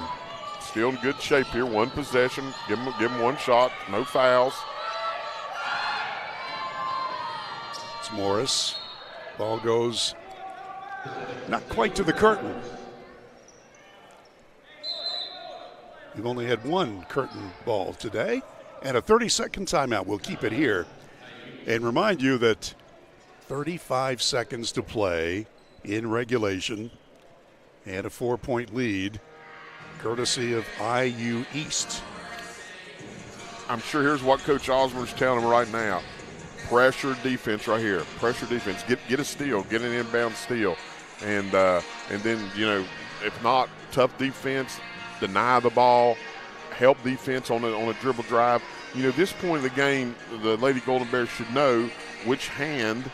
Still in good shape here. 1 possession. Give them 1 shot. No fouls. It's Morris. Ball goes not quite to the curtain. We've only had 1 curtain ball today, and a 30-second timeout. We'll keep it here and remind you that 35 seconds to play in regulation and a 4-point lead courtesy of IU East. I'm sure here's what Coach Osborne's telling them right now. Pressure defense right here. Pressure defense. Get a steal. Get an inbound steal. And then, if not, tough defense, deny the ball, help defense on a dribble drive. This point of the game, the Lady Golden Bears should know which hand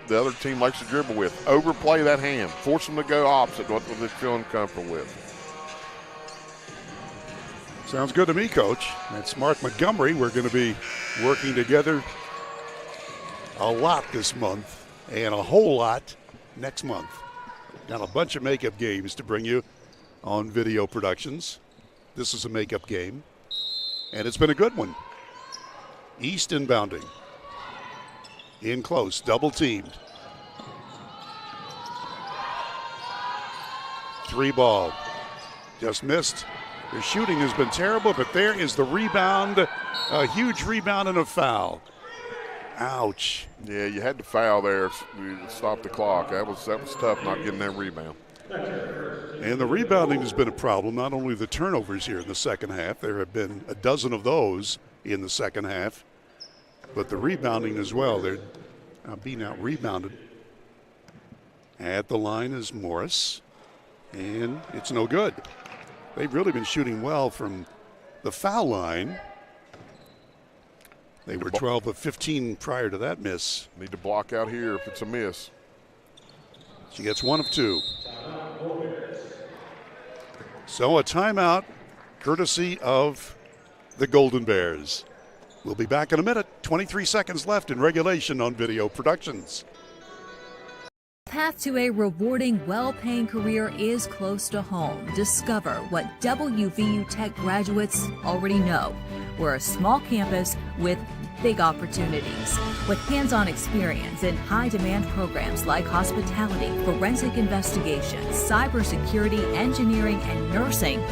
the other team likes to dribble with. Overplay that hand. Force them to go opposite what they're feeling comfortable with. Sounds good to me, Coach. That's Mark Montgomery. We're going to be working together a lot this month and a whole lot next month. Got a bunch of makeup games to bring you on Video Productions. This is a makeup game, and it's been a good one. East inbounding. In close, double teamed. 3 ball. Just missed. Their shooting has been terrible, but there is the rebound. A huge rebound and a foul. Ouch. Yeah, you had to foul there to stop the clock. That was tough not getting that rebound. And the rebounding has been a problem, not only the turnovers here in the second half. There have been a dozen of those in the second half, but the rebounding as well. They're being out-rebounded. At the line is Morris, and it's no good. They've really been shooting well from the foul line. They were 12 of 15 prior to that miss. Need to block out here if it's a miss. She gets 1 of 2. So a timeout courtesy of the Golden Bears. We'll be back in a minute. 23 seconds left in regulation on Video Productions. Path to a rewarding, well-paying career is close to home. Discover what WVU Tech graduates already know. We're a small campus with big opportunities. With hands-on experience in high-demand programs like hospitality, forensic investigations, cybersecurity, engineering, and nursing,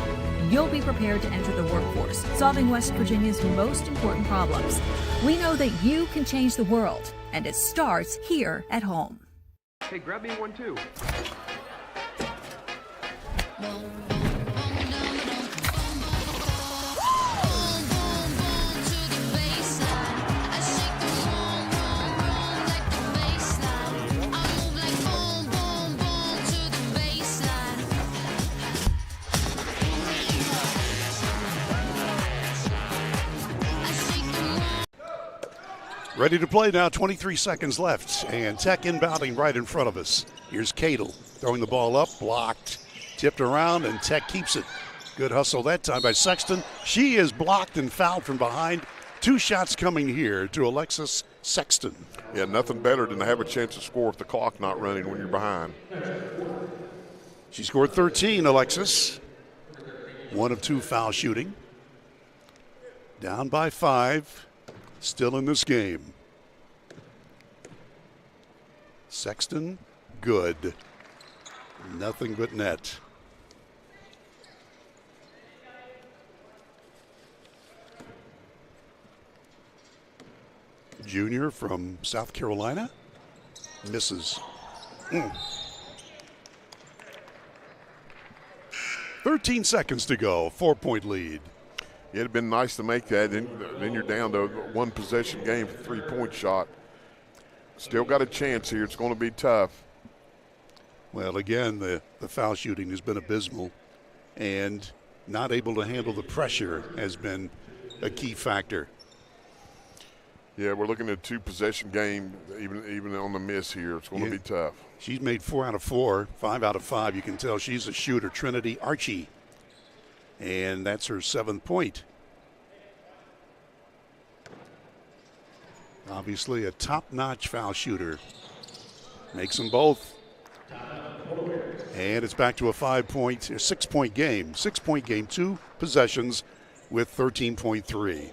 you'll be prepared to enter the workforce, solving West Virginia's most important problems. We know that you can change the world, and it starts here at home. Hey, grab me one too. Ready to play now, 23 seconds left, and Tech inbounding right in front of us. Here's Cadle throwing the ball up, blocked, tipped around, and Tech keeps it. Good hustle that time by Sexton. She is blocked and fouled from behind. 2 shots coming here to Alexis Sexton. Yeah, nothing better than to have a chance to score with the clock not running when you're behind. She scored 13, Alexis. 1 of 2 foul shooting. Down by 5. Still in this game. Sexton, good. Nothing but net. Junior from South Carolina. Misses. 13 seconds to go. 4-point lead. It'd have been nice to make that. Then you're down to 1 possession game for 3-point shot. Still got a chance here. It's going to be tough. Well, again, the foul shooting has been abysmal, and not able to handle the pressure has been a key factor. Yeah, we're looking at a 2 possession game, even on the miss here. It's going to be tough. She's made 4 out of 4, 5 out of 5. You can tell she's a shooter. Trinity Archie. And that's her 7th point. Obviously a top-notch foul shooter. Makes them both. And it's back to a 6-point game. 6-point game, 2 possessions with 13.3.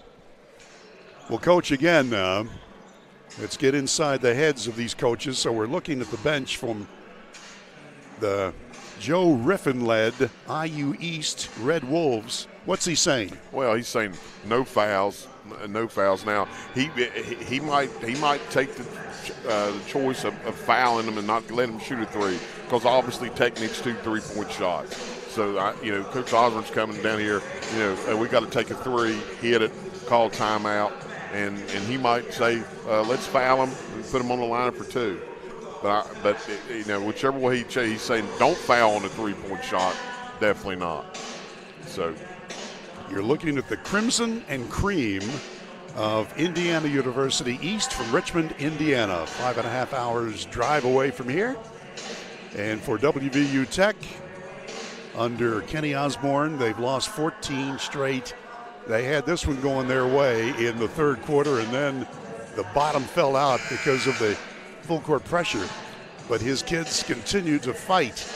Well, Coach, again, let's get inside the heads of these coaches. So we're looking at the bench from the Joe Riffin-led IU East Red Wolves. What's he saying? Well, he's saying no fouls, no fouls. Now he might take the choice of fouling them and not letting them shoot a 3, because obviously Tech needs 2 3-point shots. So Coach Osborne's coming down here. We got to take a 3, hit it, call timeout, and he might say let's foul them and put them on the line for 2. But whichever way he's saying, don't foul on a 3-point shot. Definitely not. So you're looking at the Crimson and Cream of Indiana University East from Richmond, Indiana. 5.5 hours drive away from here. And for WVU Tech, under Kenny Osborne, they've lost 14 straight. They had this one going their way in the 3rd quarter, and then the bottom fell out because of the full court pressure, but his kids continue to fight.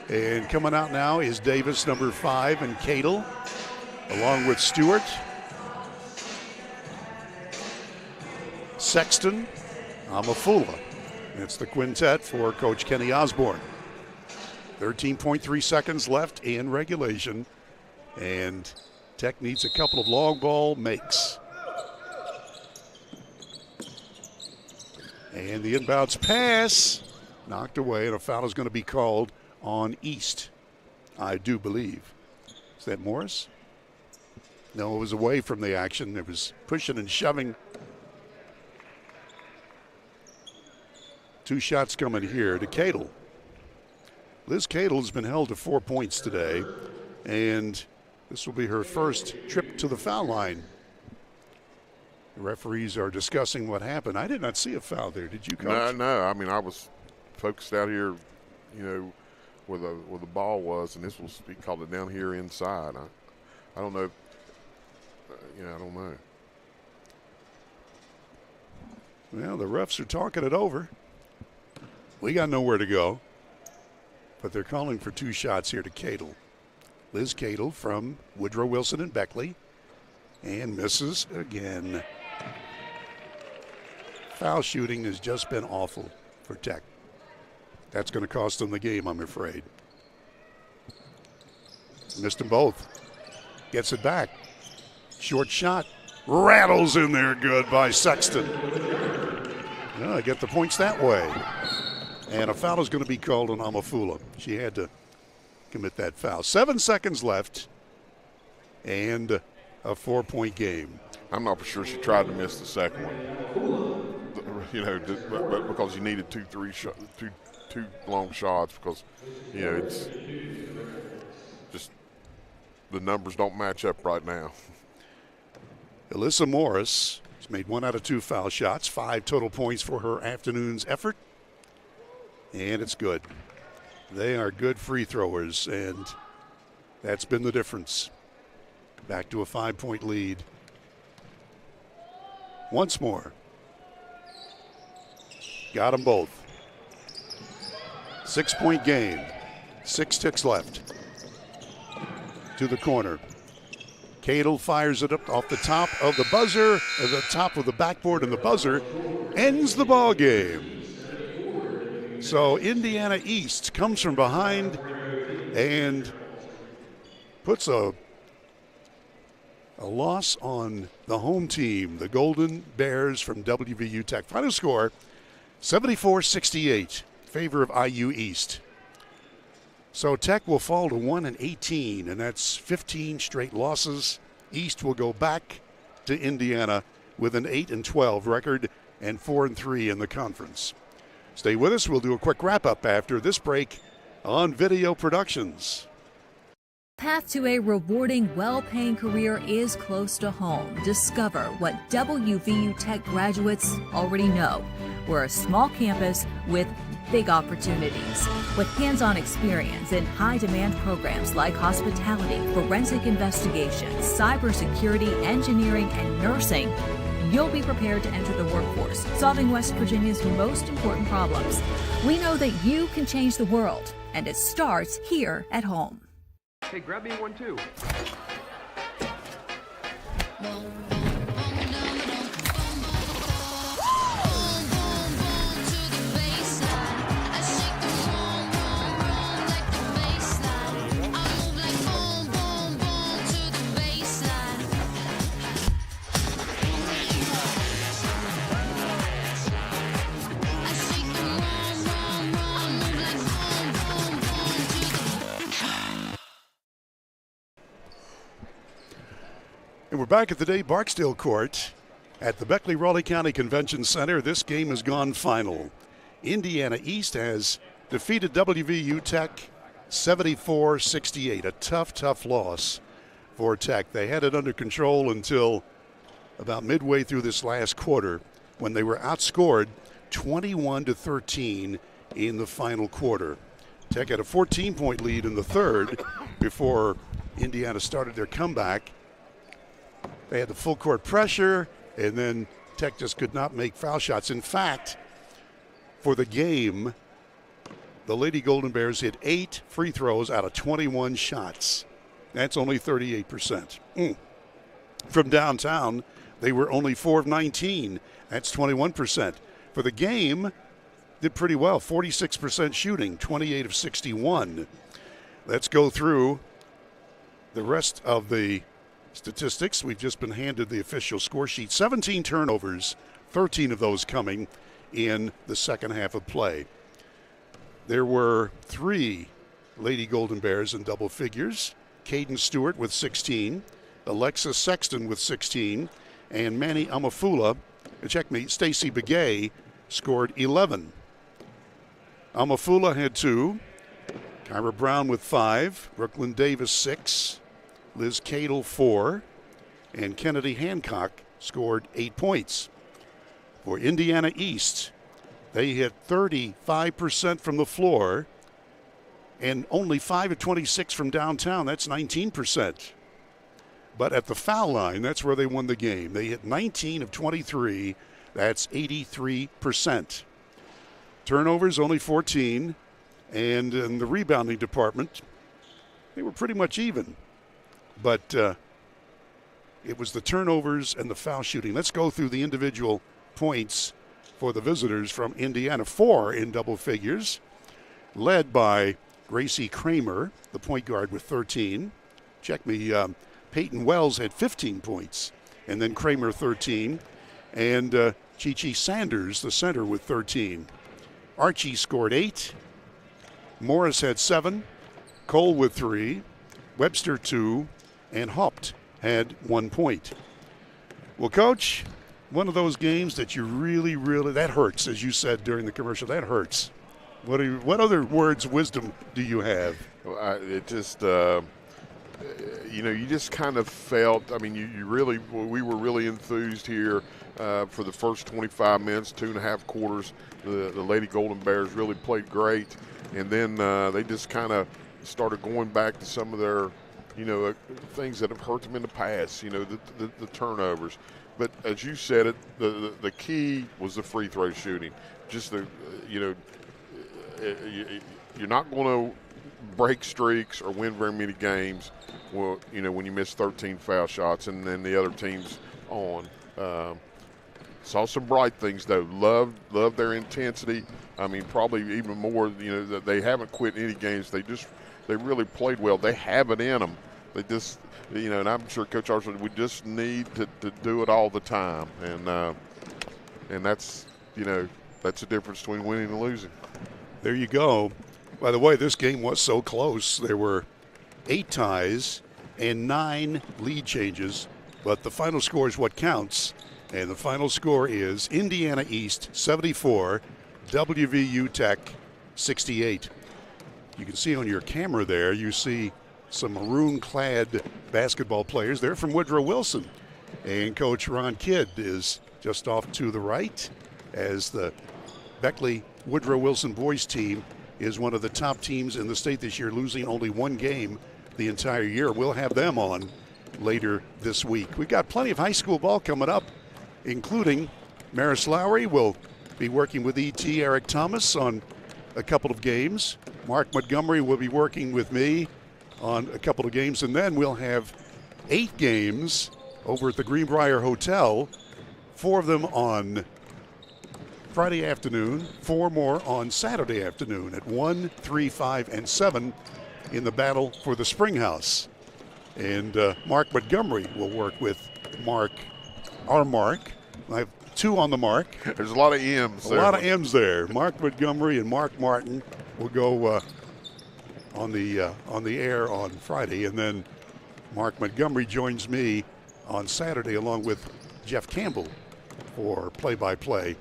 And coming out now is Davis, number 5, and Cadle, along with Stewart, Sexton, Amafula. It's the quintet for Coach Kenny Osborne. 13.3 seconds left in regulation, and Tech needs a couple of long ball makes. And the inbounds pass knocked away, and a foul is going to be called on East, I do believe. Is that Morris? No, it was away from the action. It was pushing and shoving. 2 shots coming here to Cadle. Liz Cadle has been held to 4 points today, and this will be her first trip to the foul line. The referees are discussing what happened. I did not see a foul there. Did you, Coach? No. I mean, I was focused out here, where the ball was, and this was, he called it down here inside. I don't know. I don't know. Well, the refs are talking it over. We got nowhere to go, but they're calling for 2 shots here to Cadle. Liz Cadle from Woodrow Wilson and Beckley, and misses again. Foul shooting has just been awful for Tech. That's going to cost them the game, I'm afraid. Missed them both. Gets it back. Short shot. Rattles in there good by Sexton. Get the points that way. And a foul is going to be called on Amafula. She had to commit that foul. 7 seconds left and a 4-point game. I'm not for sure she tried to miss the second one. But because you needed two long shots, because it's just the numbers don't match up right now. Alyssa Morris has made 1 out of 2 foul shots, 5 total points for her afternoon's effort, and it's good. They are good free throwers, and that's been the difference. Back to a 5-point lead. Once more. Got them both. 6-point game. 6 ticks left. To the corner. Cadle fires it up off the top of the buzzer, the top of the backboard, and the buzzer ends the ball game. So Indiana East comes from behind and puts a loss on the home team, the Golden Bears from WVU Tech. Final score, 74-68, favor of IU East. So Tech will fall to 1-18, and that's 15 straight losses. East will go back to Indiana with an 8-12 record and 4-3 in the conference. Stay with us. We'll do a quick wrap-up after this break on Video Productions. Path to a rewarding, well-paying career is close to home. Discover what WVU Tech graduates already know. We're a small campus with big opportunities. With hands-on experience in high-demand programs like hospitality, forensic investigations, cybersecurity, engineering, and nursing, you'll be prepared to enter the workforce, solving West Virginia's most important problems. We know that you can change the world, and it starts here at home. Hey, grab me one too. And we're back at the Dave Barksdale Court at the Beckley-Raleigh County Convention Center. This game has gone final. Indiana East has defeated WVU Tech 74-68. A tough loss for Tech. They had it under control until about midway through this last quarter when they were outscored 21-13 in the final quarter. Tech had a 14-point lead in the third before Indiana started their comeback. They had the full court pressure, and then Tech just could not make foul shots. In fact, for the game, the Lady Golden Bears hit 8 free throws out of 21 shots. That's only 38%. From downtown, they were only 4 of 19. That's 21%. For the game, did pretty well, 46% shooting, 28 of 61. Let's go through the rest of the statistics. We've just been handed the official score sheet. 17 turnovers, 13 of those coming in the second half of play. There were 3 Lady Golden Bears in double figures. Caden Stewart with 16, Alexis Sexton with 16, and Manny Amafula, Stacy Begay scored 11. Amafula had 2, Kyra Brown with 5, Brooklyn Davis 6, Liz Cadle 4, and Kennedy Hancock scored 8 points. For Indiana East, they hit 35% from the floor and only 5 of 26 from downtown. That's 19%. But at the foul line, that's where they won the game. They hit 19 of 23. That's 83%. Turnovers only 14. And in the rebounding department, they were pretty much even. But it was the turnovers and the foul shooting. Let's go through the individual points for the visitors from Indiana. 4 in double figures, led by Gracie Kramer, the point guard, with 13. Peyton Wells had 15 points, and then Kramer 13, and Chi-Chi Sanders, the center, with 13. Archie scored 8. Morris had 7. Cole with 3. Webster 2. And Haupt had 1 point. Well, Coach, one of those games that you really, that hurts, as you said during the commercial, that hurts. What other words of wisdom do you have? Well, it just you just kind of felt, I mean, we were really enthused here for the first 25 minutes, 2.5 quarters. The Lady Golden Bears really played great. And then they just kind of started going back to some of their, things that have hurt them in the past, the turnovers. But as you said it, the key was the free throw shooting. Just you're not going to break streaks or win very many games, when you miss 13 foul shots and then the other team's on. Saw some bright things though. Loved their intensity. I mean, probably even more. That they haven't quit any games. They really played well. They have it in them. They just, and I'm sure Coach Archer, we just need to do it all the time, and that's that's the difference between winning and losing. There you go. By the way, this game was so close. There were 8 ties and 9 lead changes, but the final score is what counts. And the final score is Indiana East 74, WVU Tech 68. You can see on your camera there, you see some maroon-clad basketball players. They're from Woodrow Wilson. And Coach Ron Kidd is just off to the right, as the Beckley Woodrow Wilson boys team is one of the top teams in the state this year, losing only 1 game the entire year. We'll have them on later this week. We've got plenty of high school ball coming up, including Maris Lowry will be working with E.T. Eric Thomas on a couple of games. Mark Montgomery will be working with me on a couple of games, and then we'll have 8 games over at the Greenbrier Hotel, 4 of them on Friday afternoon, 4 more on Saturday afternoon at 1, 3, 5, and 7 in the battle for the Springhouse. And Mark Montgomery will work with our Mark. I have 2 on the mark. There's a lot of M's there. A lot of M's there. Mark Montgomery and Mark Martin will go on the air on Friday, and then Mark Montgomery joins me on Saturday along with Jeff Campbell for play-by-play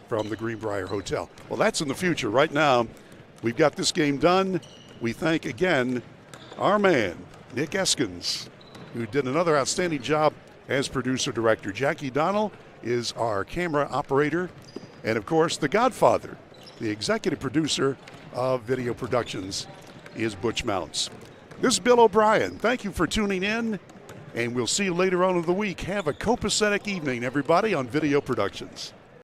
from the Greenbrier Hotel. Well, that's in the future. Right now, we've got this game done. We thank again our man, Nick Eskins, who did another outstanding job as producer-director. Jackie Donnell is our camera operator. And, of course, the Godfather, the executive producer of Video Productions, is Butch Mounts. This is Bill O'Brien. Thank you for tuning in, and we'll see you later on in the week. Have a copacetic evening, everybody, on Video Productions.